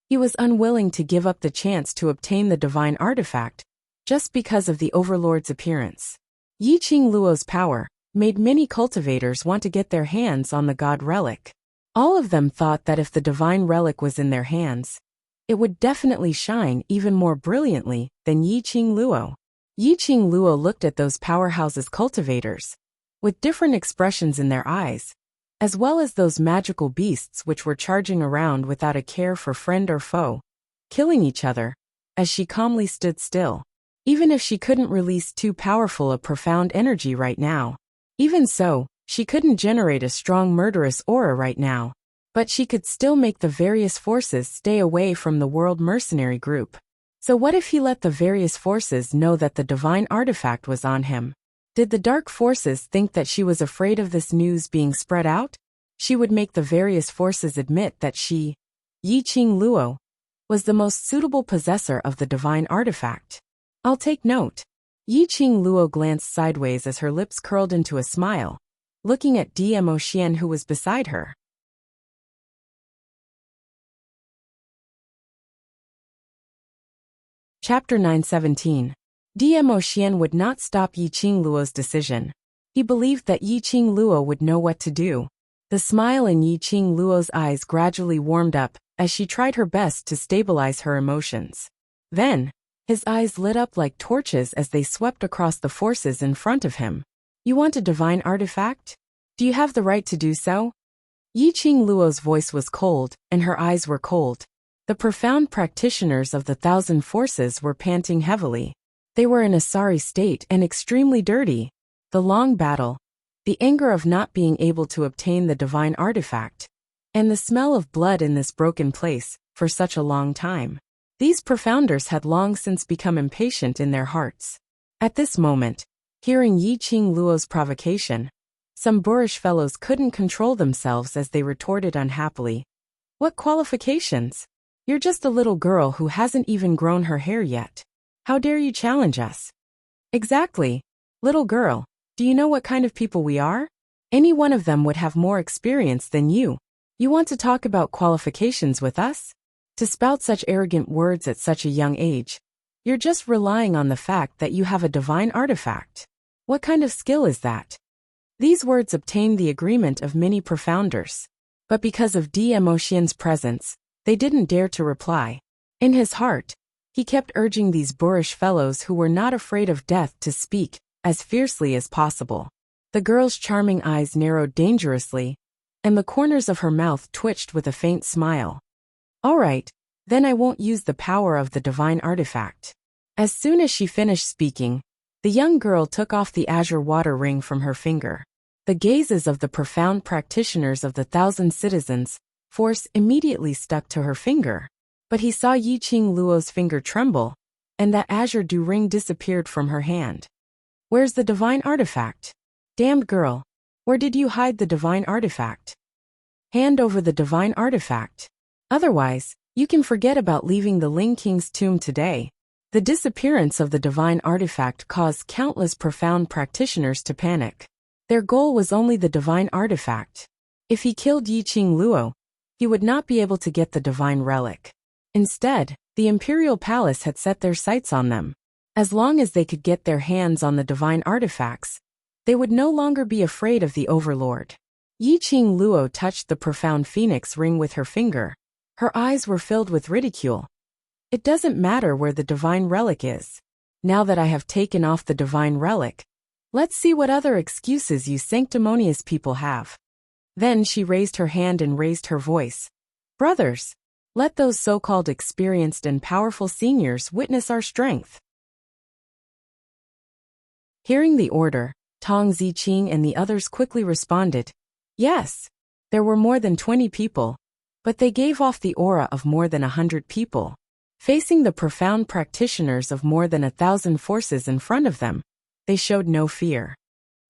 Speaker 1: He was unwilling to give up the chance to obtain the divine artifact just because of the Overlord's appearance. Yi Qingluo's power made many cultivators want to get their hands on the god relic. All of them thought that if the divine relic was in their hands, it would definitely shine even more brilliantly than Yi Qingluo. Yi Qingluo looked at those powerhouses' cultivators, with different expressions in their eyes, as well as those magical beasts which were charging around without a care for friend or foe, killing each other, as she calmly stood still. Even if she couldn't release too powerful a profound energy right now. Even so, she couldn't generate a strong murderous aura right now. But she could still make the various forces stay away from the world mercenary group. So what if he let the various forces know that the divine artifact was on him? Did the dark forces think that she was afraid of this news being spread out? She would make the various forces admit that she, Yiqing Luo, was the most suitable possessor of the divine artifact. I'll take note. Yiqing Luo glanced sideways as her lips curled into a smile, looking at Dmo Xian who was beside her. Chapter 917. Dmo Xian would not stop Yiqing Luo's decision. He believed that Yiqing Luo would know what to do. The smile in Yiqing Luo's eyes gradually warmed up as she tried her best to stabilize her emotions. Then, his eyes lit up like torches as they swept across the forces in front of him. You want a divine artifact? Do you have the right to do so? Yiqing Luo's voice was cold, and her eyes were cold. The profound practitioners of the thousand forces were panting heavily. They were in a sorry state and extremely dirty. The long battle, the anger of not being able to obtain the divine artifact, and the smell of blood in this broken place for such a long time. These profounders had long since become impatient in their hearts. At this moment, hearing Yiqing Luo's provocation, some boorish fellows couldn't control themselves as they retorted unhappily. What qualifications? You're just a little girl who hasn't even grown her hair yet. How dare you challenge us? Exactly. Little girl, do you know what kind of people we are? Any one of them would have more experience than you. You want to talk about qualifications with us? To spout such arrogant words at such a young age, you're just relying on the fact that you have a divine artifact. What kind of skill is that? These words obtained the agreement of many profounders. But because of Dmo Xian's presence, they didn't dare to reply. In his heart, he kept urging these boorish fellows who were not afraid of death to speak as fiercely as possible. The girl's charming eyes narrowed dangerously, and the corners of her mouth twitched with a faint smile. All right, then I won't use the power of the divine artifact. As soon as she finished speaking, the young girl took off the azure water ring from her finger. The gazes of the profound practitioners of the thousand citizens' force immediately stuck to her finger. But he saw Yiqing Luo's finger tremble, and that azure dew ring disappeared from her hand. Where's the divine artifact? Damned girl, where did you hide the divine artifact? Hand over the divine artifact. Otherwise, you can forget about leaving the Ling King's tomb today. The disappearance of the divine artifact caused countless profound practitioners to panic. Their goal was only the divine artifact. If he killed Yiqing Luo, he would not be able to get the divine relic. Instead, the imperial palace had set their sights on them. As long as they could get their hands on the divine artifacts, they would no longer be afraid of the overlord. Yiqing Luo touched the profound phoenix ring with her finger. Her eyes were filled with ridicule. It doesn't matter where the divine relic is. Now that I have taken off the divine relic, let's see what other excuses you sanctimonious people have. Then she raised her hand and raised her voice. Brothers, let those so-called experienced and powerful seniors witness our strength. Hearing the order, Tong Ziqing and the others quickly responded. Yes, there were more than 20 people, but they gave off the aura of more than 100 people. Facing the profound practitioners of more than 1,000 forces in front of them, they showed no fear.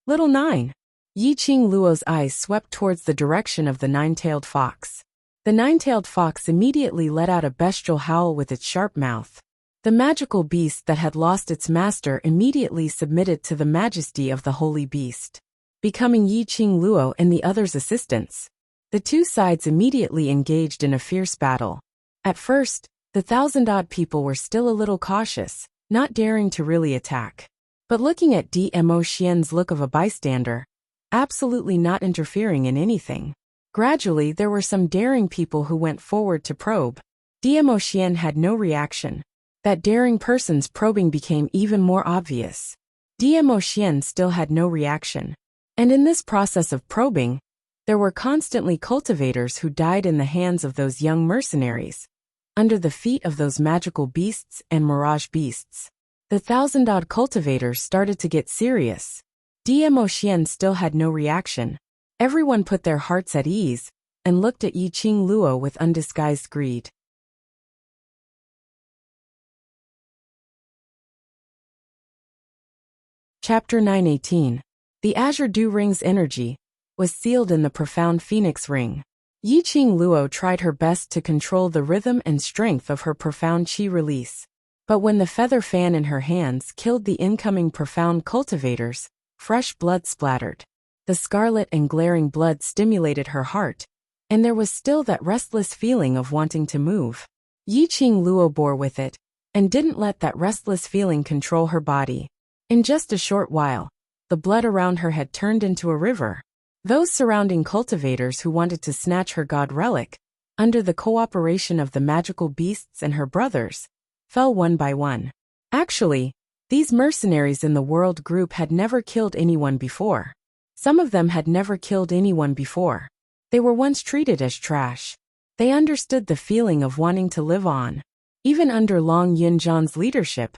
Speaker 1: Little Nine. Yiqing Luo's eyes swept towards the direction of the nine-tailed fox. The nine-tailed fox immediately let out a bestial howl with its sharp mouth. The magical beast that had lost its master immediately submitted to the majesty of the holy beast. Becoming Yiqing Luo and the others' assistants, the two sides immediately engaged in a fierce battle. At first, the 1,000-odd people were still a little cautious, not daring to really attack. But looking at Dmo Xian's look of a bystander, absolutely not interfering in anything. Gradually there were some daring people who went forward to probe. Dmo Xian had no reaction. That daring person's probing became even more obvious. Dmo Xian still had no reaction. And in this process of probing, there were constantly cultivators who died in the hands of those young mercenaries, under the feet of those magical beasts and mirage beasts. The 1,000-odd cultivators started to get serious. Dmo Xian still had no reaction. Everyone put their hearts at ease and looked at Yiqing Luo with undisguised greed. Chapter 9:18. The Azure Dew Ring's energy was sealed in the profound Phoenix Ring. Yiqing Luo tried her best to control the rhythm and strength of her profound qi release. But when the feather fan in her hands killed the incoming profound cultivators, fresh blood splattered. The scarlet and glaring blood stimulated her heart, and there was still that restless feeling of wanting to move. Yiqing Luo bore with it, and didn't let that restless feeling control her body. In just a short while, the blood around her had turned into a river. Those surrounding cultivators who wanted to snatch her god relic, under the cooperation of the magical beasts and her brothers, fell one by one. Actually, these mercenaries in the world group had never killed anyone before. Some of them had never killed anyone before. They were once treated as trash. They understood the feeling of wanting to live on. Even under Long Yunzhan's leadership,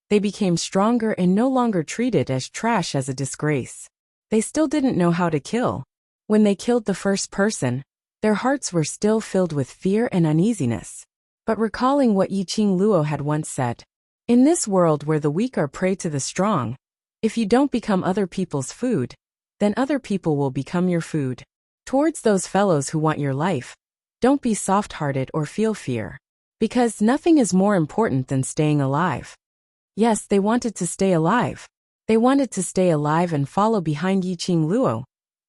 Speaker 1: they became stronger and no longer treated as trash as a disgrace. They still didn't know how to kill. When they killed the first person, their hearts were still filled with fear and uneasiness. But recalling what Yiqing Luo had once said, in this world where the weak are prey to the strong, if you don't become other people's food, then other people will become your food. Towards those fellows who want your life, don't be soft-hearted or feel fear. Because nothing is more important than staying alive. Yes, they wanted to stay alive. They wanted to stay alive and follow behind Yiqing Luo,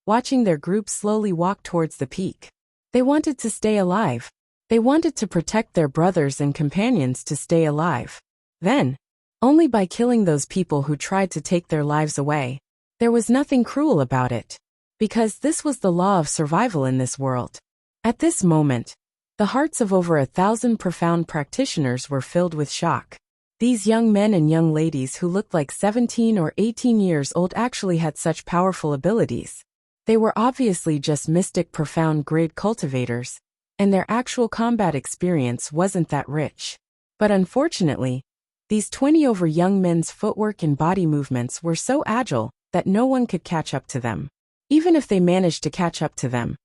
Speaker 1: watching their group slowly walk towards the peak. They wanted to stay alive. They wanted to protect their brothers and companions to stay alive. Then, only by killing those people who tried to take their lives away. There was nothing cruel about it. Because this was the law of survival in this world. At this moment, the hearts of over 1,000 profound practitioners were filled with shock. These young men and young ladies who looked like 17 or 18 years old actually had such powerful abilities. They were obviously just mystic profound grade cultivators, and their actual combat experience wasn't that rich. But unfortunately, these 20 over young men's footwork and body movements were so agile that no one could catch up to them. Even if they managed to catch up to them,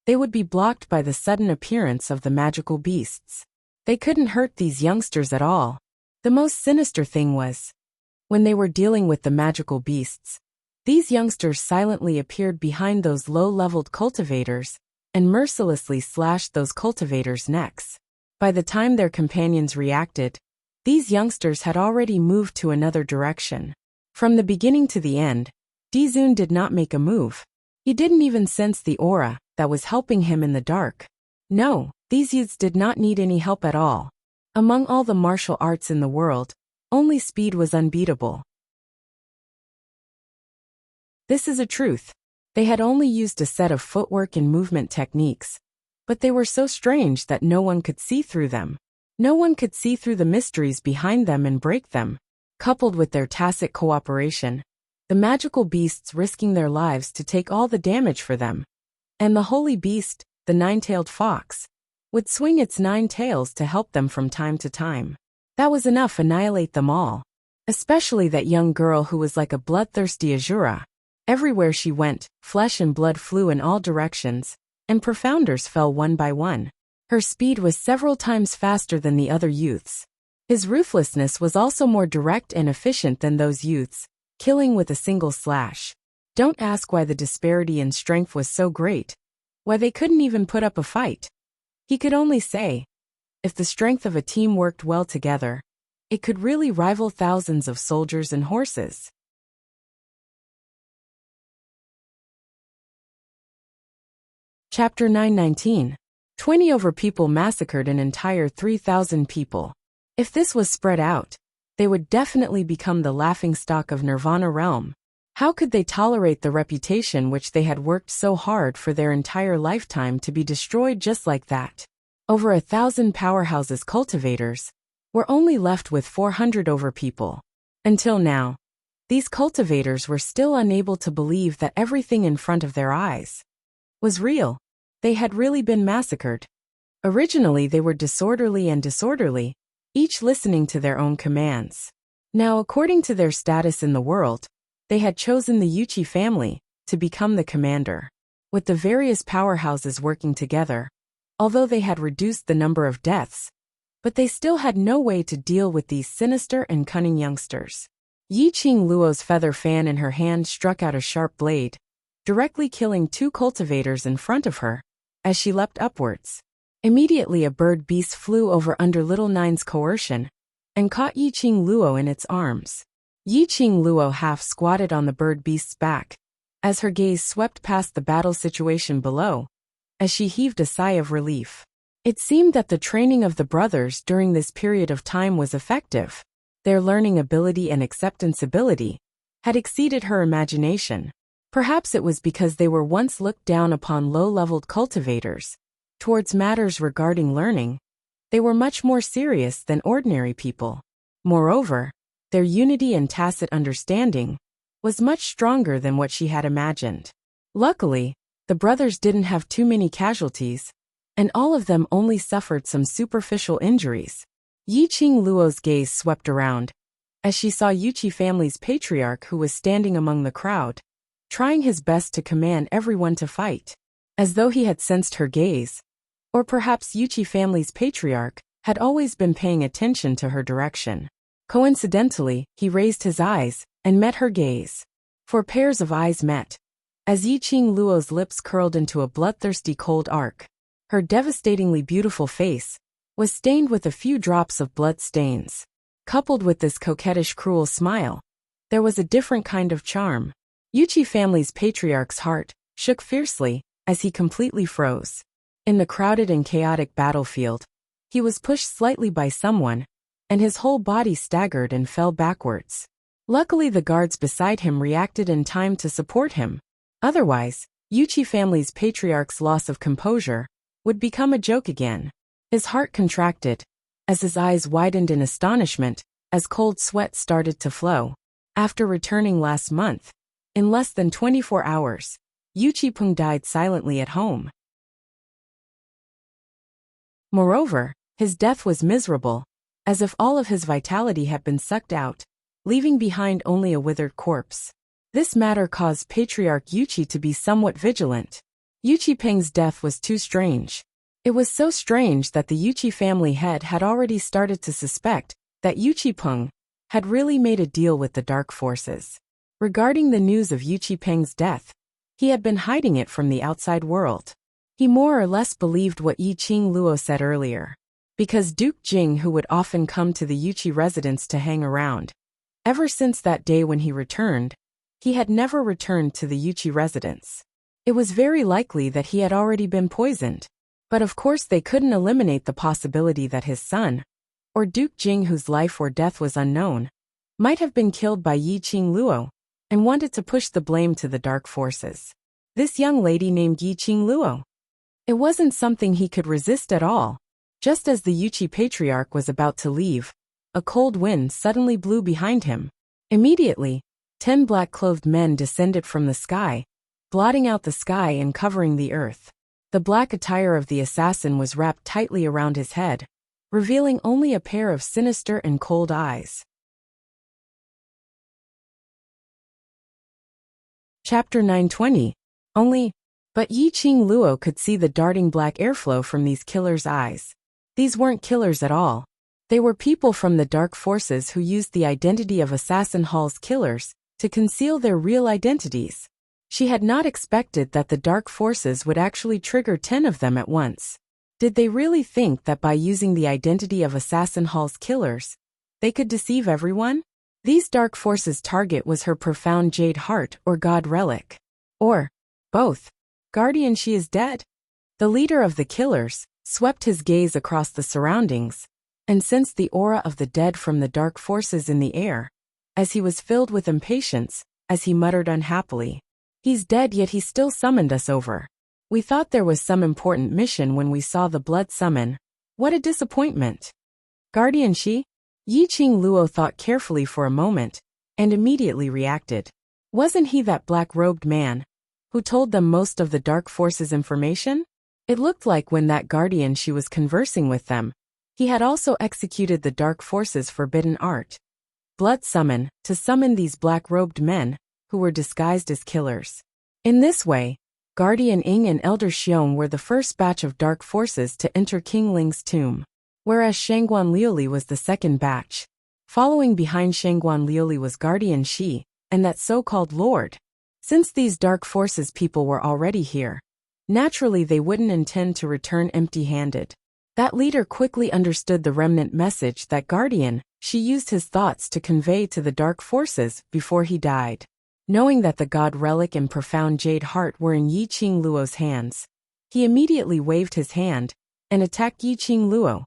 Speaker 1: they would be blocked by the sudden appearance of the magical beasts. They couldn't hurt these youngsters at all. The most sinister thing was, when they were dealing with the magical beasts, these youngsters silently appeared behind those low-leveled cultivators and mercilessly slashed those cultivators' necks. By the time their companions reacted, these youngsters had already moved to another direction. From the beginning to the end, Dizun did not make a move. He didn't even sense the aura that was helping him in the dark. No, these youths did not need any help at all. Among all the martial arts in the world, only speed was unbeatable. This is a truth. They had only used a set of footwork and movement techniques, but they were so strange that no one could see through them. No one could see through the mysteries behind them and break them. Coupled with their tacit cooperation, the magical beasts risking their lives to take all the damage for them. And the holy beast, the nine-tailed fox, would swing its 9 tails to help them from time to time. That was enough to annihilate them all. Especially that young girl who was like a bloodthirsty Azura. Everywhere she went, flesh and blood flew in all directions, and profounders fell one by one. Her speed was several times faster than the other youths. His ruthlessness was also more direct and efficient than those youths, killing with a single slash. Don't ask why the disparity in strength was so great. Why they couldn't even put up a fight. He could only say, if the strength of a team worked well together, it could really rival thousands of soldiers and horses. Chapter 9:19. 20 over people massacred an entire 3,000 people. If this was spread out, they would definitely become the laughingstock of Nirvana realm. How could they tolerate the reputation which they had worked so hard for their entire lifetime to be destroyed just like that? Over 1,000 powerhouses cultivators were only left with 400 over people. Until now, These cultivators were still unable to believe that everything in front of their eyes was real. They had really been massacred. Originally they were disorderly, each listening to their own commands. Now, according to their status in the world, they had chosen the Yuchi family to become the commander. With the various powerhouses working together, although they had reduced the number of deaths, but they still had no way to deal with these sinister and cunning youngsters. Yi Qing Luo's feather fan in her hand struck out a sharp blade, directly killing 2 cultivators in front of her as she leapt upwards. Immediately a bird beast flew over under Little Nine's coercion and caught Yi Qing Luo in its arms. Yi Qing Luo half squatted on the bird beast's back as her gaze swept past the battle situation below, as she heaved a sigh of relief. It seemed that the training of the brothers during this period of time was effective. Their learning ability and acceptance ability had exceeded her imagination. Perhaps it was because they were once looked down upon low-leveled cultivators. Towards matters regarding learning, they were much more serious than ordinary people. Moreover, their unity and tacit understanding was much stronger than what she had imagined. Luckily, the brothers didn't have too many casualties, and all of them only suffered some superficial injuries. Yi Qing Luo's gaze swept around as she saw Yuchi family's patriarch, who was standing among the crowd, trying his best to command everyone to fight. As though he had sensed her gaze, or perhaps Yuchi family's patriarch had always been paying attention to her direction. Coincidentally, he raised his eyes and met her gaze. 4 pairs of eyes met, as Yi Qing Luo's lips curled into a bloodthirsty cold arc. Her devastatingly beautiful face was stained with a few drops of blood stains. Coupled with this coquettish cruel smile, there was a different kind of charm. Yuchi family's patriarch's heart shook fiercely as he completely froze. In the crowded and chaotic battlefield, he was pushed slightly by someone, and his whole body staggered and fell backwards. Luckily, the guards beside him reacted in time to support him. Otherwise, Yuchi family's patriarch's loss of composure would become a joke again. His heart contracted as his eyes widened in astonishment as cold sweat started to flow. After returning last month, in less than 24 hours, Yuchi Peng died silently at home. Moreover, his death was miserable, as if all of his vitality had been sucked out, leaving behind only a withered corpse. This matter caused Patriarch Yuchi to be somewhat vigilant. Yuchi Peng's death was too strange. It was so strange that the Yuchi family head had already started to suspect that Yuchi Peng had really made a deal with the dark forces. Regarding the news of Yuchi Peng's death, he had been hiding it from the outside world. He more or less believed what Yi Qing Luo said earlier, because Duke Jing, who would often come to the Yuchi residence to hang around, ever since that day when he returned, he had never returned to the Yuchi residence. It was very likely that he had already been poisoned, but of course they couldn't eliminate the possibility that his son, or Duke Jing, whose life or death was unknown, might have been killed by Yi Qing Luo, and wanted to push the blame to the dark forces. This young lady named Yi Qing Luo. It wasn't something he could resist at all. Just as the Yuchi patriarch was about to leave, a cold wind suddenly blew behind him. Immediately, 10 black-clothed men descended from the sky, blotting out the sky and covering the earth. The black attire of the assassin was wrapped tightly around his head, revealing only a pair of sinister and cold eyes. Chapter 920. But Yi Qing Luo could see the darting black airflow from these killers' eyes. These weren't killers at all. They were people from the dark forces who used the identity of Assassin Hall's killers to conceal their real identities. She had not expected that the dark forces would actually trigger 10 of them at once. Did they really think that by using the identity of Assassin Hall's killers, they could deceive everyone? These dark forces' target was her profound jade heart or god relic. Or both. Guardian, she is dead. The leader of the killers swept his gaze across the surroundings and sensed the aura of the dead from the dark forces in the air, as he was filled with impatience, as he muttered unhappily. He's dead, yet he still summoned us over. We thought there was some important mission when we saw the blood summon. What a disappointment. Guardian, she? Yi Qing Luo thought carefully for a moment, and immediately reacted. Wasn't he that black-robed man who told them most of the dark forces' information? It looked like when that guardian she was conversing with them, he had also executed the dark forces' forbidden art. Blood summon, to summon these black-robed men, who were disguised as killers. In this way, Guardian Ing and Elder Xiong were the first batch of dark forces to enter King Ling's tomb, whereas Shangguan Liuli was the second batch. Following behind Shangguan Liuli was Guardian Shi, and that so-called Lord. Since these dark forces people were already here, naturally they wouldn't intend to return empty-handed. That leader quickly understood the remnant message that Guardian Shi used his thoughts to convey to the dark forces before he died. Knowing that the god relic and profound jade heart were in Yi Qing Luo's hands, he immediately waved his hand and attacked Yi Qing Luo,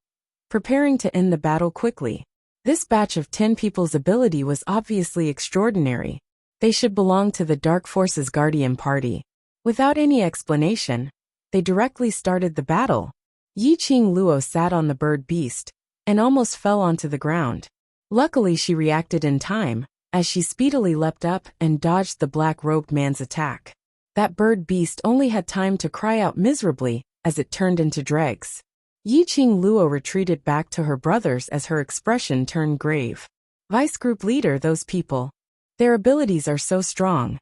Speaker 1: preparing to end the battle quickly. This batch of 10 people's ability was obviously extraordinary. They should belong to the Dark Forces Guardian Party. Without any explanation, they directly started the battle. Yi Qing Luo sat on the bird beast and almost fell onto the ground. Luckily she reacted in time, as she speedily leapt up and dodged the black-robed man's attack. That bird beast only had time to cry out miserably as it turned into dregs. Yi Qing Luo retreated back to her brothers as her expression turned grave. Vice Group Leader, those people. Their abilities are so strong.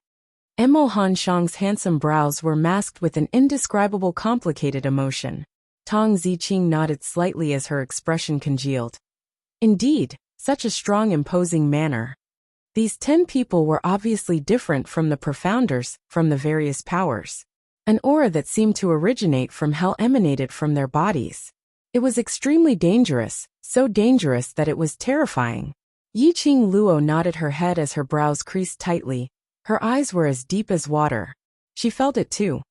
Speaker 1: Mo Han Shang's handsome brows were masked with an indescribable complicated emotion. Tong Ziqing nodded slightly as her expression congealed. Indeed, such a strong imposing manner. These 10 people were obviously different from the profounders, from the various powers. An aura that seemed to originate from hell emanated from their bodies. It was extremely dangerous, so dangerous that it was terrifying. Yi Qing Luo nodded her head as her brows creased tightly. Her eyes were as deep as water. She felt it too.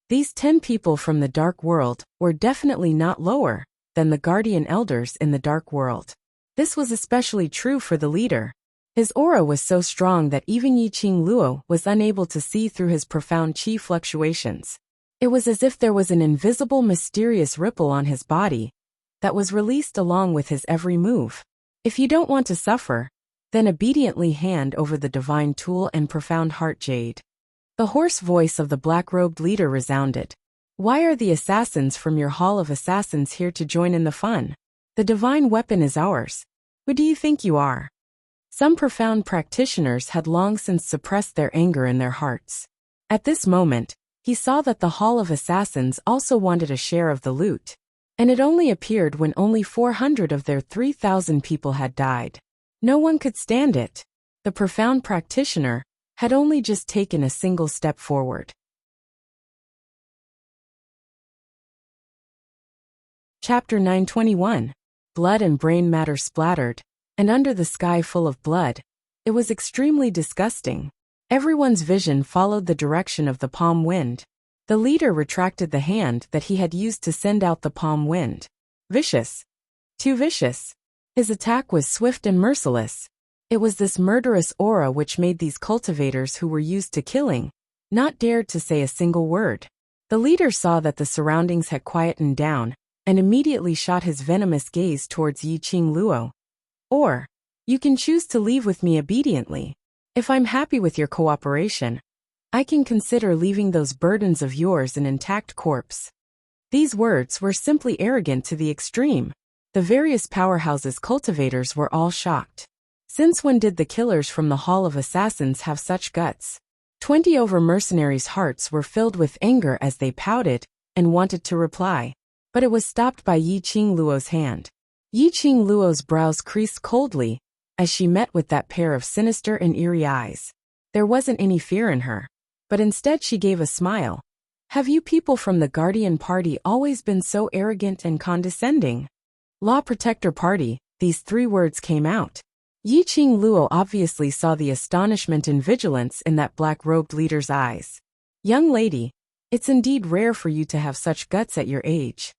Speaker 1: These 10 people from the dark world were definitely not lower than the guardian elders in the dark world. This was especially true for the leader. His aura was so strong that even Yi Qing Luo was unable to see through his profound qi fluctuations. It was as if there was an invisible mysterious ripple on his body that was released along with his every move. If you don't want to suffer, then obediently hand over the divine tool and profound heart jade. The hoarse voice of the black-robed leader resounded. Why are the assassins from your Hall of Assassins here to join in the fun? The divine weapon is ours. Who do you think you are? Some profound practitioners had long since suppressed their anger in their hearts. At this moment, he saw that the Hall of Assassins also wanted a share of the loot. And it only appeared when only 400 of their 3,000 people had died. No one could stand it. The profound practitioner had only just taken a single step forward. Chapter 921. Blood and brain matter splattered, and under the sky full of blood, it was extremely disgusting. Everyone's vision followed the direction of the palm wind. The leader retracted the hand that he had used to send out the palm wind. Vicious. Too vicious. His attack was swift and merciless. It was this murderous aura which made these cultivators who were used to killing not dare to say a single word. The leader saw that the surroundings had quietened down, and immediately shot his venomous gaze towards Yi Qing Luo. Or, you can choose to leave with me obediently. If I'm happy with your cooperation, I can consider leaving those burdens of yours an intact corpse. These words were simply arrogant to the extreme. The various powerhouses' cultivators were all shocked. Since when did the killers from the Hall of Assassins have such guts? 20 over mercenaries' hearts were filled with anger as they pouted and wanted to reply. But it was stopped by Yi Qing Luo's hand. Yi Qing Luo's brows creased coldly as she met with that pair of sinister and eerie eyes. There wasn't any fear in her, but instead she gave a smile. Have you people from the Guardian Party always been so arrogant and condescending? Law Protector Party, these 3 words came out. Yi Qing Luo obviously saw the astonishment and vigilance in that black-robed leader's eyes. Young lady, it's indeed rare for you to have such guts at your age.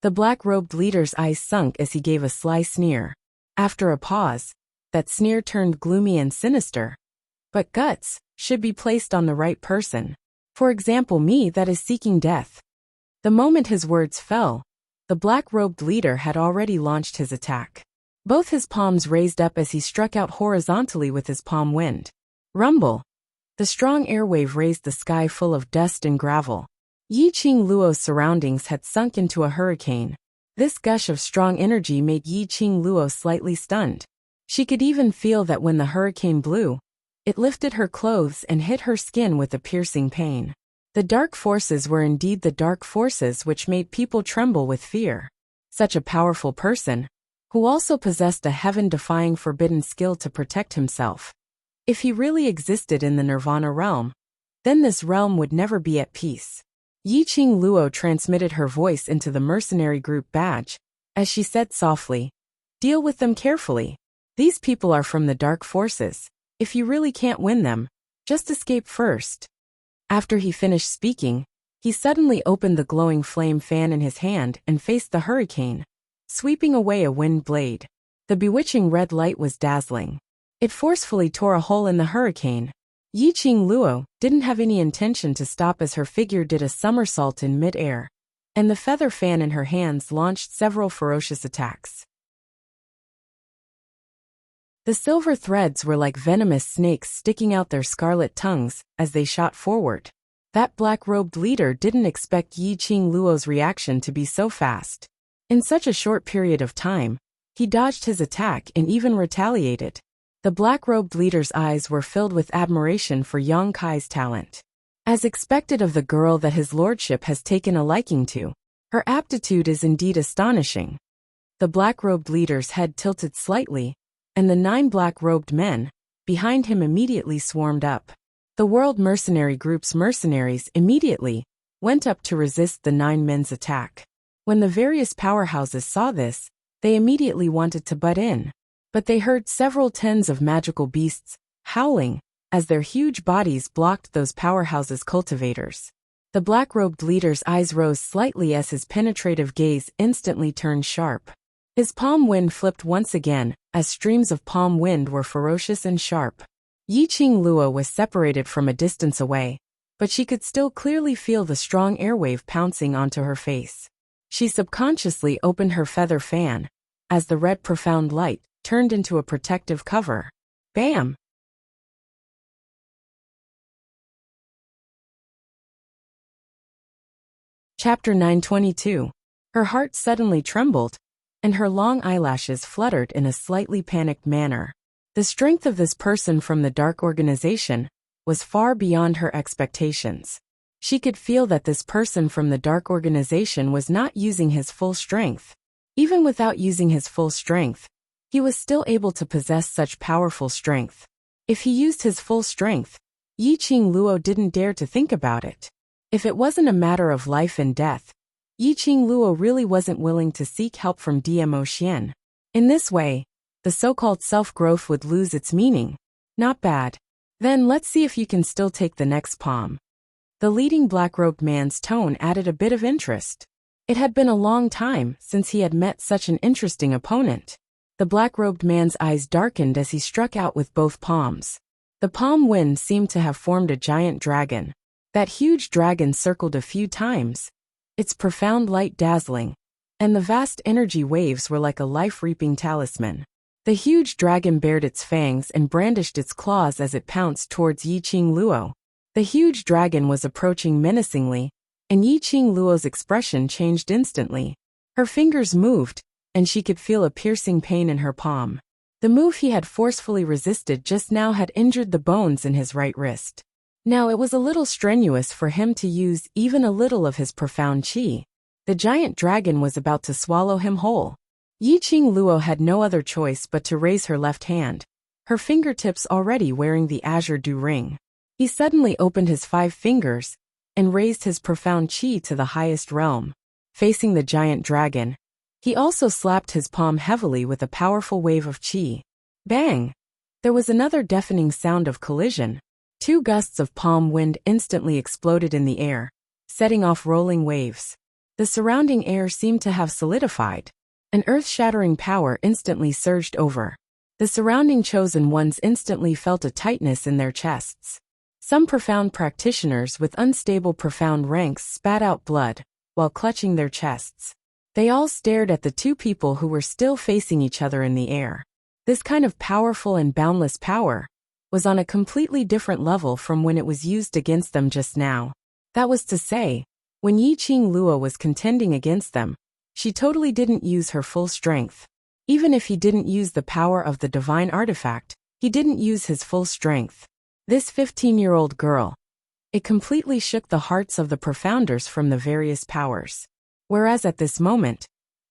Speaker 1: The black-robed leader's eyes sunk as he gave a sly sneer. After a pause, that sneer turned gloomy and sinister. But guts should be placed on the right person. For example, me that is seeking death. The moment his words fell, the black-robed leader had already launched his attack. Both his palms raised up as he struck out horizontally with his palm wind. Rumble. The strong airwave raised the sky full of dust and gravel. Yi Qing Luo's surroundings had sunk into a hurricane. This gush of strong energy made Yi Qing Luo slightly stunned. She could even feel that when the hurricane blew, it lifted her clothes and hit her skin with a piercing pain. The dark forces were indeed the dark forces which made people tremble with fear. Such a powerful person, who also possessed a heaven-defying forbidden skill to protect himself. If he really existed in the Nirvana realm, then this realm would never be at peace. Yi Qing Luo transmitted her voice into the mercenary group badge, as she said softly, "Deal with them carefully. These people are from the dark forces. If you really can't win them, just escape first." After he finished speaking, he suddenly opened the glowing flame fan in his hand and faced the hurricane, sweeping away a wind blade. The bewitching red light was dazzling. It forcefully tore a hole in the hurricane. Yi Qing Luo didn't have any intention to stop as her figure did a somersault in mid-air, and the feather fan in her hands launched several ferocious attacks. The silver threads were like venomous snakes sticking out their scarlet tongues as they shot forward. That black-robed leader didn't expect Yi Qing Luo's reaction to be so fast. In such a short period of time, he dodged his attack and even retaliated. The black-robed leader's eyes were filled with admiration for Yang Kai's talent. As expected of the girl that his lordship has taken a liking to, her aptitude is indeed astonishing. The black-robed leader's head tilted slightly, and the 9 black-robed men behind him immediately swarmed up. The World Mercenary Group's mercenaries immediately went up to resist the 9 men's attack. When the various powerhouses saw this, they immediately wanted to butt in. But they heard several tens of magical beasts howling as their huge bodies blocked those powerhouses' cultivators. The black-robed leader's eyes rose slightly as his penetrative gaze instantly turned sharp. His palm wind flipped once again, as streams of palm wind were ferocious and sharp. Yi Qing Luo was separated from a distance away, but she could still clearly feel the strong airwave pouncing onto her face. She subconsciously opened her feather fan, as the red profound light turned into a protective cover. Bam! Chapter 922. Her heart suddenly trembled, and her long eyelashes fluttered in a slightly panicked manner. The strength of this person from the dark organization was far beyond her expectations. She could feel that this person from the dark organization was not using his full strength. Even without using his full strength, he was still able to possess such powerful strength. If he used his full strength, Yi Qing Luo didn't dare to think about it. If it wasn't a matter of life and death, Yi Qing Luo really wasn't willing to seek help from DMO Xian. In this way, the so-called self-growth would lose its meaning. Not bad. Then let's see if you can still take the next palm. The leading black-robed man's tone added a bit of interest. It had been a long time since he had met such an interesting opponent. The black-robed man's eyes darkened as he struck out with both palms. The palm wind seemed to have formed a giant dragon. That huge dragon circled a few times, its profound light dazzling, and the vast energy waves were like a life-reaping talisman. The huge dragon bared its fangs and brandished its claws as it pounced towards Yi Qing Luo. The huge dragon was approaching menacingly, and Yi Qing Luo's expression changed instantly. Her fingers moved, and she could feel a piercing pain in her palm. The move he had forcefully resisted just now had injured the bones in his right wrist. Now it was a little strenuous for him to use even a little of his profound qi. The giant dragon was about to swallow him whole. Yi Qing Luo had no other choice but to raise her left hand, her fingertips already wearing the azure dew ring. He suddenly opened his 5 fingers and raised his profound qi to the highest realm. Facing the giant dragon, he also slapped his palm heavily with a powerful wave of qi. Bang! There was another deafening sound of collision. 2 gusts of palm wind instantly exploded in the air, setting off rolling waves. The surrounding air seemed to have solidified. An earth-shattering power instantly surged over. The surrounding chosen ones instantly felt a tightness in their chests. Some profound practitioners with unstable profound ranks spat out blood, while clutching their chests. They all stared at the two people who were still facing each other in the air. This kind of powerful and boundless power was on a completely different level from when it was used against them just now. That was to say, when Yiqing Luo was contending against them, she totally didn't use her full strength. Even if he didn't use the power of the divine artifact, he didn't use his full strength. This 15-year-old girl. It completely shook the hearts of the profounders from the various powers. Whereas at this moment,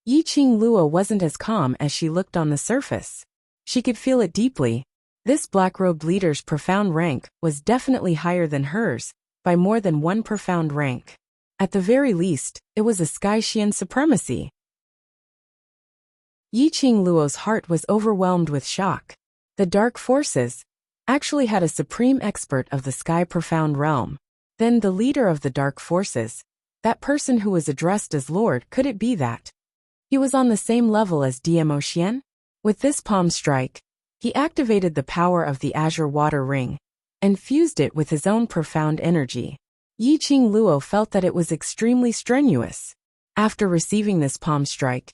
Speaker 1: Yiqing Luo wasn't as calm as she looked on the surface. She could feel it deeply. This black-robed leader's profound rank was definitely higher than hers, by more than one profound rank. At the very least, it was a Sky-Xian supremacy. Yiqing Luo's heart was overwhelmed with shock. The dark forces actually had a supreme expert of the Sky Profound realm. Then the leader of the dark forces, that person who was addressed as Lord, could it be that he was on the same level as Diemo Xian? With this palm strike, he activated the power of the Azure Water Ring and fused it with his own profound energy. Yiqing Luo felt that it was extremely strenuous. After receiving this palm strike,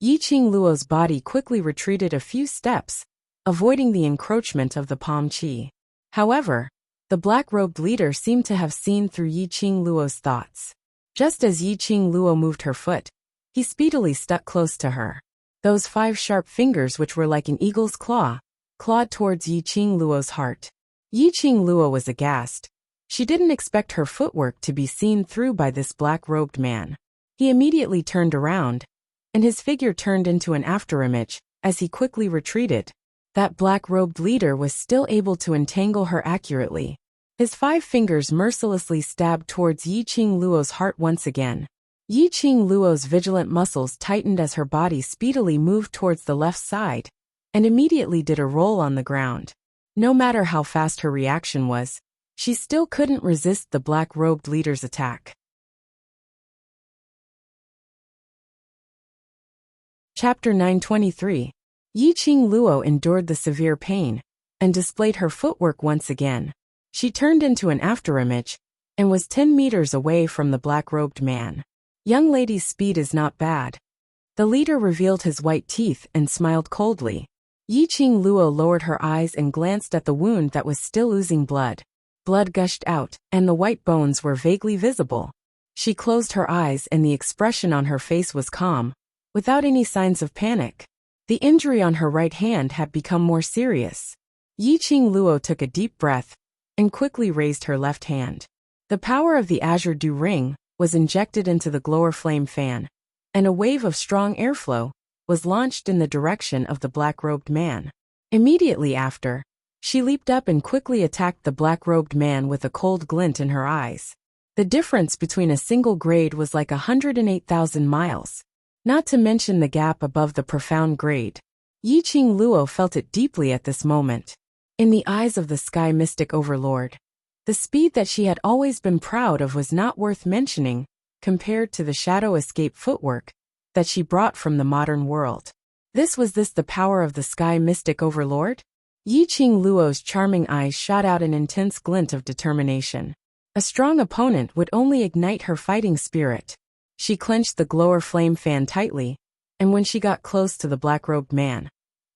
Speaker 1: Yiqing Luo's body quickly retreated a few steps, avoiding the encroachment of the palm qi. However, the black-robed leader seemed to have seen through Yiqing Luo's thoughts. Just as Yiqing Luo moved her foot, he speedily stuck close to her. Those 5 sharp fingers, which were like an eagle's claw, clawed towards Yiqing Luo's heart. Yiqing Luo was aghast. She didn't expect her footwork to be seen through by this black-robed man. He immediately turned around, and his figure turned into an afterimage as he quickly retreated. That black-robed leader was still able to entangle her accurately. His 5 fingers mercilessly stabbed towards Yiqing Luo's heart once again. Yiqing Luo's vigilant muscles tightened as her body speedily moved towards the left side, and immediately did a roll on the ground. No matter how fast her reaction was, she still couldn't resist the black-robed leader's attack. Chapter 923. Yiqing Luo endured the severe pain and displayed her footwork once again. She turned into an afterimage and was 10 meters away from the black-robed man. Young lady's speed is not bad. The leader revealed his white teeth and smiled coldly. Yiqing Luo lowered her eyes and glanced at the wound that was still oozing blood. Blood gushed out, and the white bones were vaguely visible. She closed her eyes and the expression on her face was calm, without any signs of panic. The injury on her right hand had become more serious. Yiqing Luo took a deep breath and quickly raised her left hand. The power of the Azure Dew Ring was injected into the glower flame fan, and a wave of strong airflow was launched in the direction of the black-robed man. Immediately after, she leaped up and quickly attacked the black-robed man with a cold glint in her eyes. The difference between a single grade was like 108,000 miles. Not to mention the gap above the profound grade. Yiqing Luo felt it deeply at this moment. In the eyes of the Sky Mystic Overlord, the speed that she had always been proud of was not worth mentioning, compared to the shadow escape footwork that she brought from the modern world. Was this the power of the Sky Mystic Overlord? Yiqing Luo's charming eyes shot out an intense glint of determination. A strong opponent would only ignite her fighting spirit. She clenched the glower flame fan tightly, and when she got close to the black-robed man,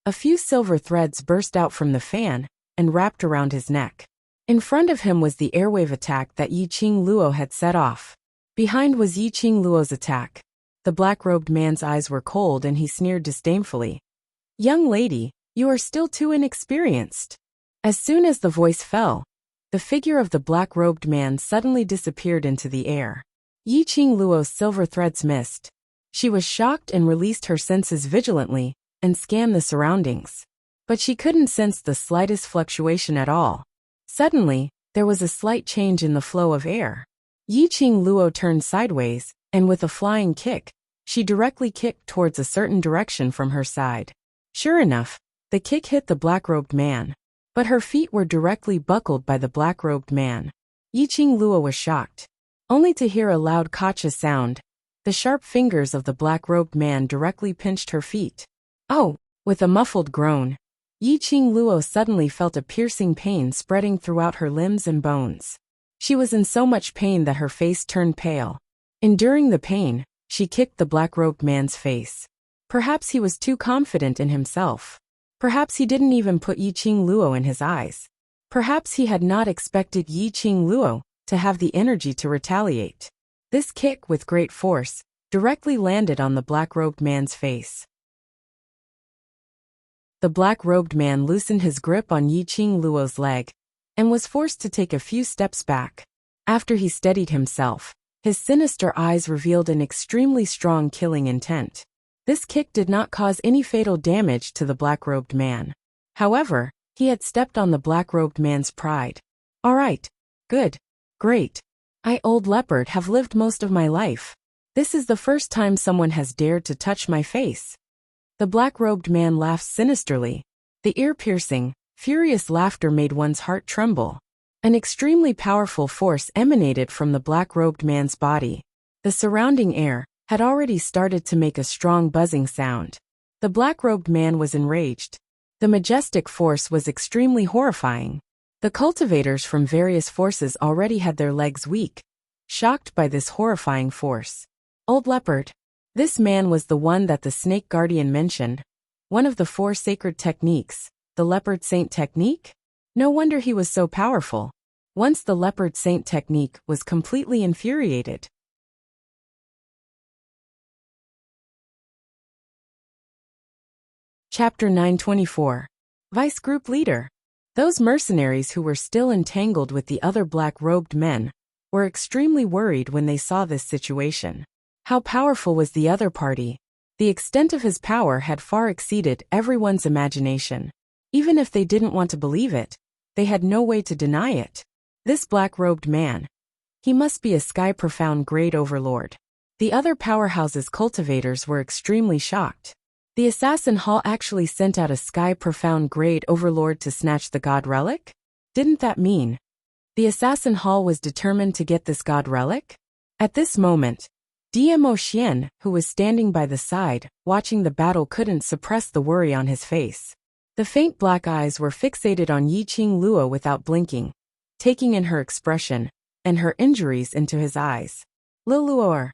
Speaker 1: a few silver threads burst out from the fan and wrapped around his neck. In front of him was the airwave attack that Yiqing Luo had set off. Behind was Yiqing Luo's attack. The black-robed man's eyes were cold and he sneered disdainfully. "Young lady, you are still too inexperienced." As soon as the voice fell, the figure of the black-robed man suddenly disappeared into the air. Yiqing Luo's silver threads missed. She was shocked and released her senses vigilantly and scanned the surroundings. But she couldn't sense the slightest fluctuation at all. Suddenly, there was a slight change in the flow of air. Yiqing Luo turned sideways, and with a flying kick, she directly kicked towards a certain direction from her side. Sure enough, the kick hit the black-robed man, but her feet were directly buckled by the black-robed man. Yiqing Luo was shocked, only to hear a loud kacha sound. The sharp fingers of the black-robed man directly pinched her feet. "Oh!" With a muffled groan, Yiqing Luo suddenly felt a piercing pain spreading throughout her limbs and bones. She was in so much pain that her face turned pale. Enduring the pain, She kicked the black-robed man's face. Perhaps he was too confident in himself. Perhaps he didn't even put Yiqing Luo in his eyes. Perhaps he had not expected Yiqing Luo to have the energy to retaliate. This kick, with great force, directly landed on the black-robed man's face. The black-robed man loosened his grip on Yiqing Luo's leg and was forced to take a few steps back. After he steadied himself, his sinister eyes revealed an extremely strong killing intent. This kick did not cause any fatal damage to the black-robed man. However, he had stepped on the black-robed man's pride. "All right. Good. Great. I, old leopard, have lived most of my life. This is the first time someone has dared to touch my face." The black-robed man laughed sinisterly. The ear-piercing, furious laughter made one's heart tremble. An extremely powerful force emanated from the black-robed man's body. The surrounding air had already started to make a strong buzzing sound. The black-robed man was enraged. The majestic force was extremely horrifying. The cultivators from various forces already had their legs weak, shocked by this horrifying force. "Old leopard." This man was the one that the snake guardian mentioned. One of the 4 sacred techniques, the leopard saint technique? No wonder he was so powerful. Once the leopard saint technique was completely infuriated. Chapter 924. Vice Group Leader. Those mercenaries who were still entangled with the other black-robed men were extremely worried when they saw this situation. How powerful was the other party? The extent of his power had far exceeded everyone's imagination. Even if they didn't want to believe it, they had no way to deny it. This black-robed man, he must be a sky-profound great overlord. The other powerhouse's cultivators were extremely shocked. The assassin hall actually sent out a sky-profound grade overlord to snatch the god relic? Didn't that mean the assassin hall was determined to get this god relic? At this moment, Dmo Xian, who was standing by the side, watching the battle, couldn't suppress the worry on his face. The faint black eyes were fixated on Yiqing Luo without blinking, taking in her expression and her injuries into his eyes. Lil Luo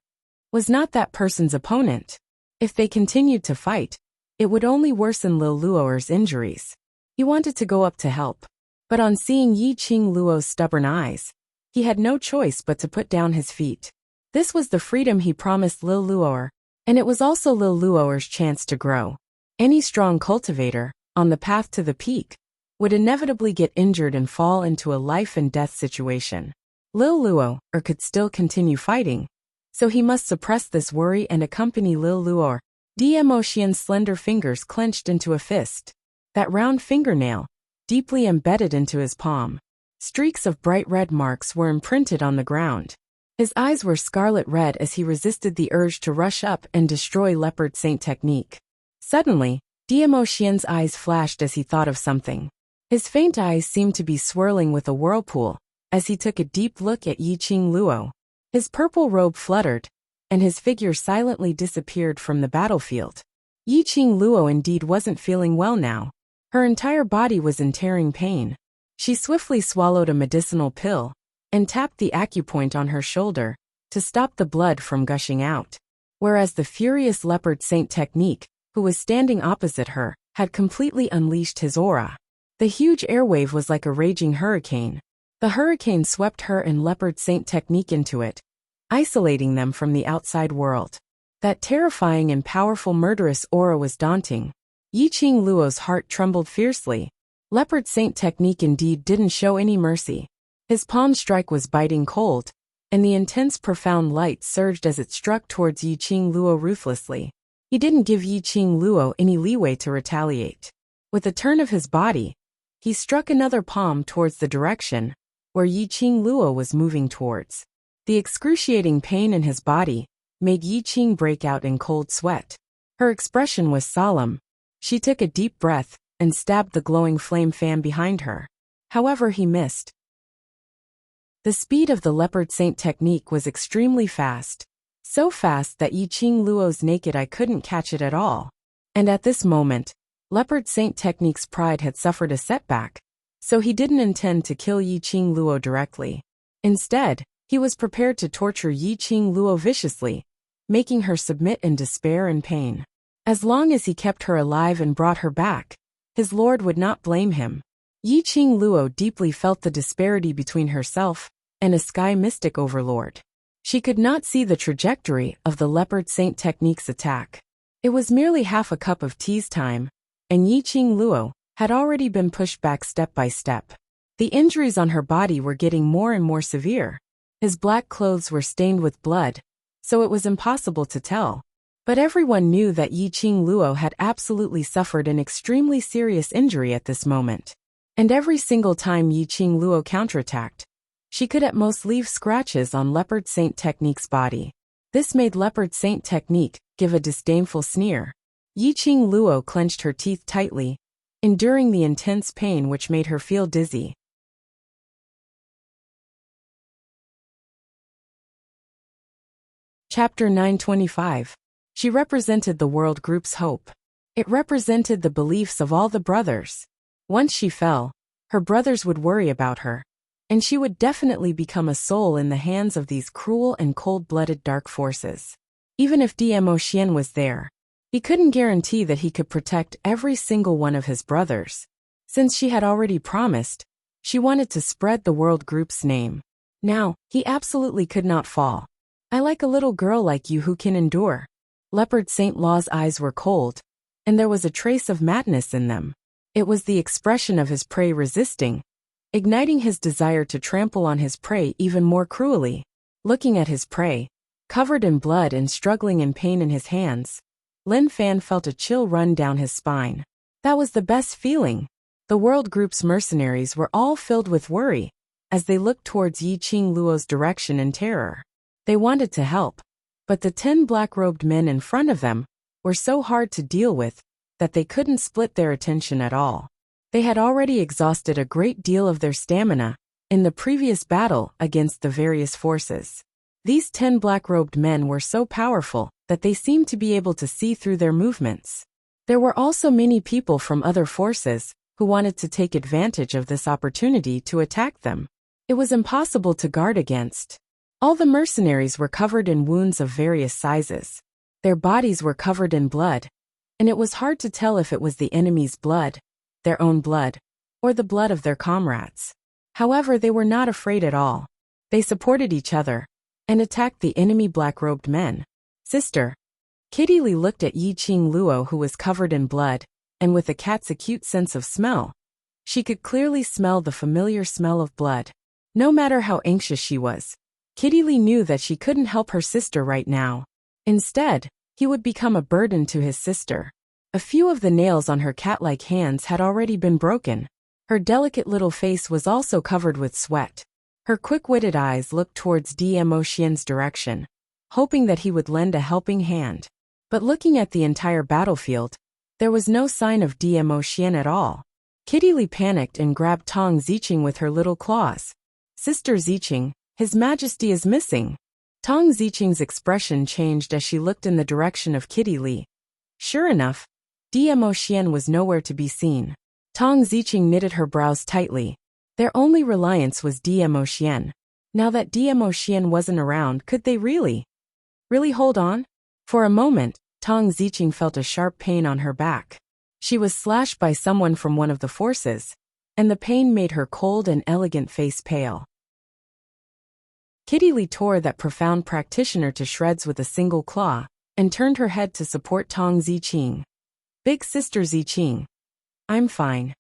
Speaker 1: was not that person's opponent. If they continued to fight, it would only worsen Lil Luo's injuries. He wanted to go up to help, but on seeing Yiqing Luo's stubborn eyes, he had no choice but to put down his feet. This was the freedom he promised Lil Luo, and it was also Lil Luo's chance to grow. Any strong cultivator, on the path to the peak, would inevitably get injured and fall into a life-and-death situation. Lil Luo could still continue fighting, so he must suppress this worry and accompany Lil Luo. Dmo Xian's slender fingers clenched into a fist. That round fingernail, deeply embedded into his palm. Streaks of bright red marks were imprinted on the ground. His eyes were scarlet red as he resisted the urge to rush up and destroy Leopard Saint technique. Suddenly, Dmo Xian's eyes flashed as he thought of something. His faint eyes seemed to be swirling with a whirlpool as he took a deep look at Yiqing Luo. His purple robe fluttered, and his figure silently disappeared from the battlefield. Yiqing Luo indeed wasn't feeling well now. Her entire body was in tearing pain. She swiftly swallowed a medicinal pill and tapped the acupoint on her shoulder to stop the blood from gushing out. Whereas the furious Leopard Saint technique, who was standing opposite her, had completely unleashed his aura. The huge airwave was like a raging hurricane. The hurricane swept her and Leopard Saint technique into it, isolating them from the outside world. That terrifying and powerful murderous aura was daunting. Yiqing Luo's heart trembled fiercely. Leopard Saint technique indeed didn't show any mercy. His palm strike was biting cold, and the intense profound light surged as it struck towards Yiqing Luo ruthlessly. He didn't give Yiqing Luo any leeway to retaliate. With a turn of his body, he struck another palm towards the direction where Yiqing Luo was moving towards. The excruciating pain in his body made Yiqing break out in cold sweat. Her expression was solemn. She took a deep breath and stabbed the glowing flame fan behind her. However, he missed. The speed of the Leopard Saint technique was extremely fast. So fast that Yiqing Luo's naked eye couldn't catch it at all. And at this moment, Leopard Saint technique's pride had suffered a setback, so he didn't intend to kill Yiqing Luo directly. Instead, he was prepared to torture Yiqing Luo viciously, making her submit in despair and pain. As long as he kept her alive and brought her back, his lord would not blame him. Yi Qing Luo deeply felt the disparity between herself and a sky mystic overlord. She could not see the trajectory of the leopard saint technique's attack. It was merely half a cup of tea's time, and Yi Qing Luo had already been pushed back step by step. The injuries on her body were getting more and more severe. His black clothes were stained with blood, so it was impossible to tell. But everyone knew that Yi Qing Luo had absolutely suffered an extremely serious injury at this moment. And every single time Yi Qing Luo counterattacked, she could at most leave scratches on Leopard Saint Technique's body. This made Leopard Saint Technique give a disdainful sneer. Yi Qing Luo clenched her teeth tightly, enduring the intense pain which made her feel dizzy. Chapter 925. She represented the world group's hope. It represented the beliefs of all the brothers. Once she fell, her brothers would worry about her, and she would definitely become a soul in the hands of these cruel and cold-blooded dark forces. Even if Dmo Xian was there, he couldn't guarantee that he could protect every single one of his brothers. Since she had already promised, she wanted to spread the world group's name. Now, he absolutely could not fall. I like a little girl like you who can endure. Leopard Saint Law's eyes were cold, and there was a trace of madness in them. It was the expression of his prey resisting, igniting his desire to trample on his prey even more cruelly. Looking at his prey, covered in blood and struggling in pain in his hands, Lin Fan felt a chill run down his spine. That was the best feeling. The world group's mercenaries were all filled with worry as they looked towards Yi Qing Luo's direction in terror. They wanted to help, but the 10 black-robed men in front of them were so hard to deal with that they couldn't split their attention at all. They had already exhausted a great deal of their stamina in the previous battle against the various forces. These 10 black-robed men were so powerful that they seemed to be able to see through their movements. There were also many people from other forces who wanted to take advantage of this opportunity to attack them. It was impossible to guard against. All the mercenaries were covered in wounds of various sizes. Their bodies were covered in blood, and it was hard to tell if it was the enemy's blood, their own blood, or the blood of their comrades. However, they were not afraid at all. They supported each other and attacked the enemy black-robed men. Sister. Kitty Lee looked at Yi Qing Luo, who was covered in blood, and with a cat's acute sense of smell, she could clearly smell the familiar smell of blood. No matter how anxious she was, Kitty Lee knew that she couldn't help her sister right now. Instead, he would become a burden to his sister. A few of the nails on her cat-like hands had already been broken. Her delicate little face was also covered with sweat. Her quick-witted eyes looked towards Dmo Xian's direction, hoping that he would lend a helping hand. But looking at the entire battlefield, there was no sign of Dmo Xian at all. Kitty Lee panicked and grabbed Tong Ziqing with her little claws. Sister Ziqing, His Majesty is missing. Tong Ziqing's expression changed as she looked in the direction of Kitty Lee. Sure enough, Dmo Xian was nowhere to be seen. Tong Ziqing knitted her brows tightly. Their only reliance was Dmo Xian. Now that Dmo Xian wasn't around, could they really hold on? For a moment, Tong Ziqing felt a sharp pain on her back. She was slashed by someone from one of the forces, and the pain made her cold and elegant face pale. Kitty Lee tore that profound practitioner to shreds with a single claw, and turned her head to support Tong Ziqing. Big Sister Ziqing. I'm fine.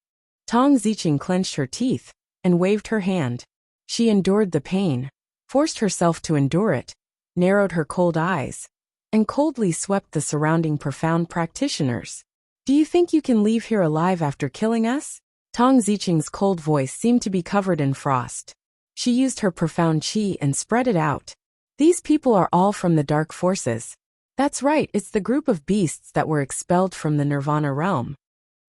Speaker 1: Tong Ziqing clenched her teeth and waved her hand. She endured the pain, forced herself to endure it, narrowed her cold eyes, and coldly swept the surrounding profound practitioners. Do you think you can leave here alive after killing us? Tong Ziqing's cold voice seemed to be covered in frost. She used her profound qi and spread it out. These people are all from the dark forces. That's right, it's the group of beasts that were expelled from the Nirvana realm.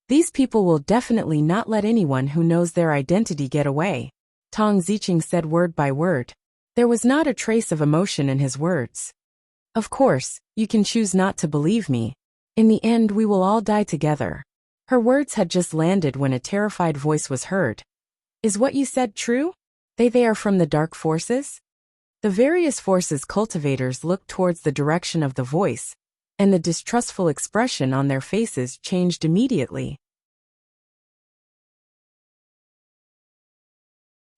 Speaker 1: These people will definitely not let anyone who knows their identity get away. Tong Ziqing said word by word. There was not a trace of emotion in his words. Of course, you can choose not to believe me. In the end, we will all die together. Her words had just landed when a terrified voice was heard. Is what you said true? They are from the dark forces? The various forces cultivators looked towards the direction of the voice, and the distrustful expression on their faces changed immediately.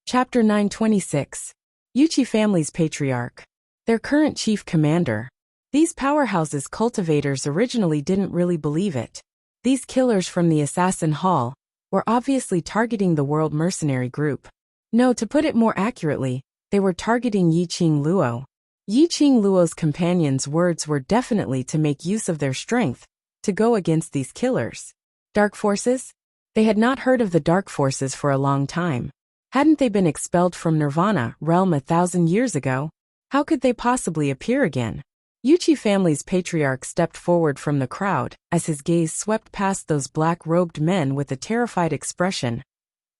Speaker 1: Chapter 926. Yuchi Family's Patriarch. Their current chief commander. These powerhouses cultivators originally didn't really believe it. These killers from the Assassin Hall were obviously targeting the World Mercenary Group. No, to put it more accurately, they were targeting Yiqing Luo. Yiqing Luo's companions' words were definitely to make use of their strength to go against these killers. Dark forces? They had not heard of the dark forces for a long time. Hadn't they been expelled from Nirvana realm 1,000 years ago? How could they possibly appear again? Yuchi Family's patriarch stepped forward from the crowd as his gaze swept past those black-robed men with a terrified expression.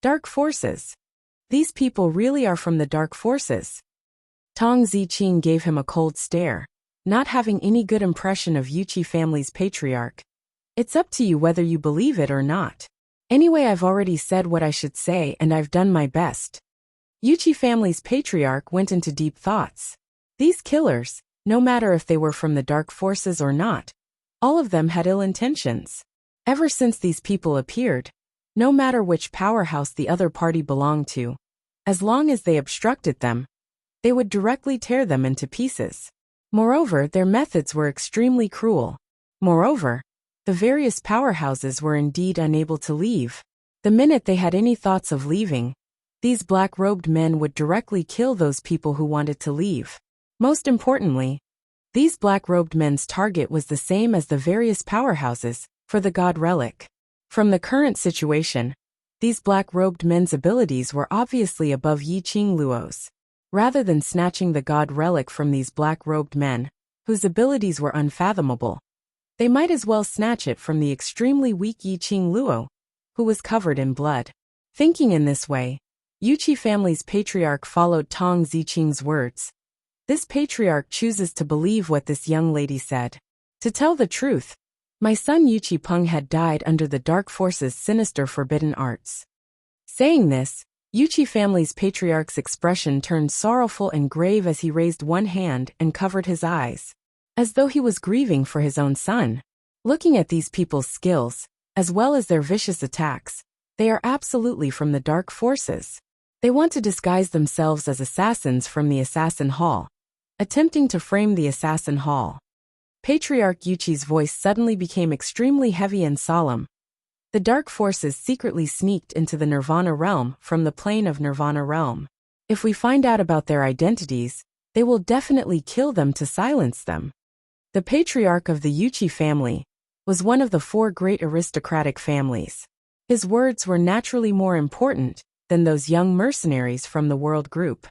Speaker 1: Dark forces. These people really are from the dark forces. Tong Ziqing gave him a cold stare, not having any good impression of Yuchi Family's patriarch. It's up to you whether you believe it or not. Anyway, I've already said what I should say and I've done my best. Yuchi Family's patriarch went into deep thoughts. These killers, no matter if they were from the dark forces or not, all of them had ill intentions. Ever since these people appeared, no matter which powerhouse the other party belonged to, as long as they obstructed them, they would directly tear them into pieces. Moreover, their methods were extremely cruel. Moreover, the various powerhouses were indeed unable to leave. The minute they had any thoughts of leaving, these black-robed men would directly kill those people who wanted to leave. Most importantly, these black-robed men's target was the same as the various powerhouses, for the God Relic. From the current situation, these black-robed men's abilities were obviously above Yiqing Luo's. Rather than snatching the God Relic from these black-robed men, whose abilities were unfathomable, they might as well snatch it from the extremely weak Yiqing Luo, who was covered in blood. Thinking in this way, Yuchi Family's patriarch followed Tong Ziqing's words. This patriarch chooses to believe what this young lady said. To tell the truth, my son Yuchi Peng had died under the dark forces' sinister forbidden arts. Saying this, Yuchi Family's patriarch's expression turned sorrowful and grave as he raised one hand and covered his eyes, as though he was grieving for his own son. Looking at these people's skills, as well as their vicious attacks, they are absolutely from the dark forces. They want to disguise themselves as assassins from the Assassin Hall, attempting to frame the Assassin Hall. Patriarch Yuchi's voice suddenly became extremely heavy and solemn. The dark forces secretly sneaked into the Nirvana realm from the plane of Nirvana realm. If we find out about their identities, they will definitely kill them to silence them. The patriarch of the Yuchi family was one of the 4 great aristocratic families. His words were naturally more important than those young mercenaries from the world group.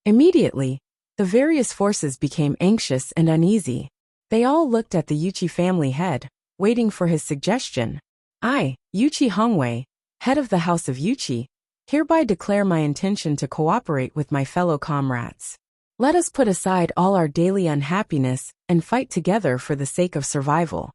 Speaker 1: Immediately, the various forces became anxious and uneasy. They all looked at the Yuchi family head, waiting for his suggestion. I, Yuchi Hongwei, head of the House of Yuchi, hereby declare my intention to cooperate with my fellow comrades. Let us put aside all our daily unhappiness and fight together for the sake of survival.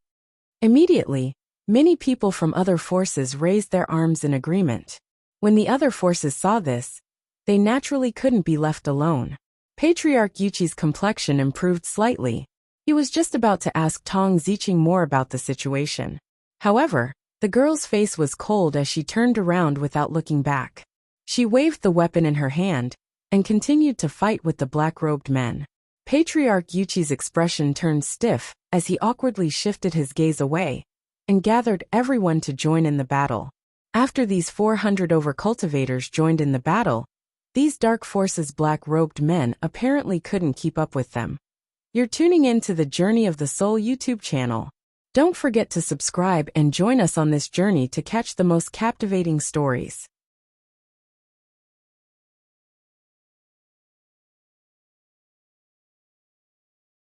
Speaker 1: Immediately, many people from other forces raised their arms in agreement. When the other forces saw this, they naturally couldn't be left alone. Patriarch Yuchi's complexion improved slightly. He was just about to ask Tong Ziqing more about the situation. However, the girl's face was cold as she turned around without looking back. She waved the weapon in her hand and continued to fight with the black-robed men. Patriarch Yuchi's expression turned stiff as he awkwardly shifted his gaze away and gathered everyone to join in the battle. After these 400 over-cultivators joined in the battle, these dark forces black-robed men apparently couldn't keep up with them. You're tuning in to the Journey of the Soul YouTube channel. Don't forget to subscribe and join us on this journey to catch the most captivating stories.